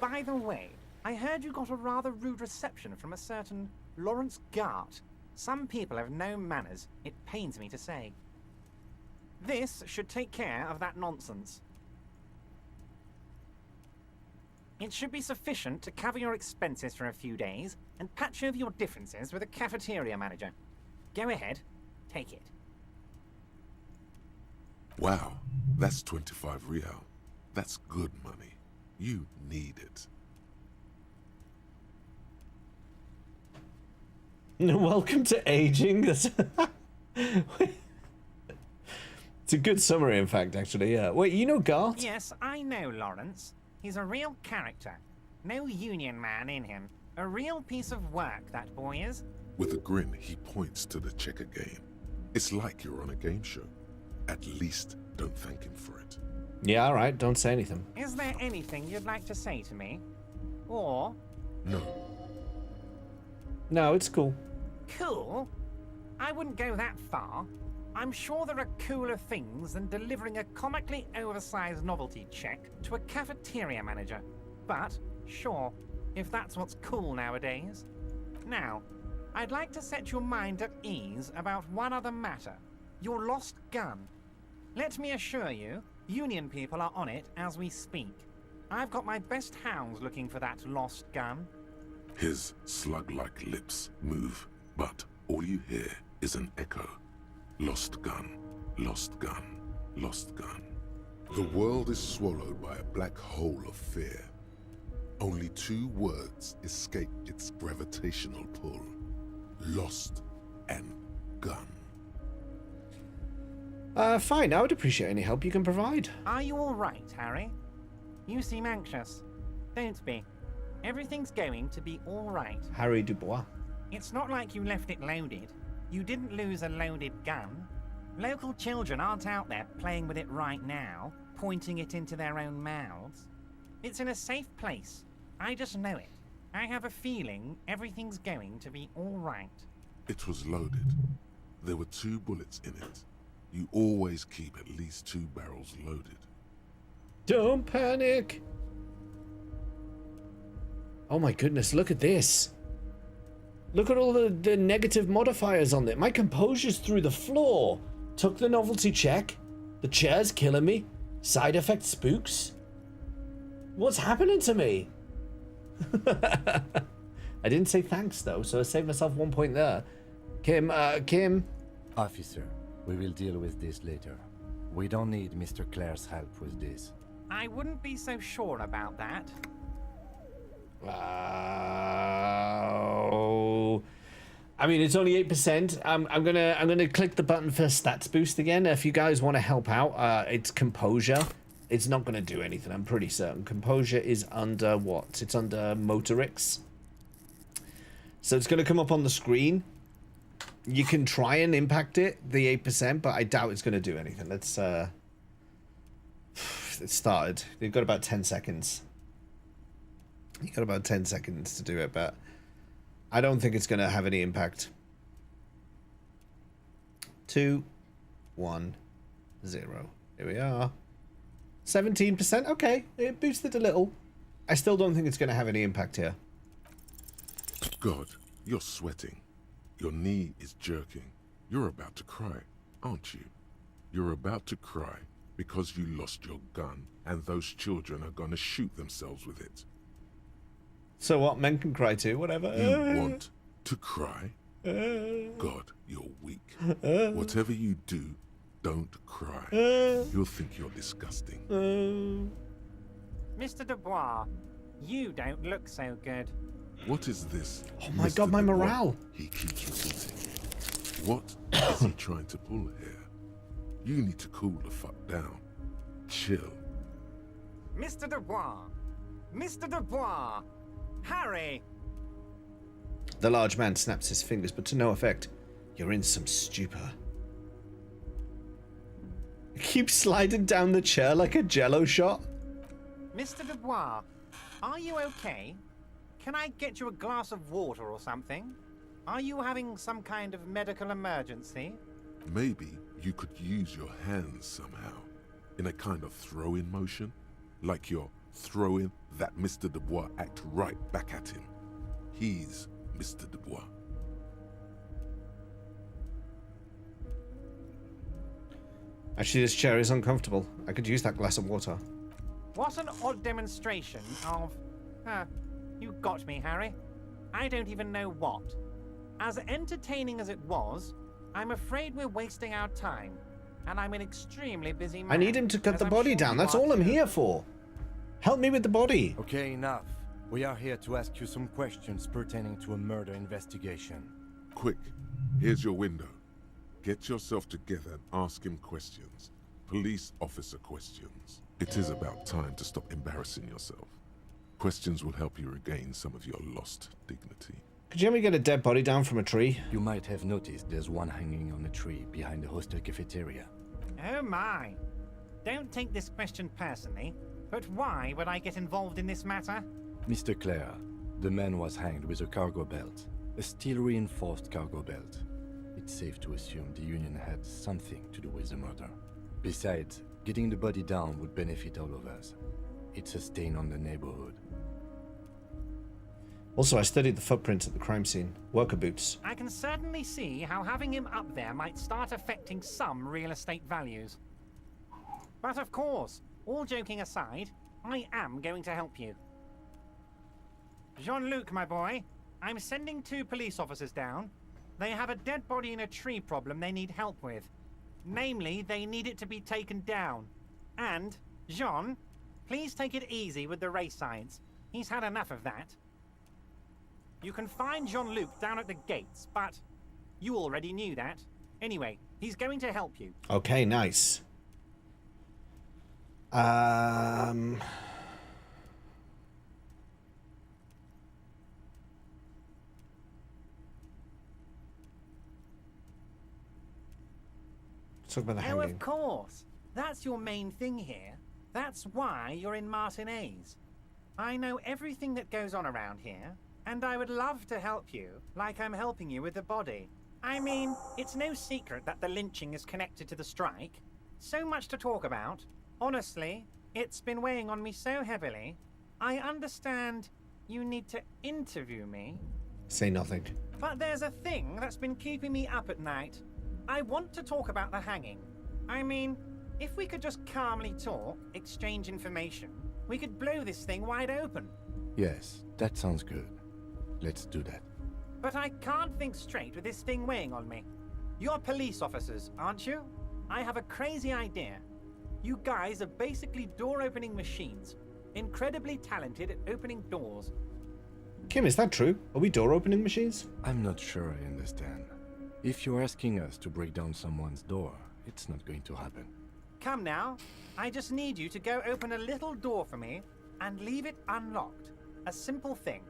By the way, I heard you got a rather rude reception from a certain Lawrence Gart. Some people have no manners, it pains me to say. This should take care of that nonsense. It should be sufficient to cover your expenses for a few days and patch over your differences with a cafeteria manager. Go ahead, take it. Wow, that's 25 real. That's good money. You need it. Welcome to aging. It's a good summary, in fact, actually, yeah. Wait, you know Gart? Yes, I know Lawrence. He's a real character. No union man in him. A real piece of work, that boy is. With a grin, he points to the checker game. It's like you're on a game show. At least don't thank him for it. Yeah, all right. Don't say anything. Is there anything you'd like to say to me? Or... No. No, it's cool. Cool? I wouldn't go that far. I'm sure there are cooler things than delivering a comically oversized novelty check to a cafeteria manager. But, sure, if that's what's cool nowadays. Now, I'd like to set your mind at ease about one other matter. Your lost gun. Let me assure you, Union people are on it as we speak. I've got my best hounds looking for that lost gun. His slug-like lips move, but all you hear is an echo. Lost gun, lost gun, lost gun. The world is swallowed by a black hole of fear. Only two words escape its gravitational pull. Lost and gun. Fine. I would appreciate any help you can provide. Are you all right, Harry? You seem anxious. Don't be. Everything's going to be all right. Harry Dubois. It's not like you left it loaded. You didn't lose a loaded gun. Local children aren't out there playing with it right now, pointing it into their own mouths. It's in a safe place. I just know it. I have a feeling everything's going to be all right. It was loaded. There were 2 bullets in it. You always keep at least 2 barrels loaded. Don't panic. Oh my goodness, look at this. Look at all the negative modifiers on it. My composure's through the floor. Took the novelty check. The chair's killing me. Side effect spooks. What's happening to me? I didn't say thanks though, so I saved myself 1 point there. Kim. Officer, we will deal with this later. We don't need Mr. Clare's help with this. I wouldn't be so sure about that. I mean, it's only 8%. I'm gonna click the button for stats boost again. If you guys want to help out, it's composure. It's not gonna do anything. I'm pretty certain. Composure is under what? It's under motorics. So it's gonna come up on the screen. You can try and impact it, the 8%, but I doubt it's gonna do anything. Let's it started. You've got about 10 seconds. You got about 10 seconds to do it, but I don't think it's going to have any impact. 2, 1, 0. Here we are. 17%. Okay, it boosted a little. I still don't think it's going to have any impact here. God, you're sweating. Your knee is jerking. You're about to cry, aren't you? You're about to cry because you lost your gun and those children are going to shoot themselves with it. So what? Men can cry too, whatever. You want to cry? God, you're weak. Whatever you do, don't cry. You'll think you're disgusting. Mr. Dubois, you don't look so good. What is this? Oh my God, my morale. He keeps repeating. What is he trying to pull here? You need to cool the fuck down. Chill. Mr. Dubois! Mr. Dubois! Harry! The large man snaps his fingers, but to no effect. You're in some stupor. Keep sliding down the chair like a jello shot. Mr. Dubois, are you okay? Can I get you a glass of water or something? Are you having some kind of medical emergency? Maybe you could use your hands somehow, in a kind of throw-in motion, like you're throwing that Mr. Dubois act right back at him. He's Mr. Dubois. Actually, this chair is uncomfortable. I could use that glass of water. What an odd demonstration of... you got me, Harry. I don't even know what. As entertaining as it was, I'm afraid we're wasting our time. And I'm an extremely busy man. I need him to cut the body down. That's all I'm here for. Help me with the body. Okay, enough. We are here to ask you some questions pertaining to a murder investigation. Quick, here's your window. Get yourself together and ask him questions. Police officer questions. It is about time to stop embarrassing yourself. Questions will help you regain some of your lost dignity. Could you help me get a dead body down from a tree? You might have noticed there's one hanging on a tree behind the hostel cafeteria. Oh my. Don't take this question personally, but why would I get involved in this matter? Mr. Clare, the man was hanged with a cargo belt. A steel-reinforced cargo belt. It's safe to assume the Union had something to do with the murder. Besides, getting the body down would benefit all of us. It's a stain on the neighborhood. Also, I studied the footprints at the crime scene. Worker boots. I can certainly see how having him up there might start affecting some real estate values. But of course, all joking aside, I am going to help you. Jean-Luc, my boy, I'm sending 2 police officers down. They have a dead body in a tree problem they need help with. Namely, they need it to be taken down. And, Jean, please take it easy with the race signs. He's had enough of that. You can find Jean-Luc down at the gates, but you already knew that. Anyway, he's going to help you. Okay, nice. Let's talk about the hanging. Oh, of course. That's your main thing here. That's why you're in Martinez. I know everything that goes on around here, and I would love to help you, like I'm helping you with the body. I mean, it's no secret that the lynching is connected to the strike. So much to talk about. Honestly, it's been weighing on me so heavily. I understand you need to interview me. Say nothing. But there's a thing that's been keeping me up at night. I want to talk about the hanging. I mean, if we could just calmly talk, exchange information, we could blow this thing wide open. Yes, that sounds good. Let's do that. But I can't think straight with this thing weighing on me. You're police officers, aren't you? I have a crazy idea. You guys are basically door-opening machines. Incredibly talented at opening doors. Kim, is that true? Are we door-opening machines? I'm not sure I understand. If you're asking us to break down someone's door, it's not going to happen. Come now. I just need you to go open a little door for me and leave it unlocked. A simple thing.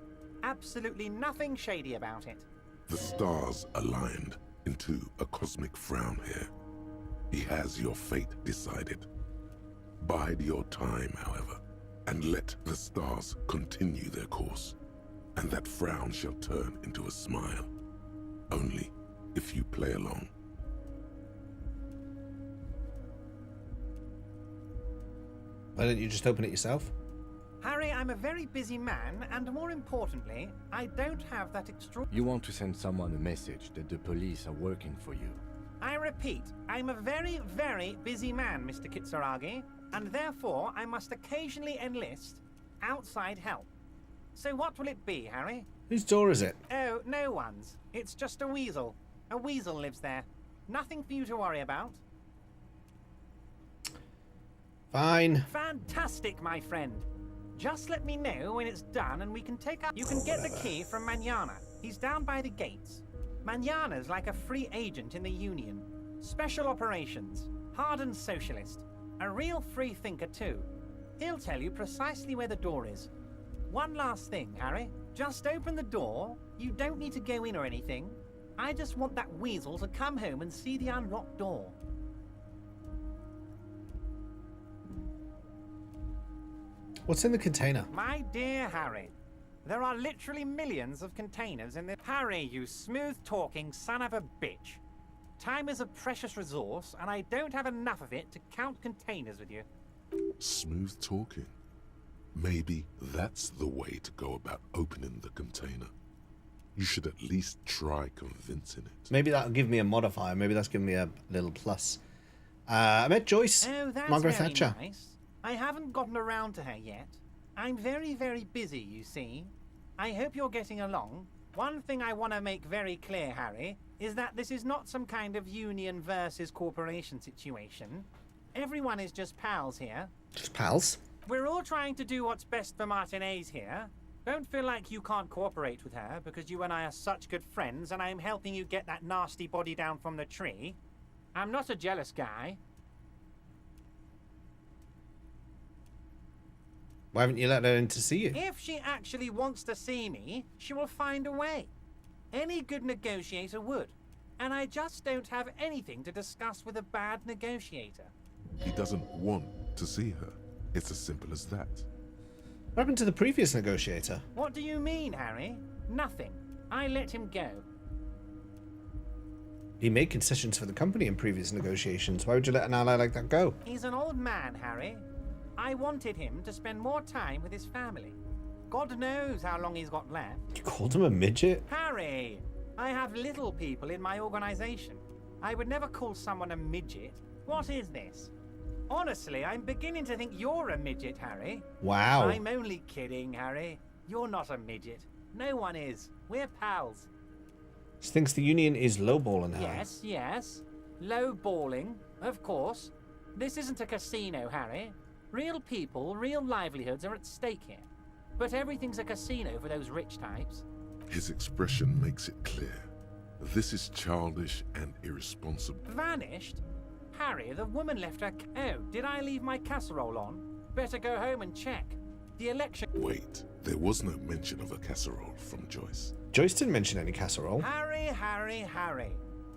Absolutely nothing shady about it. The stars aligned into a cosmic frown here. He has your fate decided. Bide your time, however, and let the stars continue their course, and that frown shall turn into a smile. Only if you play along. Why don't you just open it yourself? Harry, I'm a very busy man, and more importantly, I don't have that You want to send someone a message that the police are working for you. I repeat, I'm a very, very busy man, Mr. Kitsuragi, and therefore I must occasionally enlist outside help. So what will it be, Harry? Whose door is it? Oh, no one's. It's just a weasel. A weasel lives there. Nothing for you to worry about. Fine. Fantastic, my friend. Just let me know when it's done and we can take up... You can get the key from Manana. He's down by the gates. Manana's like a free agent in the Union. Special operations. Hardened socialist. A real free thinker, too. He'll tell you precisely where the door is. One last thing, Harry. Just open the door. You don't need to go in or anything. I just want that weasel to come home and see the unlocked door. What's in the container? My dear Harry, There are literally millions of containers in the... Harry, you smooth-talking son of a bitch. Time is a precious resource, and I don't have enough of it to count containers with you. Smooth talking. Maybe that's the way to go about opening the container. You should at least try convincing it. Maybe that'll give me a modifier. Maybe that's giving me a little plus. I met Joyce. Oh, that's Margaret very Thatcher. nice. I haven't gotten around to her yet. I'm very, very busy, you see. I hope you're getting along. One thing I want to make very clear, Harry, is that this is not some kind of union versus corporation situation. Everyone is just pals here. Just pals? We're all trying to do what's best for Martinez here. Don't feel like you can't cooperate with her, because you and I are such good friends, and I'm helping you get that nasty body down from the tree. I'm not a jealous guy. Why haven't you let her in to see you? If she actually wants to see me, she will find a way. Any good negotiator would. And I just don't have anything to discuss with a bad negotiator. He doesn't want to see her. It's as simple as that. What happened to the previous negotiator? What do you mean, Harry? Nothing. I let him go. He made concessions for the company in previous negotiations. Why would you let an ally like that go? He's an old man, Harry. I wanted him to spend more time with his family. God knows how long he's got left. You called him a midget? Harry, I have little people in my organization. I would never call someone a midget. What is this? Honestly, I'm beginning to think you're a midget, Harry. Wow. I'm only kidding, Harry. You're not a midget. No one is. We're pals. She thinks the union is lowballing her. Yes, yes. Low-balling, of course. This isn't a casino, Harry. Real people, real livelihoods are at stake here. But everything's a casino for those rich types. His expression makes it clear. This is childish and irresponsible. Vanished? Harry, the woman left her... Oh, did I leave my casserole on? Better go home and check. The election... Wait, there was no mention of a casserole from Joyce. Joyce didn't mention any casserole. Harry, Harry, Harry.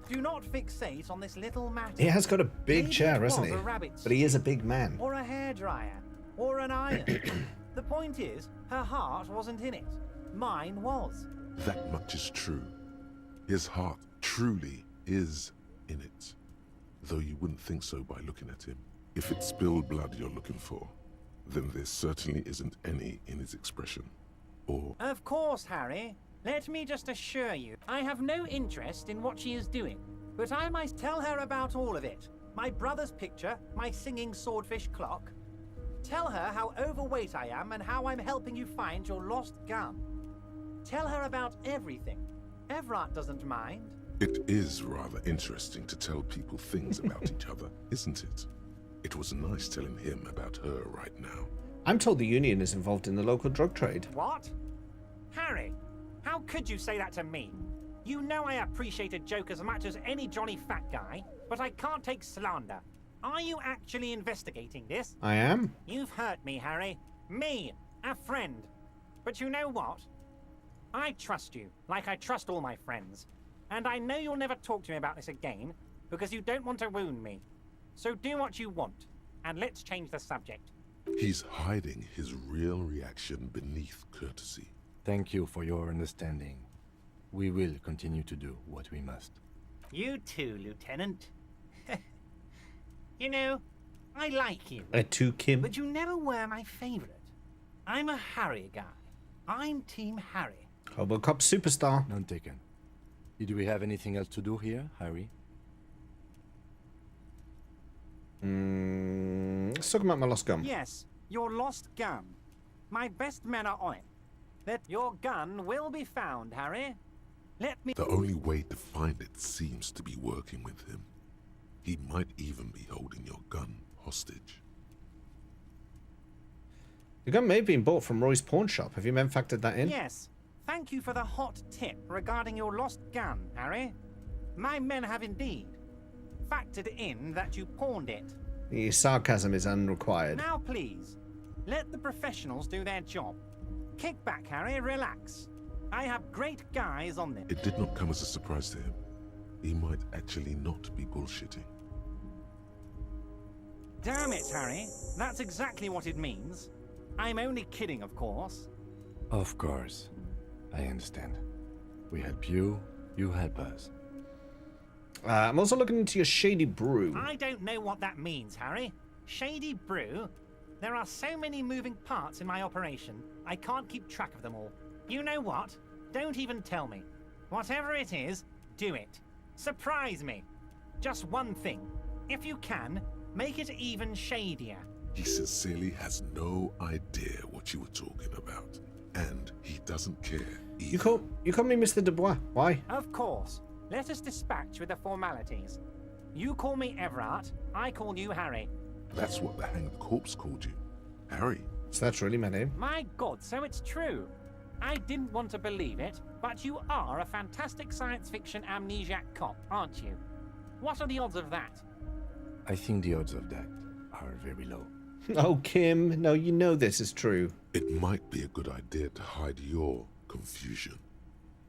Do not fixate on this little matter. He has got a big Maybe chair, it hasn't was he? a rabbit But he is a stew, big man. Or a hairdryer. Or an iron. The point is, her heart wasn't in it. Mine was. That much is true. His heart truly is in it. Though you wouldn't think so by looking at him. If it's spilled blood you're looking for, then there certainly isn't any in his expression. Or... Of course, Harry. Let me just assure you, I have no interest in what she is doing. But I might tell her about all of it. My brother's picture, my singing swordfish clock. Tell her how overweight I am and how I'm helping you find your lost gun. Tell her about everything. Everard doesn't mind. It is rather interesting to tell people things about each other, isn't it? It was nice telling him about her right now. I'm told the union is involved in the local drug trade. What? Harry, how could you say that to me? You know I appreciate a joke as much as any Johnny Fat Guy, but I can't take slander. Are you actually investigating this? I am. You've hurt me, Harry. Me, a friend. But you know what? I trust you, like I trust all my friends. And I know you'll never talk to me about this again, because you don't want to wound me. So do what you want, and let's change the subject. He's hiding his real reaction beneath courtesy. Thank you for your understanding. We will continue to do what we must. You too, Lieutenant. You know, I like you. Too, Kim. But you never were my favorite. I'm a Harry guy. I'm Team Harry. Hobocop Superstar. None taken. Do we have anything else to do here, Harry? Let's talk about my lost gun. Yes, your lost gun. My best men are on it. That your gun will be found, Harry. Let me... The only way to find it seems to be working with him. He might even be holding your gun hostage. The gun may have been bought from Roy's pawn shop. Have you men factored that in? Yes. Thank you for the hot tip regarding your lost gun, Harry. My men have indeed factored in that you pawned it. The sarcasm is unrequired. Now, please, let the professionals do their job. Kick back, Harry, relax. I have great guys on this. It did not come as a surprise to him. He might actually not be bullshitting. Damn it, Harry. That's exactly what it means. I'm only kidding, of course. Of course. I understand. We help you, you help us. I'm also looking into your shady brew. I don't know what that means, Harry. Shady brew? There are so many moving parts in my operation, I can't keep track of them all. You know what? Don't even tell me. Whatever it is, do it. Surprise me. Just one thing. If you can, make it even shadier. He sincerely has no idea what you were talking about. And he doesn't care either. You call me Mr. Dubois. Why? Of course. Let us dispatch with the formalities. You call me Everard, I call you Harry. That's what the hanged corpse called you. Harry. So that's really my name? My God, so it's true. I didn't want to believe it, but you are a fantastic science fiction amnesiac cop, aren't you? What are the odds of that? I think the odds of that are very low. Oh, Kim, no, you know this is true. It might be a good idea to hide your confusion.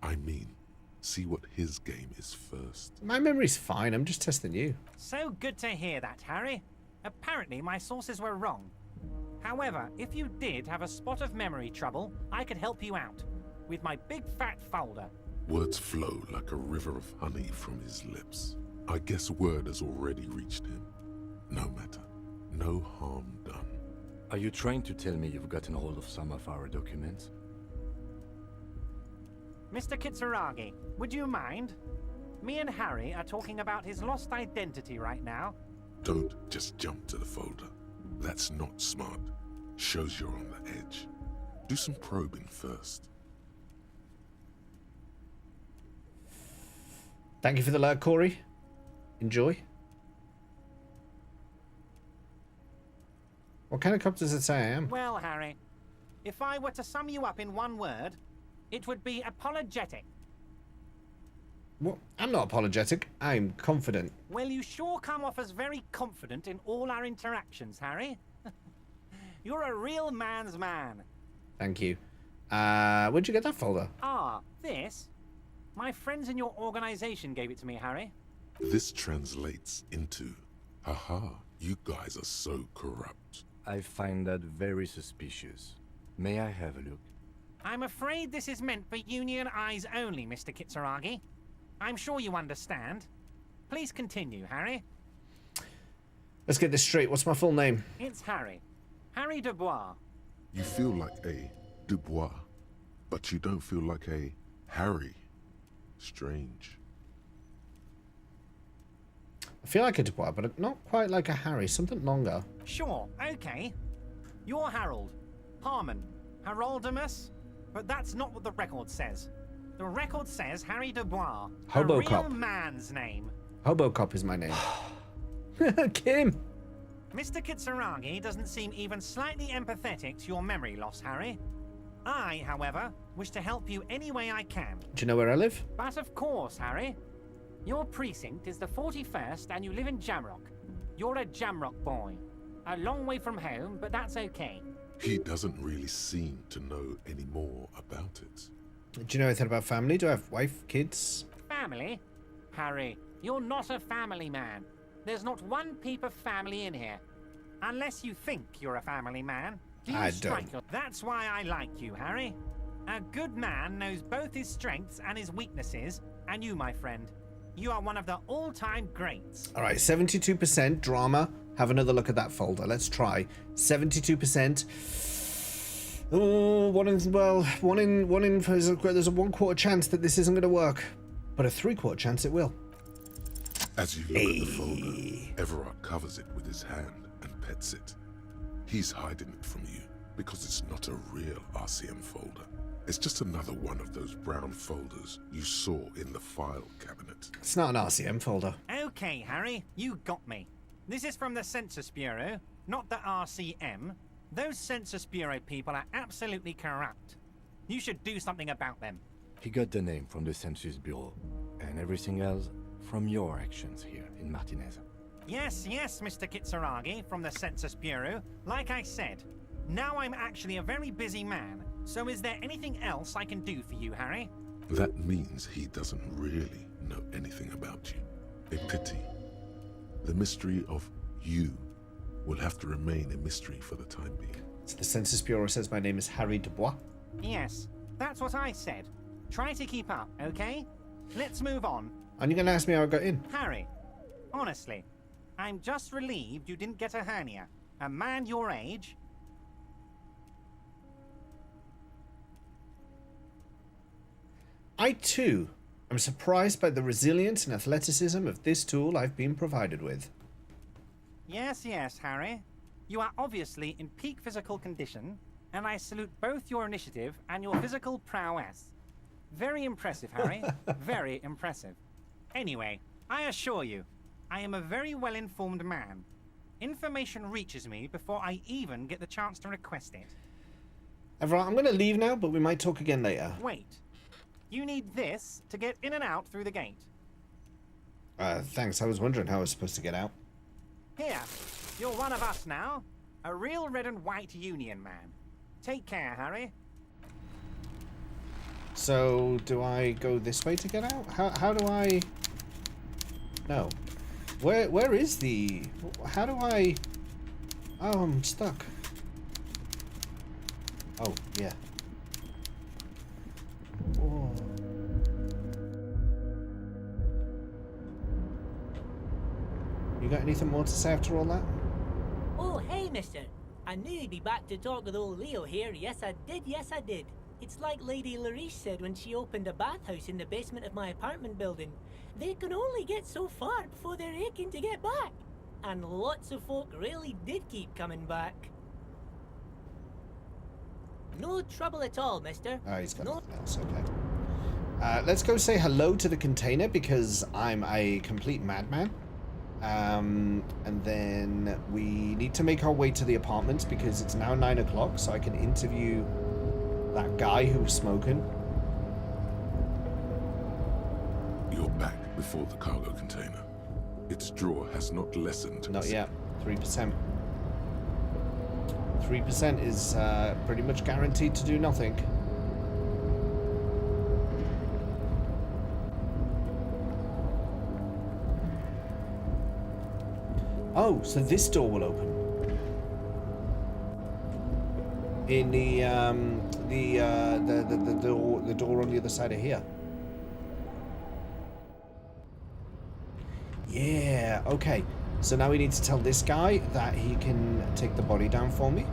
I mean, see what his game is first. My memory's fine, I'm just testing you. So good to hear that, Harry. Apparently my sources were wrong. However, if you did have a spot of memory trouble, I could help you out with my big fat folder. Words flow like a river of honey from his lips. I guess word has already reached him. No matter. No harm done. Are you trying to tell me you've gotten hold of some of our documents? Mr. Kitsuragi, would you mind? Me and Harry are talking about his lost identity right now. Don't just jump to the folder. That's not smart. Shows you're on the edge. Do some probing first. Thank you for the alert, Corey. Enjoy. What kind of cop does it say I am? Well, Harry, if I were to sum you up in one word, it would be apologetic. Well, I'm not apologetic. I'm confident. Well, you sure come off as very confident in all our interactions, Harry. You're a real man's man. Thank you. Where'd you get that folder? Ah, this? My friends in your organization gave it to me, Harry. This translates into, haha, you guys are so corrupt. I find that very suspicious. May I have a look? I'm afraid this is meant for Union eyes only, Mr. Kitsuragi. I'm sure you understand. Please continue, Harry. Let's get this straight. What's my full name? It's Harry. Harry Dubois. You feel like a Dubois, but you don't feel like a Harry. Strange. I feel like a Dubois, but not quite like a Harry. Something longer. Sure, okay. You're Harold. Harmon. Haroldamus. But that's not what the record says. The record says Harry Dubois. Hobocop. A real man's name. Hobocop is my name. Kim! Mr. Kitsuragi doesn't seem even slightly empathetic to your memory loss, Harry. I, however, wish to help you any way I can. Do you know where I live? But of course, Harry. Your precinct is the 41st and you live in Jamrock. You're a Jamrock boy. A long way from home, but that's okay. He doesn't really seem to know any more about it. Do you know anything about family? Do I have wife, kids? Family? Harry, you're not a family man. There's not one peep of family in here. Unless you think you're a family man. I don't. That's why I like you, Harry. A good man knows both his strengths and his weaknesses, and you, my friend, you are one of the all-time greats. All right, 72% drama. Have another look at that folder. Let's try. 72%. Oh, there's a 1/4 chance that this isn't going to work, but a 3/4 chance it will. As you look at the folder, Everard covers it with his hand and pets it. He's hiding it from you because it's not a real RCM folder. It's just another one of those brown folders you saw in the file cabinet. It's not an RCM folder. Okay, Harry, you got me. This is from the Census Bureau, not the RCM. Those Census Bureau people are absolutely corrupt. You should do something about them. He got the name from the Census Bureau, and everything else from your actions here in Martinez. Yes, Mr. Kitsuragi from the Census Bureau. Like I said, now I'm actually a very busy man, so is there anything else I can do for you, Harry? That means he doesn't really know anything about you. A pity. The mystery of you will have to remain a mystery for the time being. So the Census Bureau says my name is Harry Dubois. Yes, that's what I said. Try to keep up, okay? Let's move on. And you're going to ask me how I got in? Harry, honestly, I'm just relieved you didn't get a hernia. A man your age... I, too, am surprised by the resilience and athleticism of this tool I've been provided with. Yes, yes, Harry. You are obviously in peak physical condition, and I salute both your initiative and your physical prowess. Very impressive, Harry. Very impressive. Anyway, I assure you, I am a very well-informed man. Information reaches me before I even get the chance to request it. Everett, I'm going to leave now, but we might talk again later. Wait. You need this to get in and out through the gate. Thanks. I was wondering how I was supposed to get out. Here, you're one of us now. A real red and white Union man. Take care, Harry. So, do I go this way to get out? How do I... No. Where is the... How do I... Oh, I'm stuck. Oh, yeah. Oh. You got anything more to say after all that? Oh, hey, mister. I knew you'd be back to talk with old Leo here. Yes, I did. Yes, I did. It's like Lady Larice said when she opened a bathhouse in the basement of my apartment building. They can only get so far before they're aching to get back. And lots of folk really did keep coming back. No trouble at all, mister. Oh, he's got nothing else. Okay. Let's go say hello to the container because I'm a complete madman. And then we need to make our way to the apartments because it's now 9 o'clock, so I can interview that guy who was smoking. You're back before the cargo container. Its draw has not lessened. Not yet. 3%. 3% is pretty much guaranteed to do nothing. Oh, so this door will open. In the door on the other side of here. Yeah, okay. So now we need to tell this guy that he can take the body down for me.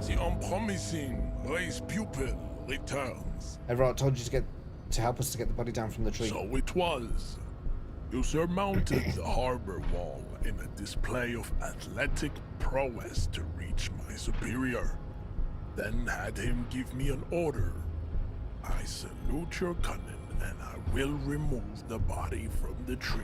The unpromising race pupil returns. Everett told you to help us to get the body down from the tree. So it was. You surmounted the harbor wall in a display of athletic prowess to reach my superior. Then had him give me an order. I salute your cunning, and I will remove the body from the tree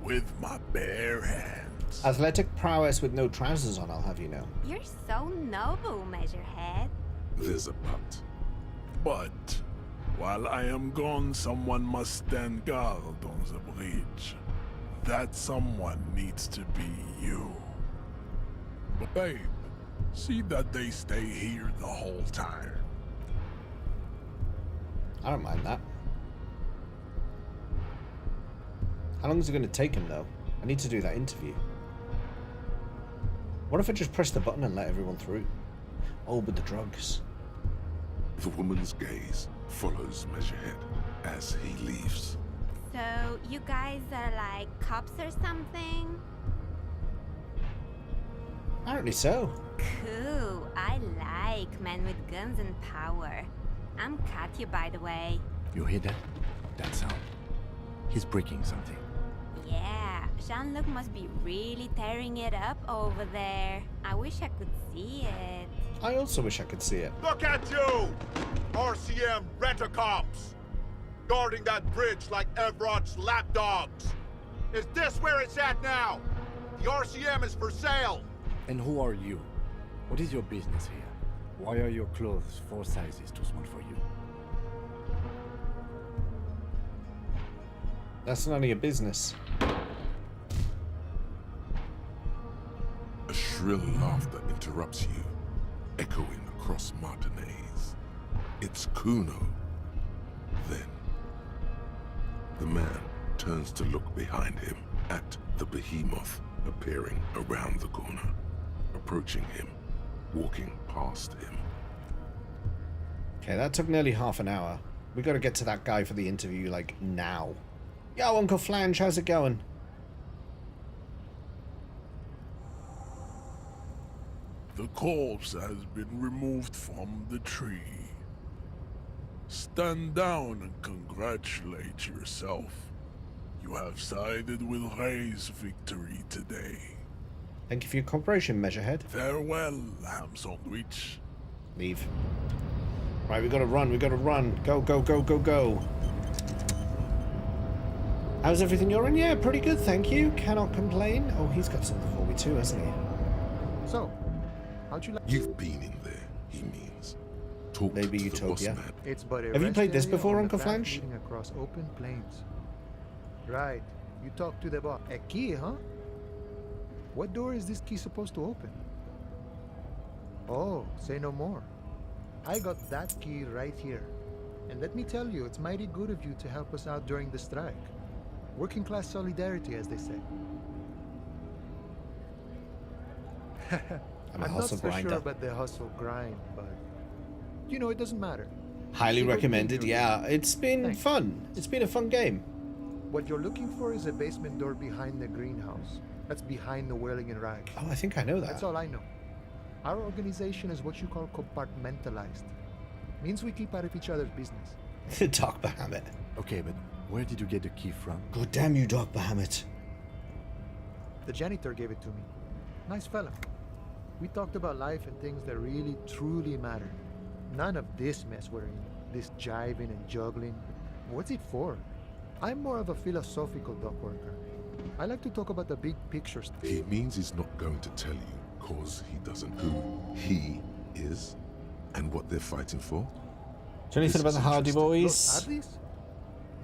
with my bare hands. Athletic prowess with no trousers on, I'll have you know. You're so noble, Measurehead. There's a but. But while I am gone, someone must stand guard on the bridge. That someone needs to be you. But babe, see that they stay here the whole time. I don't mind that. How long is it going to take him, though? I need to do that interview. What if I just press the button and let everyone through? Oh, but the drugs. The woman's gaze follows Measurehead as he leaves. So, you guys are like cops or something? Apparently so. Cool. I like men with guns and power. I'm Katya, by the way. You hear that? That sound. He's breaking something. Yeah, Jean-Luc must be really tearing it up over there. I wish I could see it. I also wish I could see it. Look at you! RCM rent-a-cops! Guarding that bridge like Everett's lapdogs! Is this where it's at now? The RCM is for sale! And who are you? What is your business here? Why are your clothes 4 sizes too small for you? That's none of your business. A shrill laughter interrupts you, echoing across Martinez. It's Kuno. Then, the man turns to look behind him at the behemoth appearing around the corner, approaching him, walking past him. Okay, that took nearly half an hour. We got to get to that guy for the interview, like, now. Yo, Uncle Flange, how's it going? The corpse has been removed from the tree. Stand down and congratulate yourself. You have sided with Ray's victory today. Thank you for your cooperation, Measurehead. Farewell, ham sandwich. Leave. Right, we gotta run, we gotta run. Go, go, go, go, go. How's everything you're in? Yeah, pretty good, thank you. Cannot complain. Oh, he's got something for me too, hasn't he? So, how'd you like? You've been in there, he means. Talk Maybe to you the told boss ya. man. It's but a Have you rest played this area before, on the Uncle path Flange? leading across open plains. Right. You talk to the boss. A key, huh? What door is this key supposed to open? Oh, say no more. I got that key right here. And let me tell you, it's mighty good of you to help us out during the strike. Working class solidarity, as they say. I'm a not hustle so grinder. sure about the hustle grind, but you know, it doesn't matter. Highly See what recommended, you yeah. It's been Thanks. fun. It's been a fun game. What you're looking for is a basement door behind the greenhouse. That's behind the whirling and rag. Oh, I think I know that. That's all I know. Our organization is what you call compartmentalized. Means we keep out of each other's business. Doc Bahamut. Okay, but where did you get the key from? God damn you, Doc Bahamut. The janitor gave it to me. Nice fella. We talked about life and things that really, truly matter. None of this mess we're in. This jiving and juggling. What's it for? I'm more of a philosophical dock worker. I like to talk about the big picture stuff. He means he's not going to tell you, cause he doesn't who he is and what they're fighting for. Do you know anything about the Hardy Boys? Look,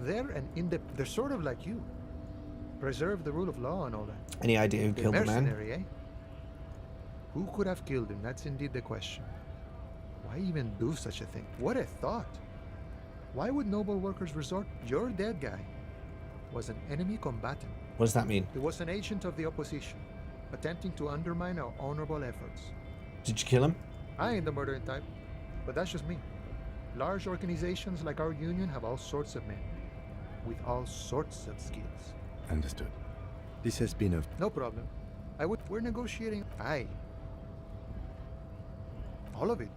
Hardys? They're sort of like you. Preserve the rule of law and all that. Any idea who They're killed the man? mercenary, eh? Who could have killed him? That's indeed the question. Why even do such a thing? What a thought. Why would noble workers resort? Your dead guy was an enemy combatant. What does that mean? He was an agent of the opposition, attempting to undermine our honorable efforts. Did you kill him? I ain't the murdering type, but that's just me. Large organizations like our union have all sorts of men, with all sorts of skills. Understood. This has been a... No problem. We're negotiating. All of it.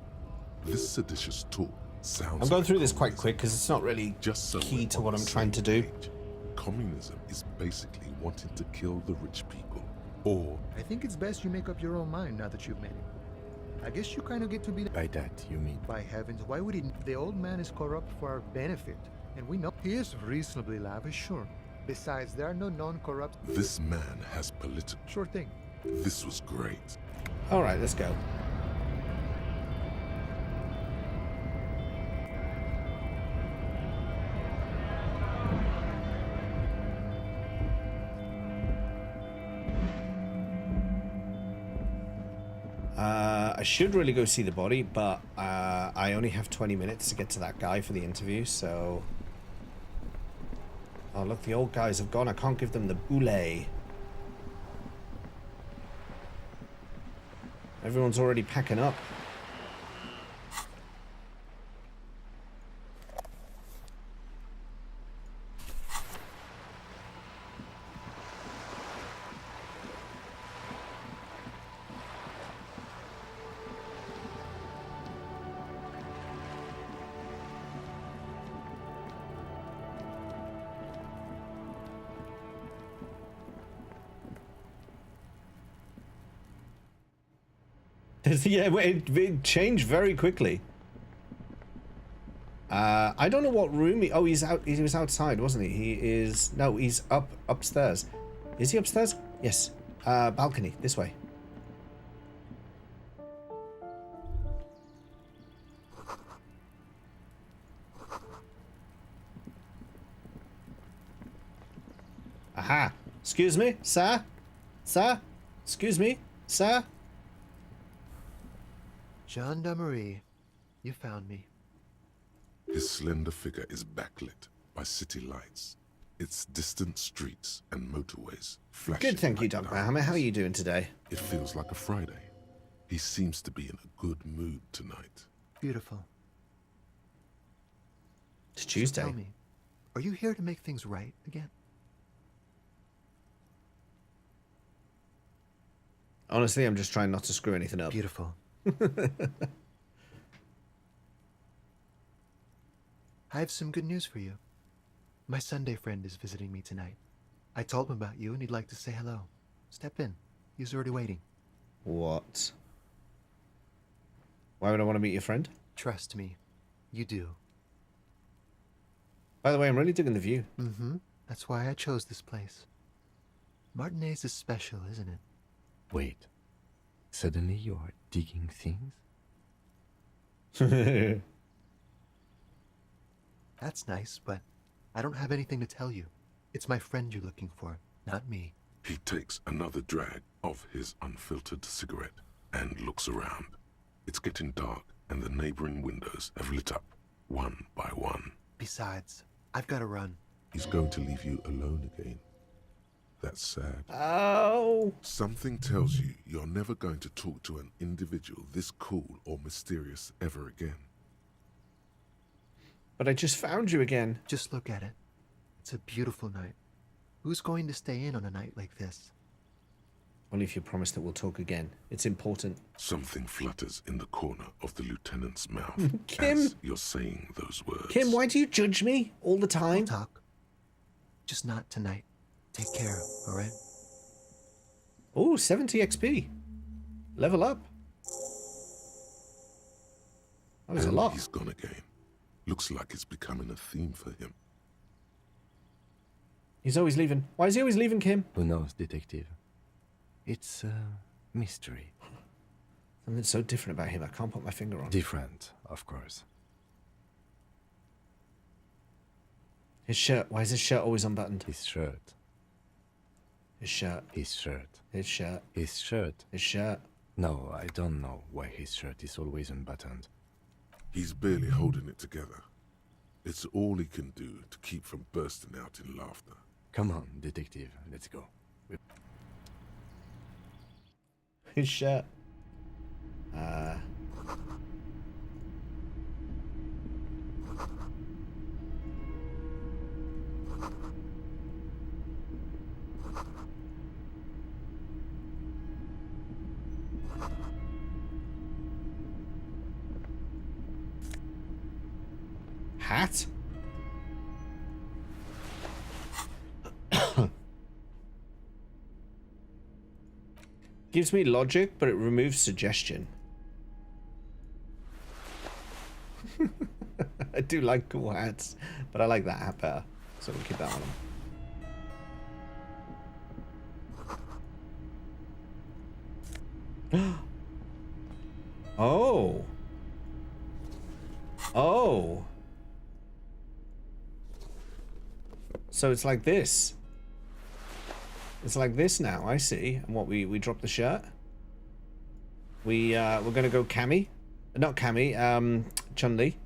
This seditious talk sounds I'm going like through this quite quick because it's not really just so key we're to on what the I'm trying to same do. page. Communism is basically wanting to kill the rich people. Or I think it's best you make up your own mind now that you've met him. I guess you kind of get to be... By that, you mean? By heavens, why would he... The old man is corrupt for our benefit, and we know he is reasonably lavish, sure. Besides, there are no non-corrupt... this man has political... Sure thing. This was great. All right, let's go. I should really go see the body, but I only have 20 minutes to get to that guy for the interview, so... Oh, look, the old guys have gone. I can't give them the boule. Everyone's already packing up. Yeah, it changed very quickly. I don't know what room he... Oh, he's out. He was outside, wasn't he? He is... No, he's upstairs. Is he upstairs? Yes. Balcony, this way. Aha. Excuse me, sir? Sir? Excuse me, sir? Gendarmerie, you found me. His slender figure is backlit by city lights, its distant streets and motorways flashing. Good, thank you, like Dr. Bahamut. How are you doing today? It feels like a Friday. He seems to be in a good mood tonight. Beautiful. It's Tuesday. So tell me, are you here to make things right again? Honestly, I'm just trying not to screw anything up. Beautiful. I have some good news for you. My Sunday friend is visiting me tonight. I told him about you and he'd like to say hello. Step in. He's already waiting. What? Why would I want to meet your friend? Trust me, you do. By the way, I'm really digging the view. Mm-hmm. That's why I chose this place. Martinez is special, isn't it? Wait. Suddenly you are digging things? That's nice, but I don't have anything to tell you. It's my friend you're looking for, not me. He takes another drag of his unfiltered cigarette and looks around. It's getting dark, and the neighboring windows have lit up, one by one. Besides, I've got to run. He's going to leave you alone again. That's sad. Oh! Something tells you you're never going to talk to an individual this cool or mysterious ever again. But I just found you again. Just look at it. It's a beautiful night. Who's going to stay in on a night like this? Only if you promise that we'll talk again. It's important. Something flutters in the corner of the lieutenant's mouth Kim! as you're saying those words. Kim, why do you judge me all the time? We'll talk. Just not tonight. Take care, alright? Oh, 70 XP. Level up. That was a lot. He's gone again. Looks like it's becoming a theme for him. He's always leaving. Why is he always leaving, Kim? Who knows, detective? It's a mystery. Something so different about him, I can't put my finger on. Different, of course. His shirt. Why is his shirt always unbuttoned? His shirt. His shirt. His shirt. His shirt. His shirt. His shirt. No, I don't know why his shirt is always unbuttoned. He's barely holding it together. It's all he can do to keep from bursting out in laughter. Come on, detective, let's go. His shirt. Hat? Gives me logic, but it removes suggestion. I do like cool hats, but I like that hat better, so we'll keep that on him. Oh. Oh. So it's like this. It's like this now, I see. And what, we drop the shirt? We're gonna go Cammy. Not Cammy, Chun-Li.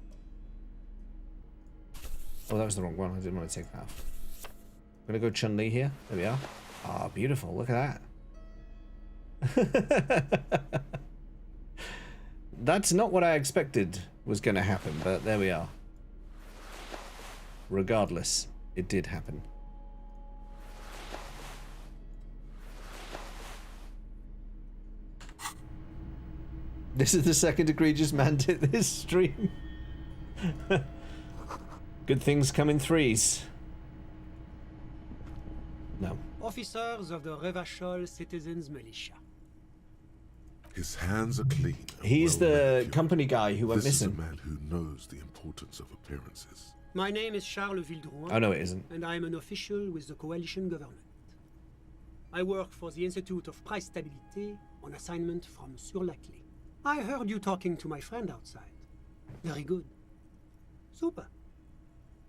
Oh, that was the wrong one. I didn't want to take that off. I'm gonna go Chun-Li here. There we are. Ah, oh, beautiful. Look at that. That's not what I expected was gonna happen, but there we are. Regardless, it did happen. This is the second egregious man to this stream. Good things come in threes. No. Officers of the Revachol Citizens Militia. His hands are clean. He's the company guy who went This missing. is a man who knows the importance of appearances. My name is Charles Vildrouin. Oh, no, it isn't. And I am an official with the coalition government. I work for the Institute of Price Stabilité on assignment from Sur-la-Clé. I heard you talking to my friend outside. Very good. Super.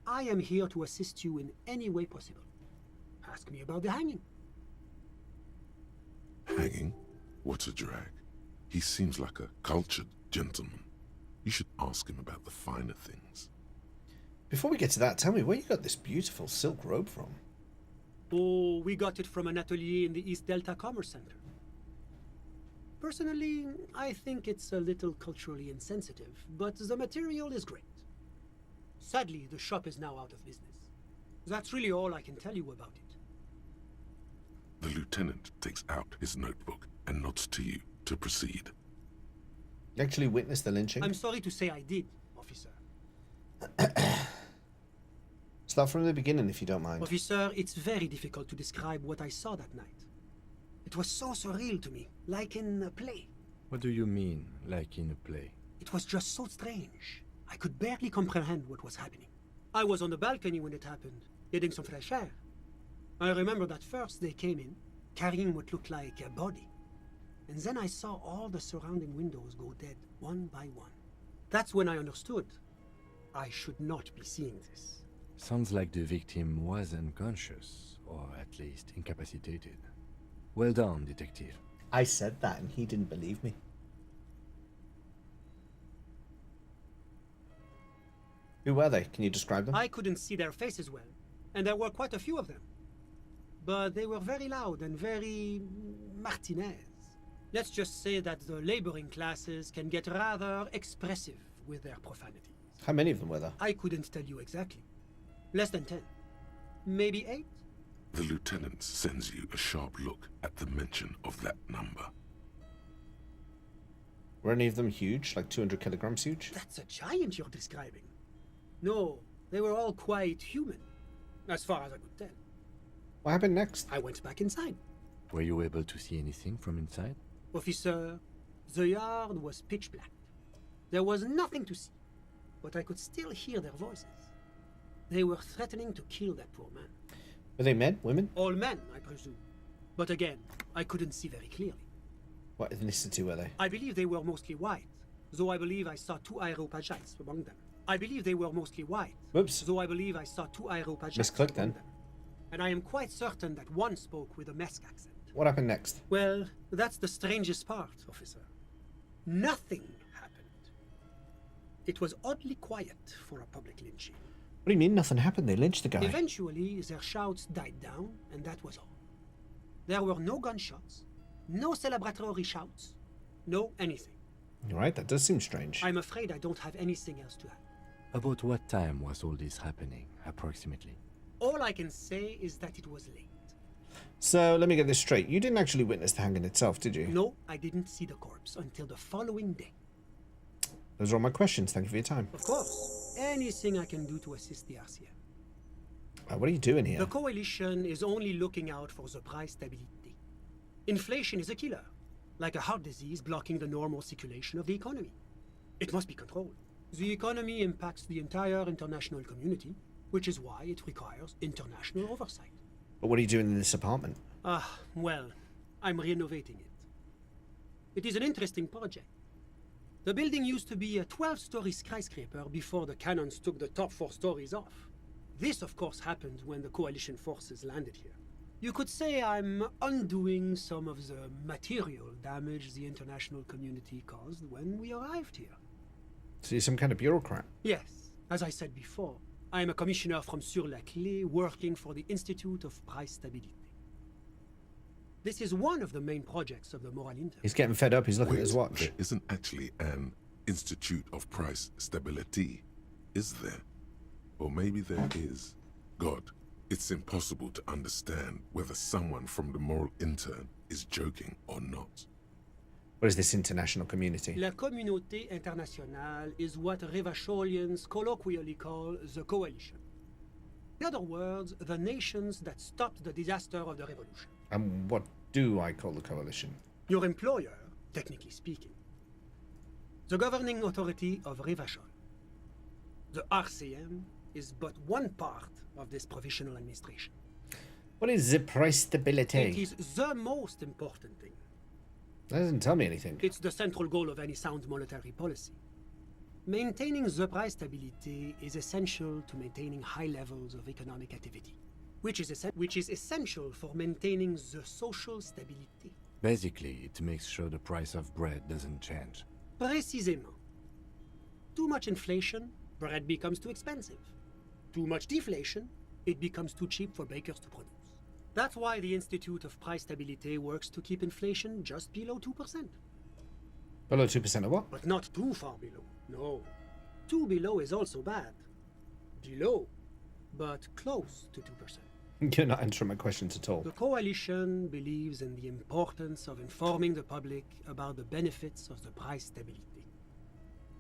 I am here to assist you in any way possible. Ask me about the hanging. Hanging? What a drag. He seems like a cultured gentleman. You should ask him about the finer things. Before we get to that, tell me where you got this beautiful silk robe from. Oh, we got it from an atelier in the East Delta Commerce Center. Personally, I think it's a little culturally insensitive, but the material is great. Sadly, the shop is now out of business. That's really all I can tell you about it. The lieutenant takes out his notebook and nods to you to proceed. You actually witnessed the lynching? I'm sorry to say I did, officer. Start from the beginning if you don't mind. Officer, it's very difficult to describe what I saw that night. It was so surreal to me, like in a play. What do you mean, like in a play? It was just so strange. I could barely comprehend what was happening. I was on the balcony when it happened, getting some fresh air. I remember that first they came in, carrying what looked like a body. And then I saw all the surrounding windows go dead, one by one. That's when I understood. I should not be seeing this. Sounds like the victim was unconscious, or at least incapacitated. Well done, detective. I said that and he didn't believe me. Who were they? Can you describe them? I couldn't see their faces well, and there were quite a few of them. But they were very loud and very Martinez. Let's just say that the laboring classes can get rather expressive with their profanities. How many of them were there? I couldn't tell you exactly. Less than 10. Maybe 8? The lieutenant sends you a sharp look at the mention of that number. Were any of them huge? Like 200 kilograms huge? That's a giant you're describing. No, they were all quite human, as far as I could tell. What happened next? I went back inside. Were you able to see anything from inside? Officer, the yard was pitch black. There was nothing to see, but I could still hear their voices. They were threatening to kill that poor man. Were they men, women? All men, I presume. But again, I couldn't see very clearly. What ethnicity were they? I believe they were mostly white, though I believe I saw 2 Aeropagites among them. I believe they were mostly white. Whoops. Though I believe I saw 2 Aeropagites Misclicked among then. them. And I am quite certain that one spoke with a Mesk accent. What happened next? Well, that's the strangest part, officer. Nothing happened. It was oddly quiet for a public lynching. What do you mean nothing happened? They lynched the guy. Eventually, their shouts died down, and that was all. There were no gunshots, no celebratory shouts, no anything. You're right, that does seem strange. I'm afraid I don't have anything else to add. About what time was all this happening, approximately? All I can say is that it was late. So, let me get this straight. You didn't actually witness the hanging itself, did you? No, I didn't see the corpse until the following day. Those are all my questions. Thank you for your time. Of course. Anything I can do to assist the RCM. What are you doing here? The coalition is only looking out for the price stability. Inflation is a killer, like a heart disease blocking the normal circulation of the economy. It must be controlled. The economy impacts the entire international community, which is why it requires international oversight. But what are you doing in this apartment? Well, I'm renovating it. It is an interesting project. The building used to be a 12-story skyscraper before the cannons took the top 4 stories off. This, of course, happened when the coalition forces landed here. You could say I'm undoing some of the material damage the international community caused when we arrived here. So you're some kind of bureaucrat? Yes. As I said before, I am a commissioner from Sur-la-Clé working for the Institute of Price Stability. This is one of the main projects of the Moral Inter. He's getting fed up. He's looking at his watch. There isn't actually an Institute of Price Stability, is there? Or maybe there is. God, it's impossible to understand whether someone from the Moral Intern is joking or not. What is this international community? La Communauté Internationale is what Revacholians colloquially call the coalition. In other words, the nations that stopped the disaster of the revolution. And what do I call the coalition? Your employer, technically speaking. The governing authority of Revachol. The RCM is but one part of this provisional administration. What is the price stability? It is the most important thing. That doesn't tell me anything. It's the central goal of any sound monetary policy. Maintaining the price stability is essential to maintaining high levels of economic activity, which is essential for maintaining the social stability. Basically, it makes sure the price of bread doesn't change. Précisément. Too much inflation, bread becomes too expensive. Too much deflation, it becomes too cheap for bakers to produce. That's why the Institute of Price Stability works to keep inflation just below 2%. Below 2% of what? But not too far below. No. Too below is also bad. Below, but close to 2%. You're not answering my questions at all. The Coalition believes in the importance of informing the public about the benefits of the price stability.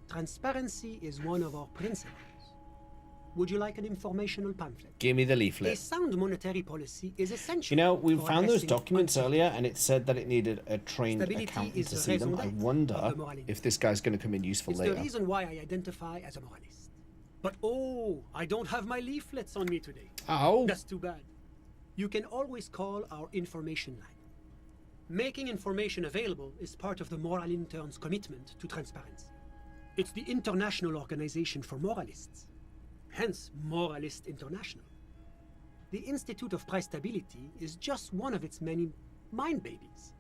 Transparency is one of our principles. Would you like an informational pamphlet? Give me the A leaflet. sound monetary policy is essential. You know, we for found those addressing documents earlier, and it said that it needed a trained Stability accountant is to the see them. raison I d'être wonder of the morality. if this guy's going to come in useful It's later. the reason why I identify as a moralist. But oh, I don't have my leaflets on me today. Oh. That's too bad. You can always call our information line. Making information available is part of the Moral Intern's commitment to transparency. It's the international organization for moralists, hence Moralist International. The Institute of Price Stability is just one of its many mind babies,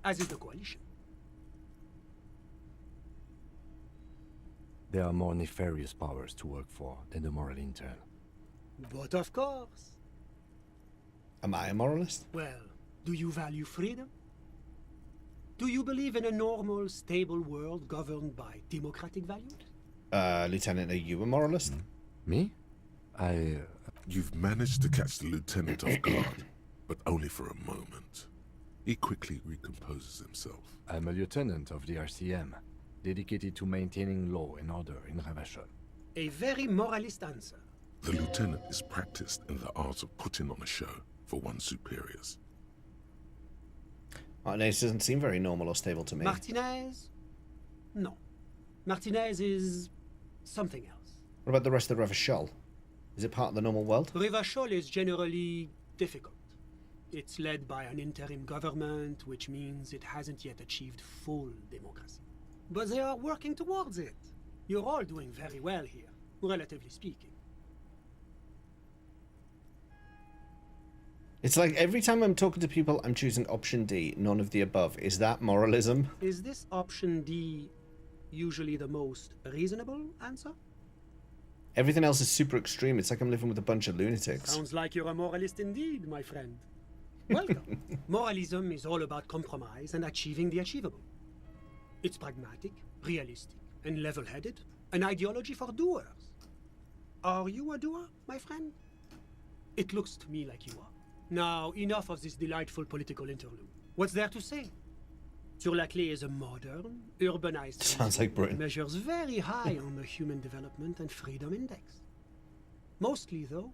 as is the Coalition. There are more nefarious powers to work for than the moral intern. But of course. Am I a moralist? Well, do you value freedom? Do you believe in a normal, stable world governed by democratic values? Lieutenant, are you a moralist? Me? You've managed to catch the lieutenant off guard, but only for a moment. He quickly recomposes himself. I'm a lieutenant of the RCM, dedicated to maintaining law and order in Ravachol. A very moralist answer. The lieutenant is practiced in the art of putting on a show for one's superiors. Oh, no, this doesn't seem very normal or stable to me. Martinez? No. Martinez is something else. What about the rest of the Ravachol? Is it part of the normal world? Ravachol is generally difficult. It's led by an interim government, which means it hasn't yet achieved full democracy. But they are working towards it. You're all doing very well here, relatively speaking. It's like every time I'm talking to people, I'm choosing option D, none of the above. Is that moralism? Is this option D usually the most reasonable answer? Everything else is super extreme. It's like I'm living with a bunch of lunatics. Sounds like you're a moralist indeed, my friend. Welcome. Moralism is all about compromise and achieving the achievable. It's pragmatic, realistic, and level-headed. An ideology for doers. Are you a doer, my friend? It looks to me like you are. Now, enough of this delightful political interlude. What's there to say? Sur-la-Clé is a modern, urbanized Sounds like Britain. that measures very high on the Human Development and Freedom Index. Mostly, though,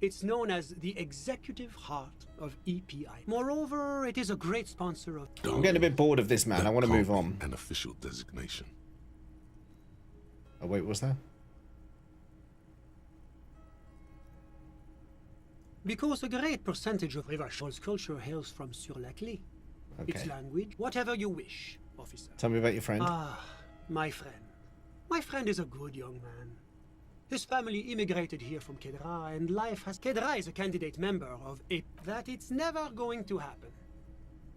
it's known as the executive heart of EPI. Moreover, it is a great sponsor of... I'm getting a bit bored of this, man. I want to move on. An official designation. Oh, wait, what's that? Because a great percentage of Ravachol's culture hails from Sur-la-Clé. Its language, whatever you wish, officer. Tell me about your friend. Ah, my friend. My friend is a good young man. His family immigrated here from Kedra, and life has... Kedra is a candidate member of Ep4. That it's never going to happen.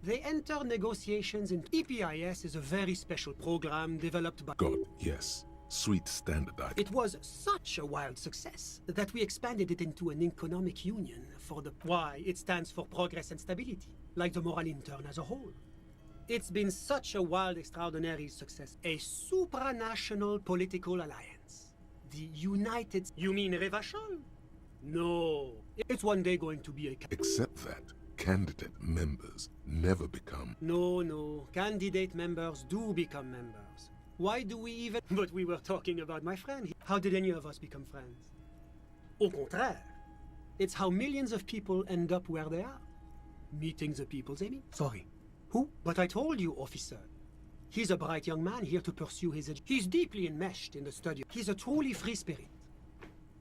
They enter negotiations in... EPIS is a very special program developed by... God, yes. Sweet standardized. It was such a wild success that we expanded it into an economic union for the... Why? It stands for progress and stability, like the Moral Intern as a whole. It's been such a wild, extraordinary success. A supranational political alliance. The United... You mean Ravachol? No. It's one day going to be a... Except that candidate members never become... No. Candidate members do become members. Why do we even... But we were talking about my friend. How did any of us become friends? Au contraire. It's how millions of people end up where they are. Meeting the people they meet. Sorry. Who? But I told you, officer. He's a bright young man here to pursue his He's deeply enmeshed in the study. He's a truly free spirit.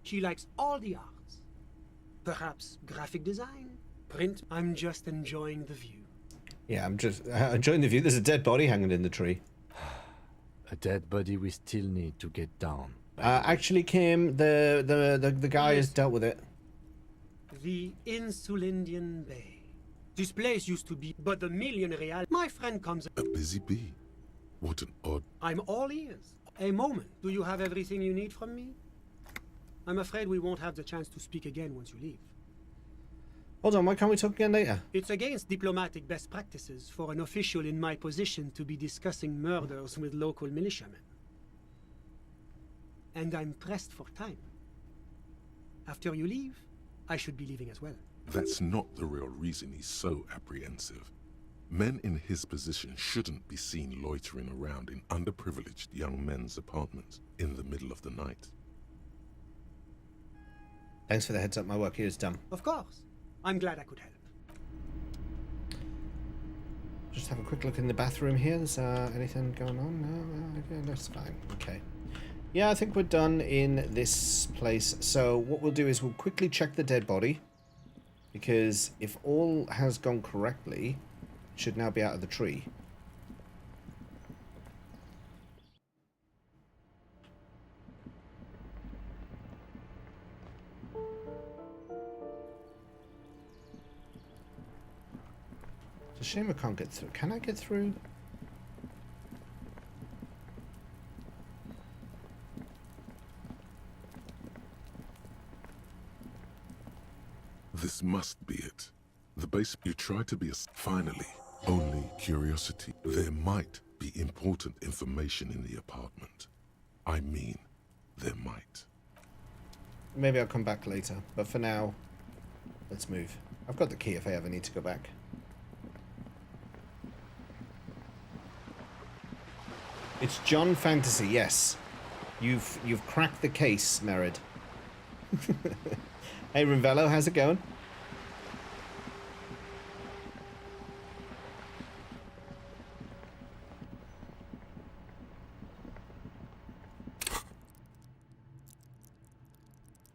He likes all the arts. Perhaps graphic design, print. I'm just enjoying the view. Yeah, I'm just enjoying the view. There's a dead body hanging in the tree. A dead body we still need to get down. Actually, Kim, the guy has dealt with it. The Insulindian Bay. This place used to be, but the million real. My friend comes. A busy bee. What an odd... I'm all ears. A moment. Do you have everything you need from me? I'm afraid we won't have the chance to speak again once you leave. Hold on, why can't we talk again later? It's against diplomatic best practices for an official in my position to be discussing murders with local militiamen. And I'm pressed for time. After you leave, I should be leaving as well. That's not the real reason he's so apprehensive. Men in his position shouldn't be seen loitering around in underprivileged young men's apartments in the middle of the night. Thanks for the heads up, my work here is done. Of course. I'm glad I could help. Just have a quick look in the bathroom here. Is anything going on? No, okay, that's fine. Okay. Yeah, I think we're done in this place. So what we'll do is we'll quickly check the dead body, because if all has gone correctly, it should now be out of the tree. It's a shame I can't get through. Can I get through? This must be it. The base you try to be a... Finally, only curiosity. There might be important information in the apartment. I mean, there might. Maybe I'll come back later, but for now, let's move. I've got the key if I ever need to go back. It's John Fantasy, yes. You've cracked the case, Merid. Hey, Rinvello, how's it going?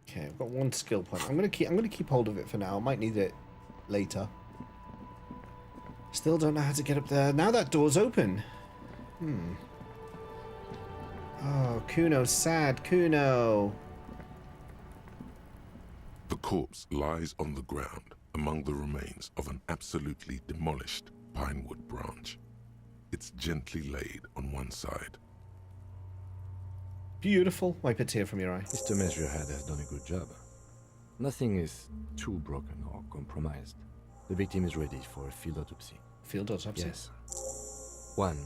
Okay, I've got one skill point. I'm gonna keep hold of it for now. I might need it later. Still don't know how to get up there. Now that door's open. Oh, Kuno's sad. Kuno. The corpse lies on the ground among the remains of an absolutely demolished pinewood branch. It's gently laid on one side. Beautiful. Wipe a tear from your eye. Mr. Measurehead has done a good job. Nothing is too broken or compromised. The victim is ready for a field autopsy. Field autopsy? Yes. 1.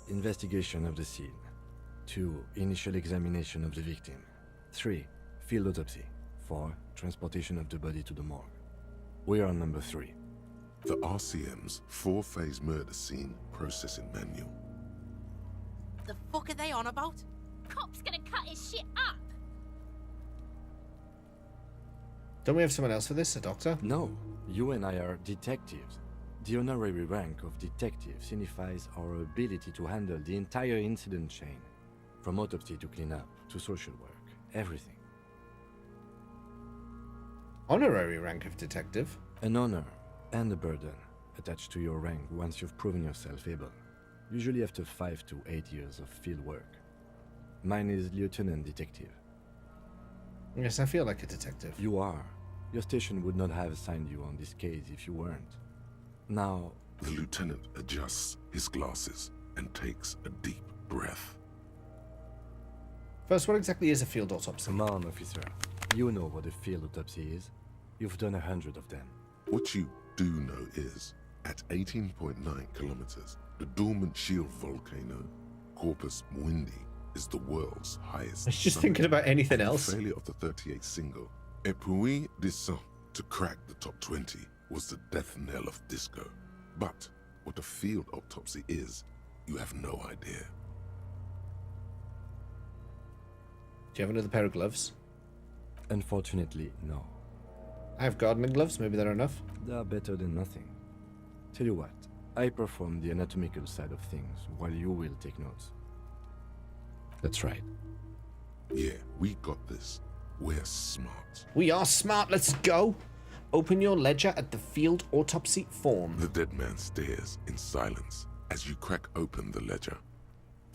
Investigation of the scene. 2. Initial examination of the victim. 3. Field autopsy. 4. Transportation of the body to the morgue. We are on number 3. The RCM's 4-phase murder scene processing manual. The fuck are they on about? Cop's gonna cut his shit up! Don't we have someone else for this, a doctor? No, you and I are detectives. The honorary rank of detective signifies our ability to handle the entire incident chain. From autopsy to cleanup to social work, everything. Honorary rank of detective? An honor and a burden attached to your rank once you've proven yourself able. Usually after 5 to 8 years of field work. Mine is Lieutenant Detective. Yes, I feel like a detective. You are. Your station would not have assigned you on this case if you weren't. Now... The lieutenant adjusts his glasses and takes a deep breath. First, what exactly is a field autopsy? Come on, officer. You know what a field autopsy is. You've done 100 of them. What you do know is, at 18.9 kilometers, the dormant shield volcano, Corpus Mundi, is the world's highest. I was just thinking about anything else. The failure of the 38 single, Ep4 descent to crack the top 20 was the death knell of disco. But what a field autopsy is, you have no idea. Do you have another pair of gloves? Unfortunately, no. I have gardening gloves, maybe they're enough. They are better than nothing. Tell you what, I perform the anatomical side of things, while you will take notes. That's right. Yeah, we got this. We're smart. We are smart, let's go! Open your ledger at the field autopsy form. The dead man stares in silence as you crack open the ledger.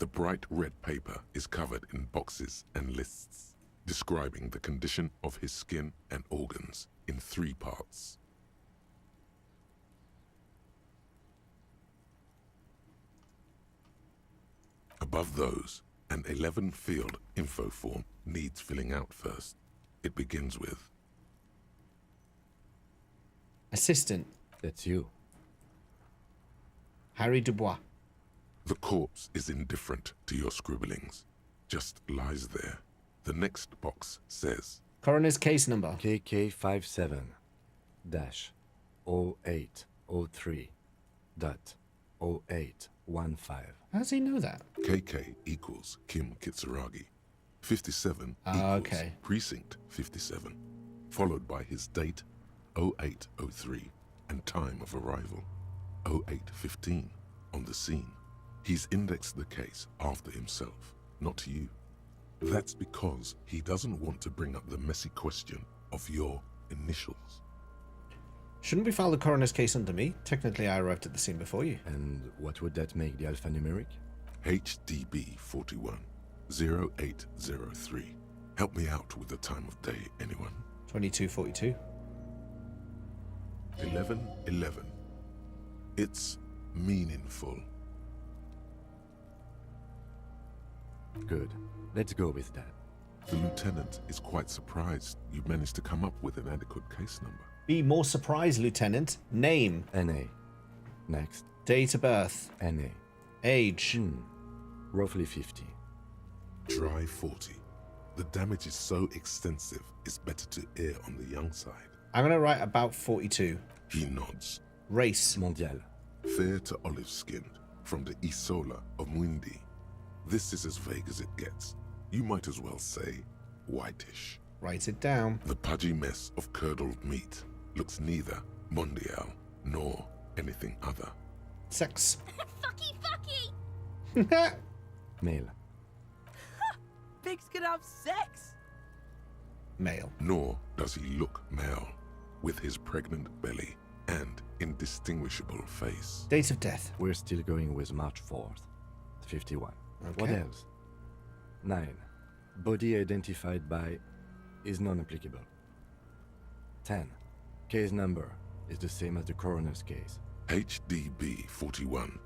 The bright red paper is covered in boxes and lists, describing the condition of his skin and organs in 3 parts. Above those, an 11-field info form needs filling out first. It begins with... Assistant. That's you. Harry Dubois. The corpse is indifferent to your scribblings. Just lies there. The next box says... Coroner's case number. KK57-0803.0815. How does he know that? KK equals Kim Kitsuragi. 57 equals okay. Precinct 57, followed by his date, 0803, and time of arrival, 0815, on the scene. He's indexed the case after himself, not you. That's because he doesn't want to bring up the messy question of your initials. Shouldn't we file the coroner's case under me? Technically, I arrived at the scene before you. And what would that make the alphanumeric? HDB 41 0803. Help me out with the time of day, anyone? 2242. 1111. It's meaningful. Good. Let's go with that. The lieutenant is quite surprised you managed to come up with an adequate case number. Be more surprised, Lieutenant. Name. NA. Next. Date of birth. NA. Age. Roughly 50. Try 40. The damage is so extensive, it's better to err on the young side. I'm gonna write about 42. He nods. Race. Mondial. Fair to olive-skinned, from the Isola of Mwindi. This is as vague as it gets. You might as well say whitish. Write it down. The pudgy mess of curdled meat looks neither mondial nor anything other. Sex. Fucky! Male. Pigs can have sex? Male. Nor does he look male, with his pregnant belly and indistinguishable face. Date of death. We're still going with March 4th. 51. Okay. What else? 9. Body identified by is non-applicable. 10. Case number is the same as the coroner's case. HDB 41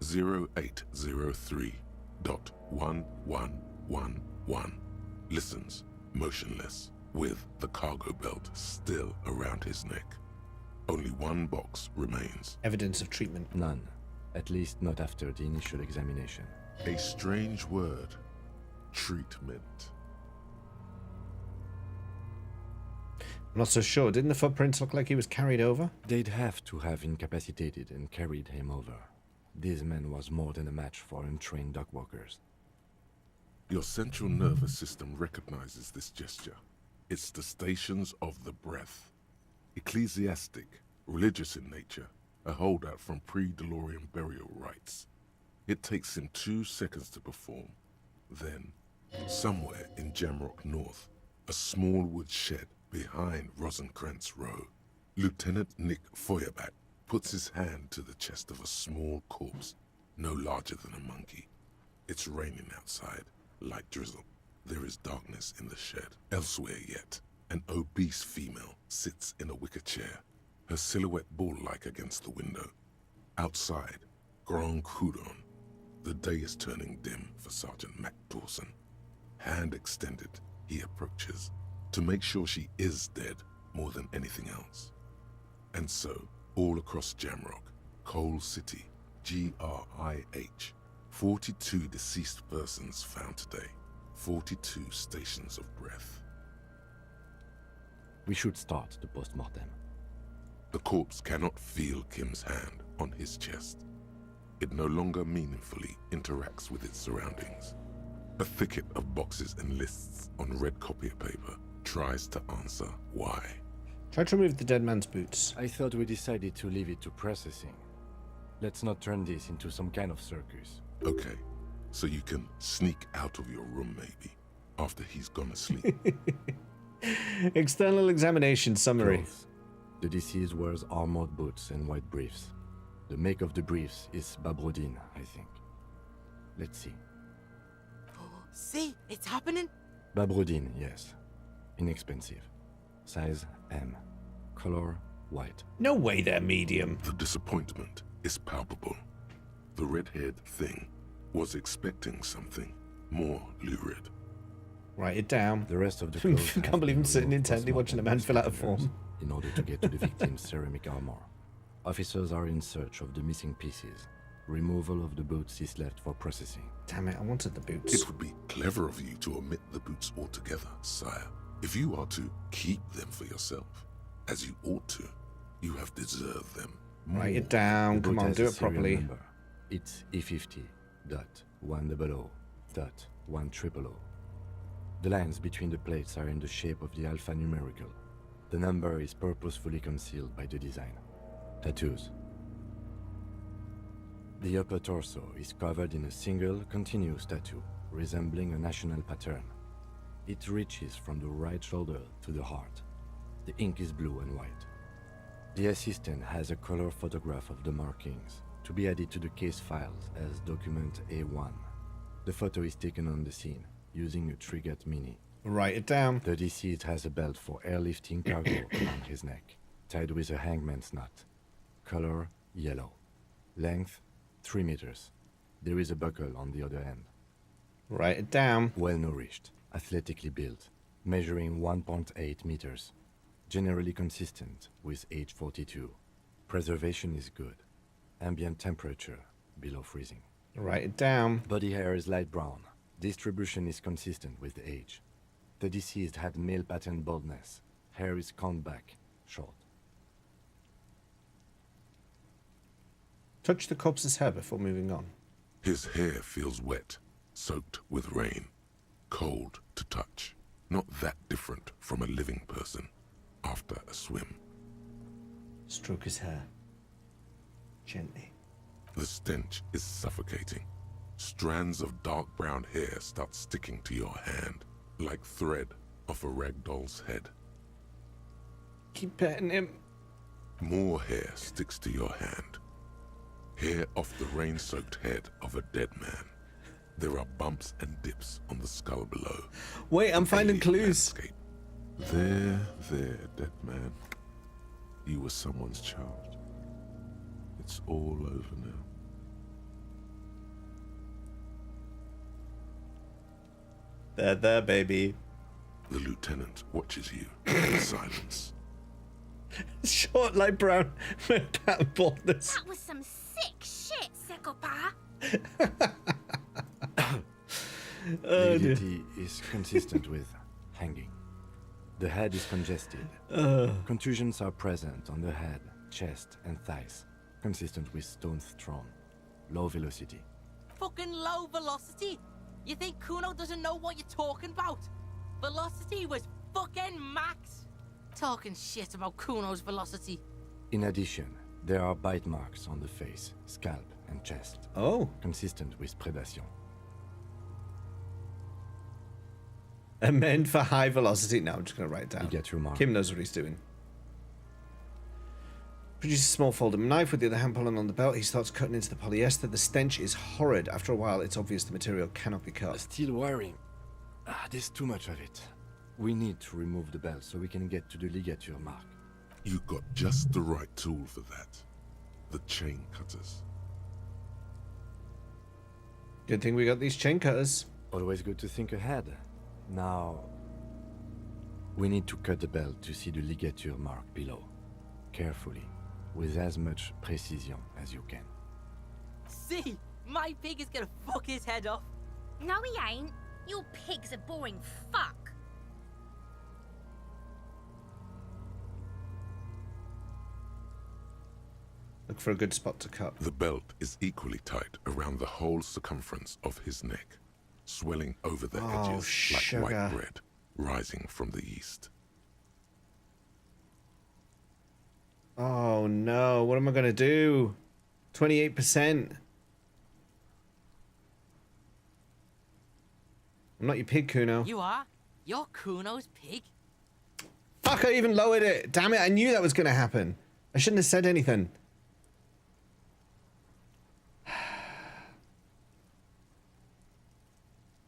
0803.1111 listens motionless with the cargo belt still around his neck. Only one box remains. Evidence of treatment. None. At least not after the initial examination. A strange word. Treatment. I'm not so sure. Didn't the footprints look like he was carried over? They'd have to have incapacitated and carried him over. This man was more than a match for untrained dogwalkers. Your central nervous system recognizes this gesture. It's the stations of the breath. Ecclesiastic, religious in nature, a holdout from pre-DeLorean burial rites. It takes him 2 seconds to perform. Then, somewhere in Jamrock North, a small wood shed behind Rosencrantz Row, Lieutenant Nick Feuerbach puts his hand to the chest of a small corpse, no larger than a monkey. It's raining outside, light drizzle. There is darkness in the shed. Elsewhere yet, an obese female sits in a wicker chair, her silhouette bull-like against the window. Outside, Grand Coudon. The day is turning dim for Sergeant Mac Dawson. Hand extended, he approaches, to make sure she is dead more than anything else. And so, all across Jamrock, Coal City, GRIH, 42 deceased persons found today, 42 stations of breath. We should start the post-mortem. The corpse cannot feel Kim's hand on his chest. It no longer meaningfully interacts with its surroundings. A thicket of boxes and lists on red copier paper tries to answer why. Try to remove the dead man's boots. I thought we decided to leave it to processing. Let's not turn this into some kind of circus. Okay, so you can sneak out of your room maybe, after he's gone asleep. External examination summary. Clothes. The deceased wears armored boots and white briefs. The make of the briefs is Babrodine, I think. Let's see. See, it's happening. Babrodine, yes. Inexpensive. Size M. Color white. No way they're medium. The disappointment is palpable. The red-haired thing was expecting something more lurid. Write it down. The rest of the clothes I can't believe I'm sitting intently watching a man fill out a form. in order to get to the victim's ceramic armor. Officers are in search of the missing pieces. Removal of the boots is left for processing. Damn it, I wanted the boots. It would be clever of you to omit the boots altogether, sire. If you are to keep them for yourself, as you ought to, you have deserved them. Write it down. The Come boot on, has do a it serial properly. number. It's E50.100.100. The lines between the plates are in the shape of the alphanumerical. The number is purposefully concealed by the design. Tattoos. The upper torso is covered in a single, continuous tattoo, resembling a national pattern. It reaches from the right shoulder to the heart. The ink is blue and white. The assistant has a color photograph of the markings, to be added to the case files as document A1. The photo is taken on the scene, using a Trigat Mini. Write it down. The deceased has a belt for airlifting cargo around his neck, tied with a hangman's knot. Color, yellow. Length, 3 meters. There is a buckle on the other end. Write it down. Well-nourished, athletically built, measuring 1.8 meters. Generally consistent with age 42. Preservation is good. Ambient temperature, below freezing. Write it down. Body hair is light brown. Distribution is consistent with the age. The deceased had male pattern baldness. Hair is combed back, short. Touch the corpse's hair before moving on. His hair feels wet, soaked with rain, cold to touch. Not that different from a living person after a swim. Stroke his hair. Gently. The stench is suffocating. Strands of dark brown hair start sticking to your hand, like thread off a ragdoll's head. Keep petting him. More hair sticks to your hand. Hair off the rain-soaked head of a dead man. There are bumps and dips on the skull below. Wait, I'm finding clues. Landscape. There, dead man. You were someone's child. It's all over now. There, baby. The lieutenant watches you in silence. Short, light brown, pattern baldness. That was some sick shit, Sekopa. Oh, dear. Nudity is consistent with hanging. The head is congested. Contusions are present on the head, chest, and thighs, consistent with stones thrown. Low velocity. Fucking low velocity? You think Kuno doesn't know what you're talking about? Velocity was fucking max. Talking shit about Kuno's velocity. In addition, there are bite marks on the face, scalp, and chest. Oh. Consistent with predation. Amend for high velocity. No, I'm just going to write it down. You get your mark. Kim knows what he's doing. Produce a small folding knife with the other hand pulling on the belt. He starts cutting into the polyester. The stench is horrid. After a while, it's obvious the material cannot be cut. Steel wiring. There's too much of it. We need to remove the belt so we can get to the ligature mark. You got just the right tool for that. The chain cutters. Good thing we got these chain cutters. Always good to think ahead. Now, we need to cut the belt to see the ligature mark below. Carefully, with as much precision as you can. See, my pig is gonna fuck his head off. No, he ain't. Your pig's a boring fuck. Look for a good spot to cut. The belt is equally tight around the whole circumference of his neck, swelling over the edges like white bread rising from the yeast. Oh no, what am I going to do? 28%. I'm not your pig, Kuno. You are? You're Kuno's pig? Fuck, I even lowered it. Damn it, I knew that was going to happen. I shouldn't have said anything.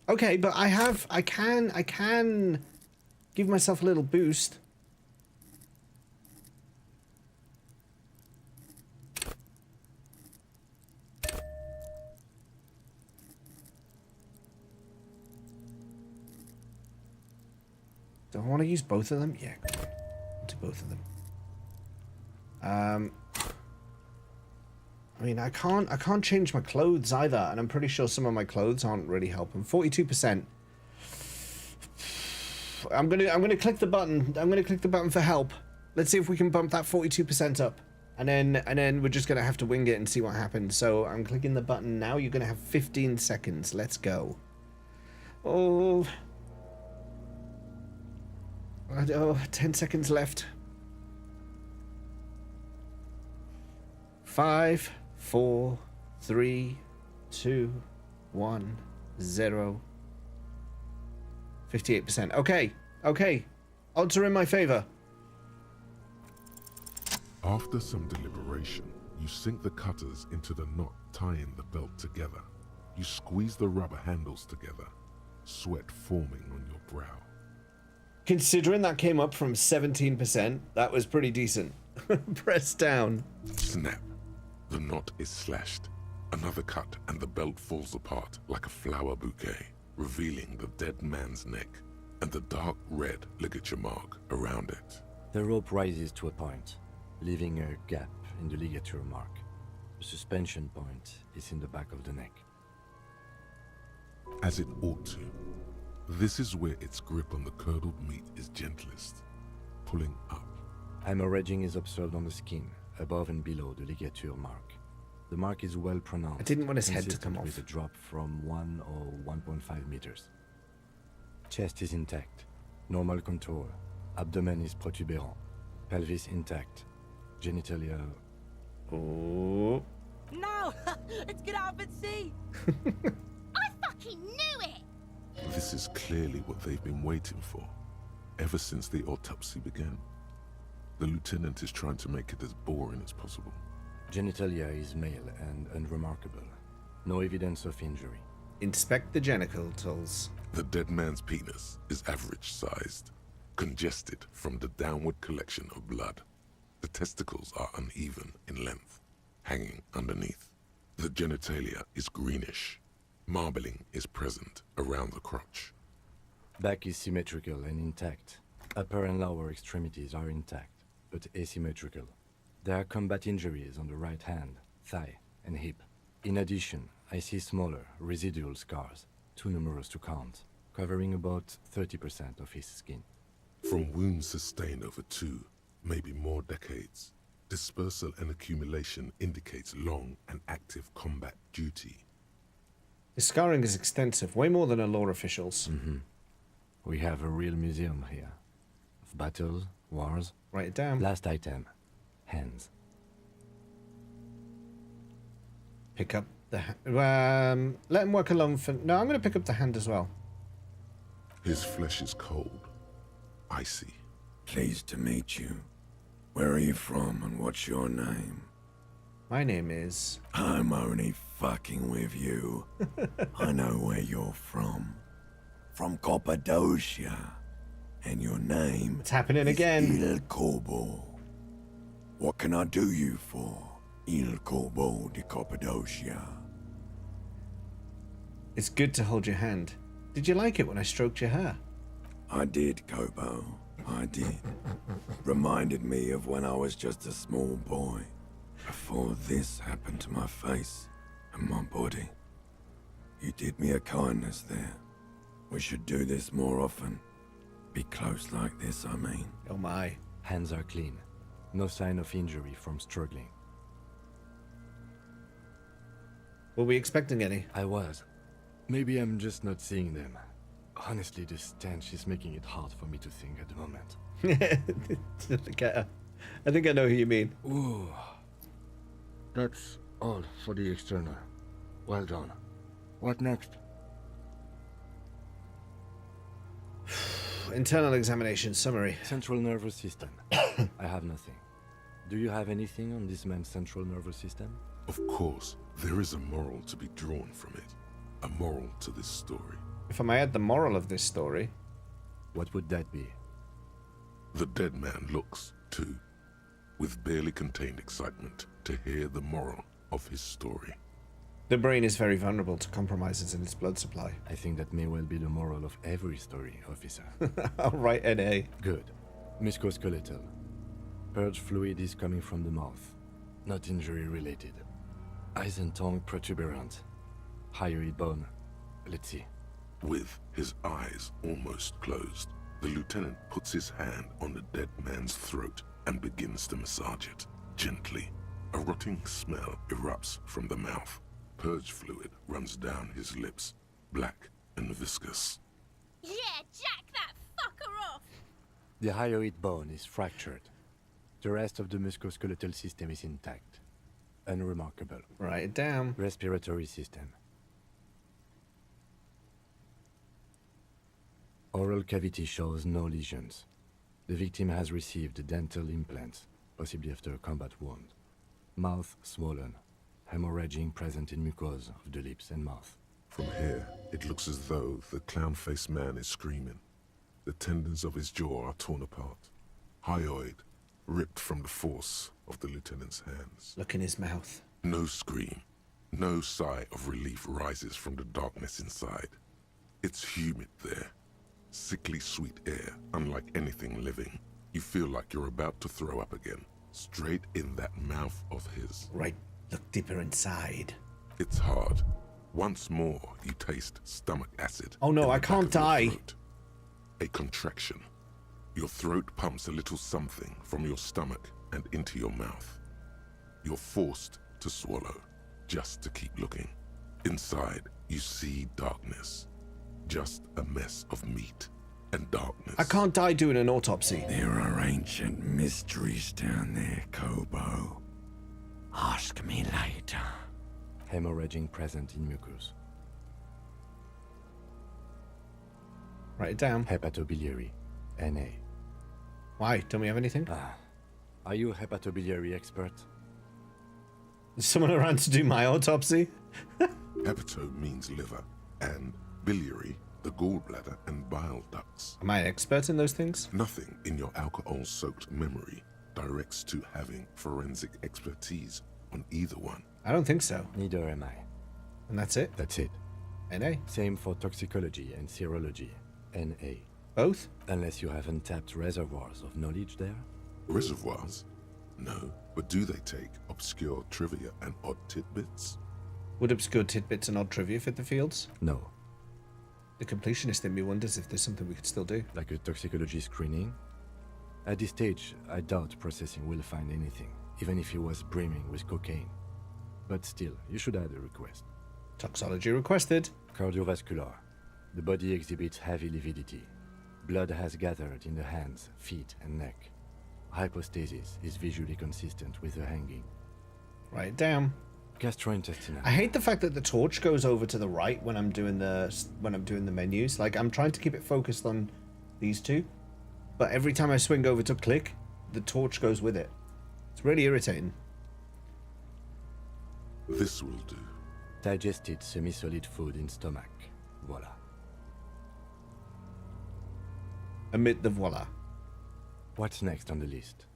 Okay, but I can give myself a little boost. Do I want to use both of them? Yeah, go on. Do both of them. I mean, I can't change my clothes either, and I'm pretty sure some of my clothes aren't really helping. 42%. I'm gonna click the button. I'm gonna click the button for help. Let's see if we can bump that 42% up, and then we're just gonna have to wing it and see what happens. So I'm clicking the button now. You're gonna have 15 seconds. Let's go. Oh, 10 seconds left. 5, 4, 3, 2, 1, 0. 58%. Okay. Odds are in my favor. After some deliberation, you sink the cutters into the knot tying the belt together. You squeeze the rubber handles together, sweat forming on your brow. Considering that came up from 17%, that was pretty decent. Press down. Snap. The knot is slashed. Another cut and the belt falls apart like a flower bouquet, revealing the dead man's neck and the dark red ligature mark around it. The rope rises to a point, leaving a gap in the ligature mark. The suspension point is in the back of the neck. As it ought to. This is where its grip on the curdled meat is gentlest, pulling up. Hemorrhaging is observed on the skin, above and below the ligature mark. The mark is well pronounced. I didn't want his head to come off. With a drop from 1 or 1.5 meters. Chest is intact. Normal contour. Abdomen is protuberant. Pelvis intact. Genitalia... Oh. No! It's gonna happen, see? I fucking knew it! This is clearly what they've been waiting for, ever since the autopsy began. The lieutenant is trying to make it as boring as possible. Genitalia is male and unremarkable. No evidence of injury. Inspect the genitals. The dead man's penis is average-sized, congested from the downward collection of blood. The testicles are uneven in length, hanging underneath. The genitalia is greenish. Marbling is present around the crotch. Back is symmetrical and intact. Upper and lower extremities are intact, but asymmetrical. There are combat injuries on the right hand, thigh, and hip. In addition, I see smaller, residual scars, too numerous to count, covering about 30% of his skin. From wounds sustained over 2, maybe more decades, dispersal and accumulation indicates long and active combat duty. The scarring is extensive, way more than a law official's. We have a real museum here. Of battles, wars. Write it down. Last item. Hands. Pick up the hand. Let him work alone for... No, I'm going to pick up the hand as well. His flesh is cold. Icy. Pleased to meet you. Where are you from and what's your name? My name is... I'm only fucking with you. I know where you're from. From Cappadocia. And your name... It's happening again. Il Corbo. What can I do you for, Il Corbo de Cappadocia? It's good to hold your hand. Did you like it when I stroked your hair? I did, Kobo. I did. Reminded me of when I was just a small boy. Before this happened to my face and my body. You did me a kindness there. We should do this more often. Be close like this, I mean. Oh my. Hands are clean. No sign of injury from struggling. Were we expecting any? I was. Maybe I'm just not seeing them. Honestly, this stench is making it hard for me to think at the moment. Loketta. I think I know who you mean. Ooh. That's all for the external. Well done. What next? Internal examination summary. Central nervous system. I have nothing. Do you have anything on this man's central nervous system? Of course, there is a moral to be drawn from it. A moral to this story. If I may add the moral of this story. What would that be? The dead man looks, too, with barely contained excitement to hear the moral of his story. The brain is very vulnerable to compromises in its blood supply. I think that may well be the moral of every story, officer. All right, NA. Good. Musculoskeletal. Purge fluid is coming from the mouth. Not injury related. Eyes and tongue protuberant. Hyoid bone. Let's see. With his eyes almost closed, the lieutenant puts his hand on the dead man's throat and begins to massage it, gently. A rotting smell erupts from the mouth. Purge fluid runs down his lips, black and viscous. Yeah, jack that fucker off! The hyoid bone is fractured. The rest of the musculoskeletal system is intact. Unremarkable. Write it down. Respiratory system. Oral cavity shows no lesions. The victim has received dental implants, possibly after a combat wound. Mouth swollen. Hemorrhaging present in mucosa of the lips and mouth. From here, it looks as though the clown-faced man is screaming. The tendons of his jaw are torn apart. Hyoid, ripped from the force of the lieutenant's hands. Look in his mouth. No scream. No sigh of relief rises from the darkness inside. It's humid there. Sickly sweet air, unlike anything living. You feel like you're about to throw up again. Straight in that mouth of his. Right. Look deeper inside. It's hard. Once more, you taste stomach acid. Oh no, I can't die. A contraction. Your throat pumps a little something from your stomach and into your mouth. You're forced to swallow, just to keep looking. Inside, you see darkness. Just a mess of meat and darkness. I can't die doing an autopsy. There are ancient mysteries down there, Kobo. Ask me later. Hemorrhaging present in mucus. Write it down. Hepatobiliary. NA. Why? Don't we have anything? Are you a hepatobiliary expert? Is someone around to do my autopsy? Hepato means liver, and biliary, the gallbladder and bile ducts. Am I an expert in those things? Nothing in your alcohol-soaked memory directs to having forensic expertise on either one. I don't think so. Neither am I. And that's it? That's it. NA? Same for toxicology and serology. NA. Both? Unless you have untapped reservoirs of knowledge there. Reservoirs? No, but do they take obscure trivia and odd tidbits? Would obscure tidbits and odd trivia fit the fields? No. The completionist in me wonders if there's something we could still do. Like a toxicology screening? At this stage, I doubt processing will find anything, even if he was brimming with cocaine. But still, you should add a request. Toxology requested. Cardiovascular. The body exhibits heavy lividity. Blood has gathered in the hands, feet, and neck. Hypostasis is visually consistent with the hanging. Write it down. Gastrointestinal. I hate the fact that the torch goes over to the right when I'm doing the menus. Like, I'm trying to keep it focused on these two, but every time I swing over to click, the torch goes with it. It's really irritating. This will do. Digested semi-solid food in stomach. Voila. Omit the voila. What's next on the list?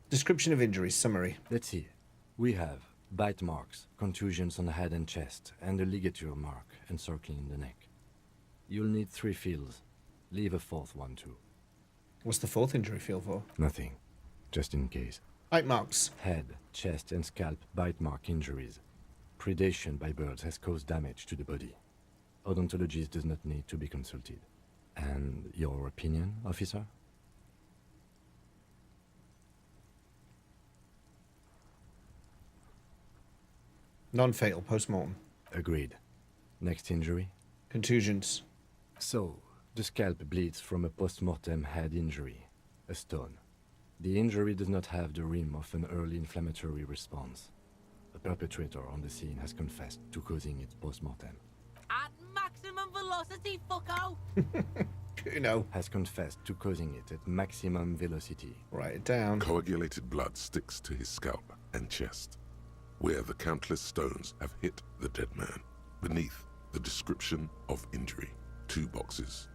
Description of injuries, summary. Let's see. We have bite marks, contusions on the head and chest, and a ligature mark encircling the neck. You'll need 3 fields. Leave a 4th one too. What's the 4th injury field for? Nothing. Just in case. Bite marks. Head, chest, and scalp bite mark injuries. Predation by birds has caused damage to the body. Odontologist does not need to be consulted. And your opinion, officer? Non-fatal post-mortem. Agreed. Next injury? Contusions. So, the scalp bleeds from a post-mortem head injury, a stone. The injury does not have the rim of an early inflammatory response. The perpetrator on the scene has confessed to causing it post-mortem. At maximum velocity, fucko! Kuno has confessed to causing it at maximum velocity. Write it down. Coagulated blood sticks to his scalp and chest, where the countless stones have hit the dead man. Beneath, the description of injury. 2 boxes.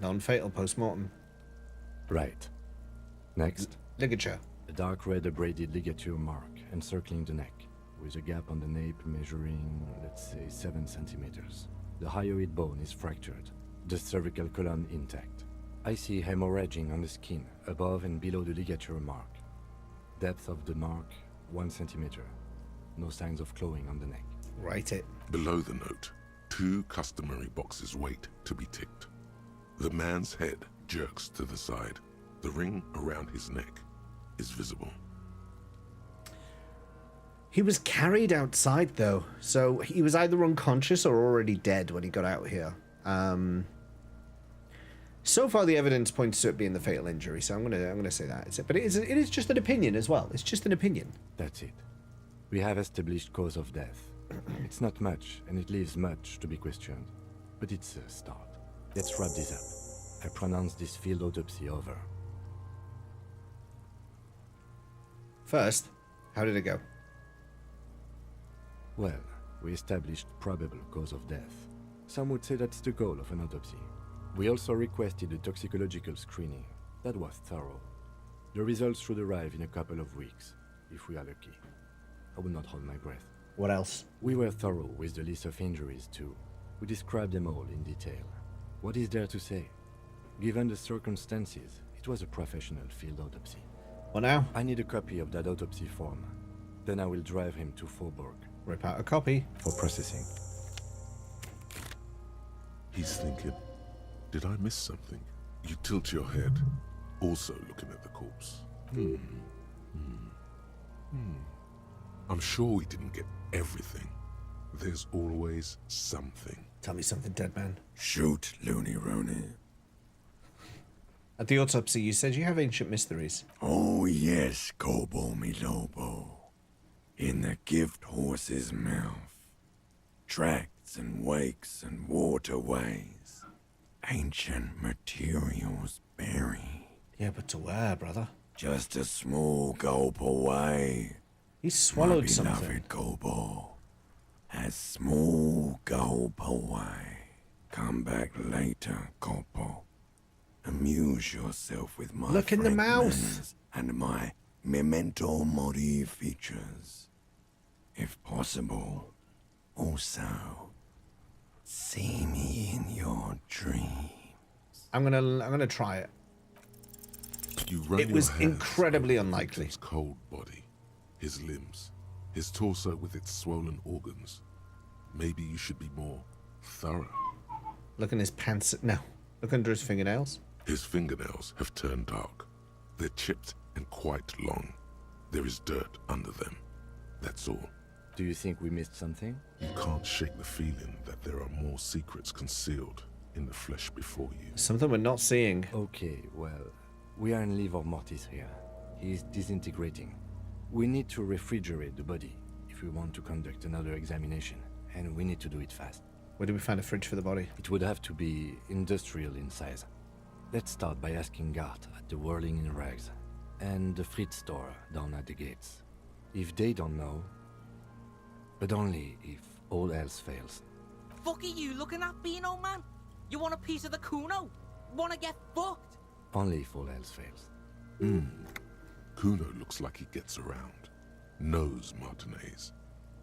Non-fatal post-mortem. Right. Next. Ligature. A dark red abraded ligature mark encircling the neck, with a gap on the nape measuring, let's say, 7 centimeters. The hyoid bone is fractured. The cervical column intact. I see hemorrhaging on the skin, above and below the ligature mark. Depth of the mark, 1 centimeter. No signs of clawing on the neck. Write it. Below the note, 2 customary boxes wait to be ticked. The man's head jerks to the side. The ring around his neck is visible. He was carried outside, though, so he was either unconscious or already dead when he got out here. So far, the evidence points to it being the fatal injury, so I'm gonna say that it's it. But it is just an opinion as well. It's just an opinion. That's it. We have established cause of death. It's not much, and it leaves much to be questioned, but it's a start. Let's wrap this up. I pronounce this field autopsy over. First, how did it go? Well, we established probable cause of death. Some would say that's the goal of an autopsy. We also requested a toxicological screening. That was thorough. The results should arrive in a couple of weeks, if we are lucky. I will not hold my breath. What else? We were thorough with the list of injuries, too. We described them all in detail. What is there to say? Given the circumstances, it was a professional field autopsy. What now? I need a copy of that autopsy form. Then I will drive him to Faubourg. Rip out a copy. For processing. He's thinking, did I miss something? You tilt your head, also looking at the corpse. I'm sure we didn't get everything. There's always something. Tell me something, dead man. Shoot, Looney Rooney. At the autopsy, you said you have ancient mysteries. Oh yes, Kobo mi Lobo. In the gift horse's mouth. Tracts and wakes and waterways. Ancient materials buried. Yeah, but to where, brother? Just a small gulp away. He swallowed My something. beloved Kobo. A small gulp away. Come back later, Kobo. Amuse yourself with my Look in the mouth. fragments and my memento mori features. If possible, also see me in your dreams. I'm gonna try it. You run It your was hands incredibly over the unlikely. victim's cold body, his limbs, his torso with its swollen organs. Maybe you should be more thorough. Look in his pants. No. Look under his fingernails. His fingernails have turned dark. They're chipped and quite long. There is dirt under them. That's all. Do you think we missed something? You can't shake the feeling that there are more secrets concealed in the flesh before you. Something we're not seeing. Okay, well, we are in livor mortis here. He is disintegrating. We need to refrigerate the body if we want to conduct another examination, and we need to do it fast. Where do we find a fridge for the body? It would have to be industrial in size. Let's start by asking Gart at the Whirling in Rags and the Fritz store down at the gates. If they don't know, but only if all else fails. Fuck are you looking at, Beano, man? You want a piece of the Kuno? Wanna get fucked? Only if all else fails. Kuno looks like he gets around. Knows Martinez.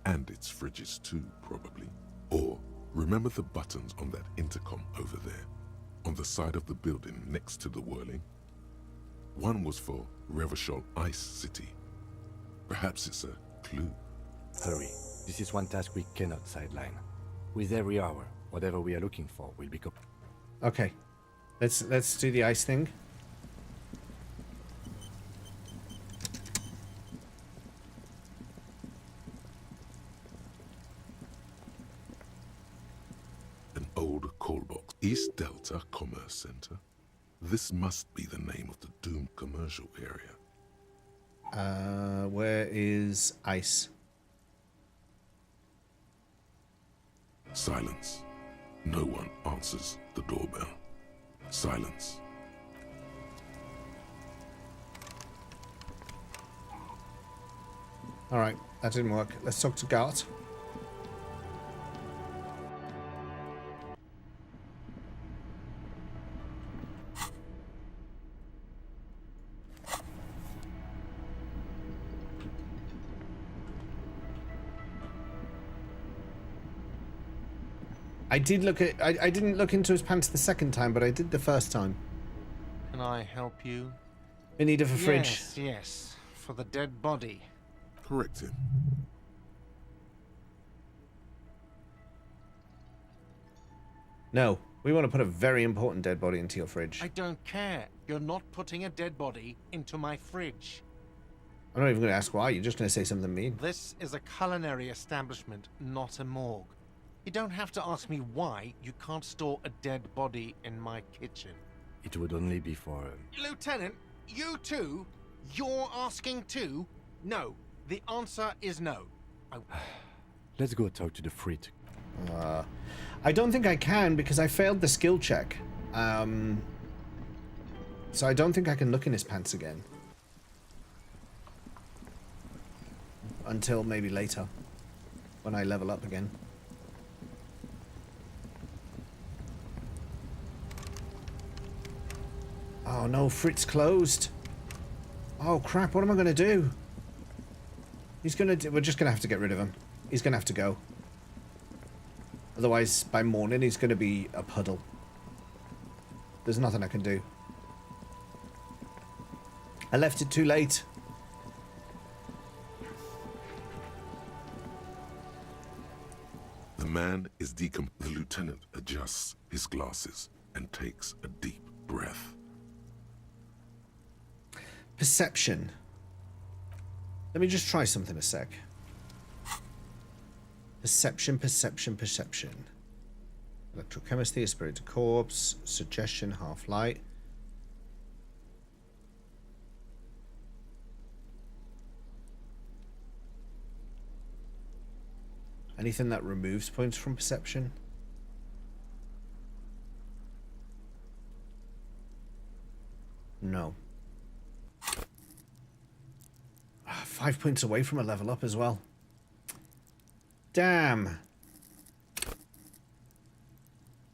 And its fridges too, probably. Or, remember the buttons on that intercom over there? On the side of the building next to the Whirling? One was for Revachol Ice City. Perhaps it's a clue. Hurry. This is one task we cannot sideline. With every hour, whatever we are looking for will become... Okay. Let's do the ice thing. An old call box. East Delta Commerce Center. This must be the name of the doomed commercial area. Where is ice? Silence. No one answers the doorbell. Silence. Alright, that didn't work. Let's talk to Gart. I did look at... I didn't look into his pants the second time, but I did the first time. I help you? In need of a fridge. Yes, yes. For the dead body. Correct him. No, we want to put a very important dead body into your fridge. I don't care. You're not putting a dead body into my fridge. I'm not even going to ask why. You're just going to say something mean. This is a culinary establishment, not a morgue. You don't have to ask me why you can't store a dead body in my kitchen. It would only be for... Lieutenant, you too? You're asking too? No. The answer is no. Let's go talk to the frit. I don't think I can because I failed the skill check. So I don't think I can look in his pants again. Until maybe later. When I level up again. Oh no, Frit's closed. Oh crap, what am I going to do? He's going to... We're just going to have to get rid of him. He's going to have to go. Otherwise, by morning, he's going to be a puddle. There's nothing I can do. I left it too late. The man is decom... The lieutenant adjusts his glasses and takes a deep breath. Perception. Let me just try something a sec. Perception, perception, perception. Electrochemistry, a spirit corpse, suggestion, half light. Anything that removes points from perception? No. 5 points away from a level up as well. Damn.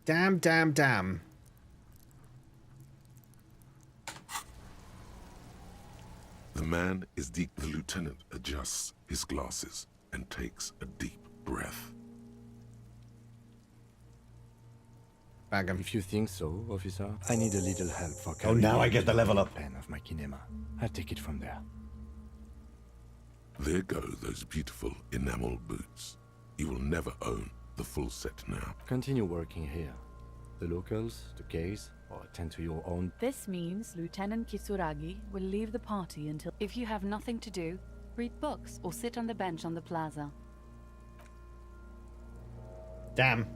Damn, damn, damn. The man is deep. The lieutenant adjusts his glasses and takes a deep breath. Bag him. If you think so, officer, I need a little help for... Oh, now I get the level up. ...plan of my kinema. I'll take it from there. There go those beautiful enamel boots. You will never own the full set now. Continue working here. The locals, the case, or attend to your own... This means Lieutenant Kisuragi will leave the party until... If you have nothing to do, read books or sit on the bench on the plaza. Damn.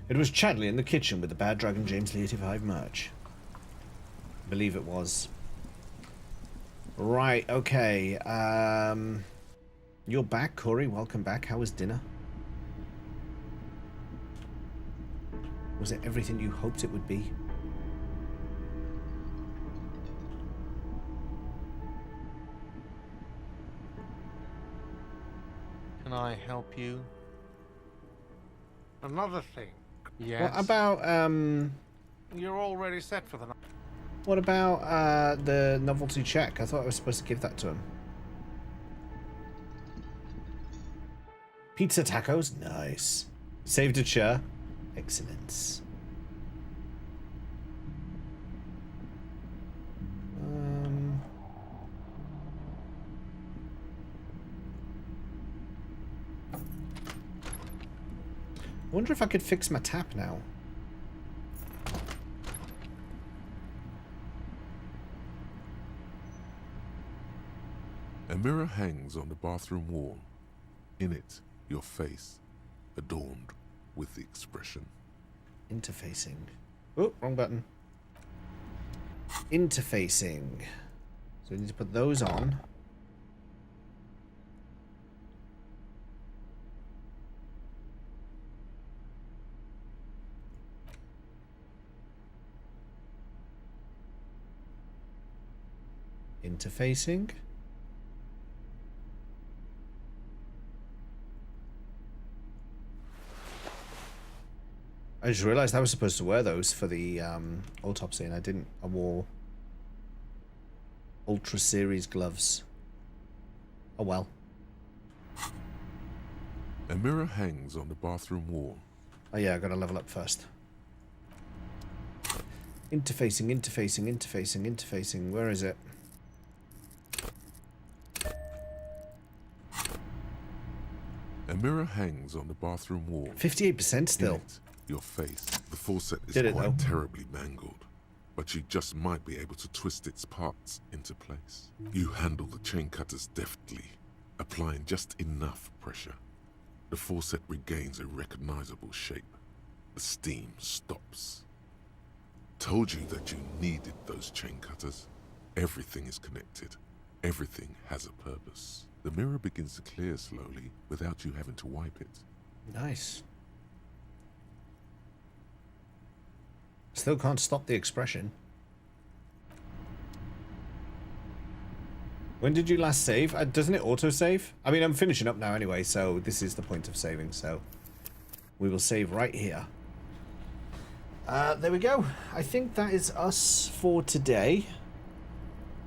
It was Chadley in the kitchen with the Bad Dragon James Lee 85 merch. I believe it was. Right, okay. You're back, Corey. Welcome back. How was dinner? Was it everything you hoped it would be? Can I help you? Another thing. Yes. What about, You're already set for the night. what about, the novelty check? I thought I was supposed to give that to him. Pizza tacos? Nice. Saved a chair? Excellent. I wonder if I could fix my tap now. A mirror hangs on the bathroom wall. In it, your face, adorned with the expression. Interfacing. Oh, wrong button. Interfacing. So we need to put those on. Interfacing. I just realized I was supposed to wear those for the autopsy and I didn't. I wore Ultra Series gloves. Oh well. A mirror hangs on the bathroom wall. Oh yeah, I gotta level up first. Interfacing. Where is it? A mirror hangs on the bathroom wall. 58% still. Your face. The faucet is Did it, quite though? terribly mangled, but you just might be able to twist its parts into place. You handle the chain cutters deftly, applying just enough pressure. The faucet regains a recognizable shape. The steam stops. Told you that you needed those chain cutters. Everything is connected. Everything has a purpose. The mirror begins to clear slowly without you having to wipe it. Nice. Still can't stop the expression. When did you last save? Doesn't it auto-save? I mean, I'm finishing up now anyway, so this is the point of saving, so we will save right here. There we go. I think that is us for today.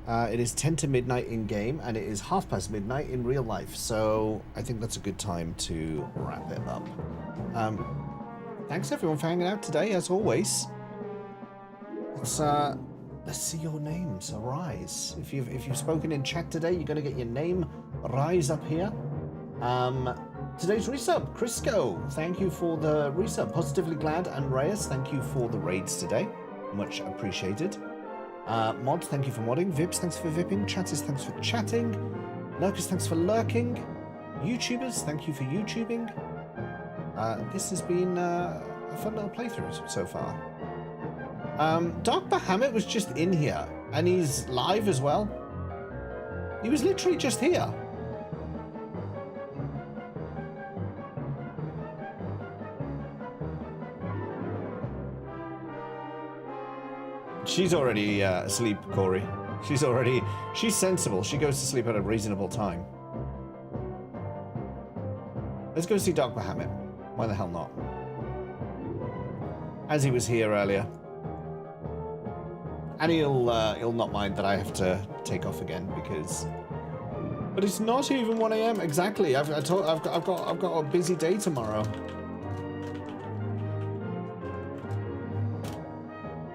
It is 10 to midnight in game, and it is 5:30 midnight in real life, so I think that's a good time to wrap it up. Thanks everyone for hanging out today, as always. Let's see your names arise. If you've spoken in chat today, you're going to get your name rise up here. Today's resub, Crisco, thank you for the resub. Positively Glad and Reyes, thank you for the raids today. Much appreciated. Mod, thank you for modding. Vips, thanks for vipping. Chatters, thanks for chatting. Lurkers, thanks for lurking. YouTubers, thank you for YouTubing. This has been a fun little playthrough so far. Dark Bahamut was just in here, and he's live as well. He was literally just here. She's already asleep, Corey. She's sensible. She goes to sleep at a reasonable time. Let's go see Dark Bahamut. Why the hell not? As he was here earlier. And he'll not mind that I have to take off again because. But it's not even 1 AM exactly. I've got a busy day tomorrow.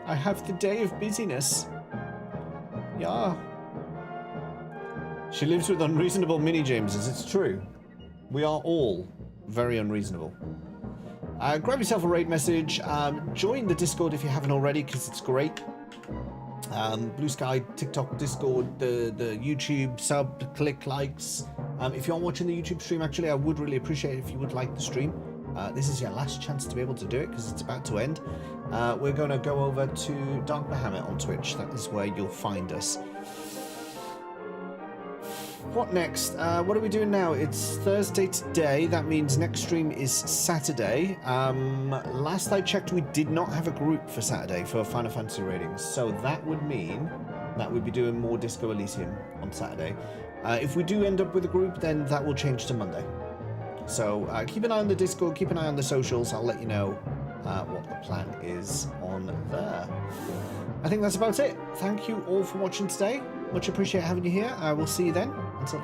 I have the day of busyness. Yeah. She lives with unreasonable mini Jameses. It's true. We are all very unreasonable. Grab yourself a raid message. Join the Discord if you haven't already, because it's great. Blue Sky, TikTok, Discord, the YouTube sub, click likes. If you aren't watching the YouTube stream, actually, I would really appreciate it if you would like the stream. This is your last chance to be able to do it because it's about to end. We're going to go over to Dark Bahamut on Twitch. That is where you'll find us. What next? What are we doing now? It's Thursday today. That means next stream is Saturday. Last I checked, we did not have a group for Saturday for Final Fantasy ratings. So that would mean that we'd be doing more Disco Elysium on Saturday. If we do end up with a group, then that will change to Monday. So keep an eye on the Discord, keep an eye on the socials. I'll let you know what the plan is on there. I think that's about it. Thank you all for watching today. Much appreciate having you here. I will see you then. Until then.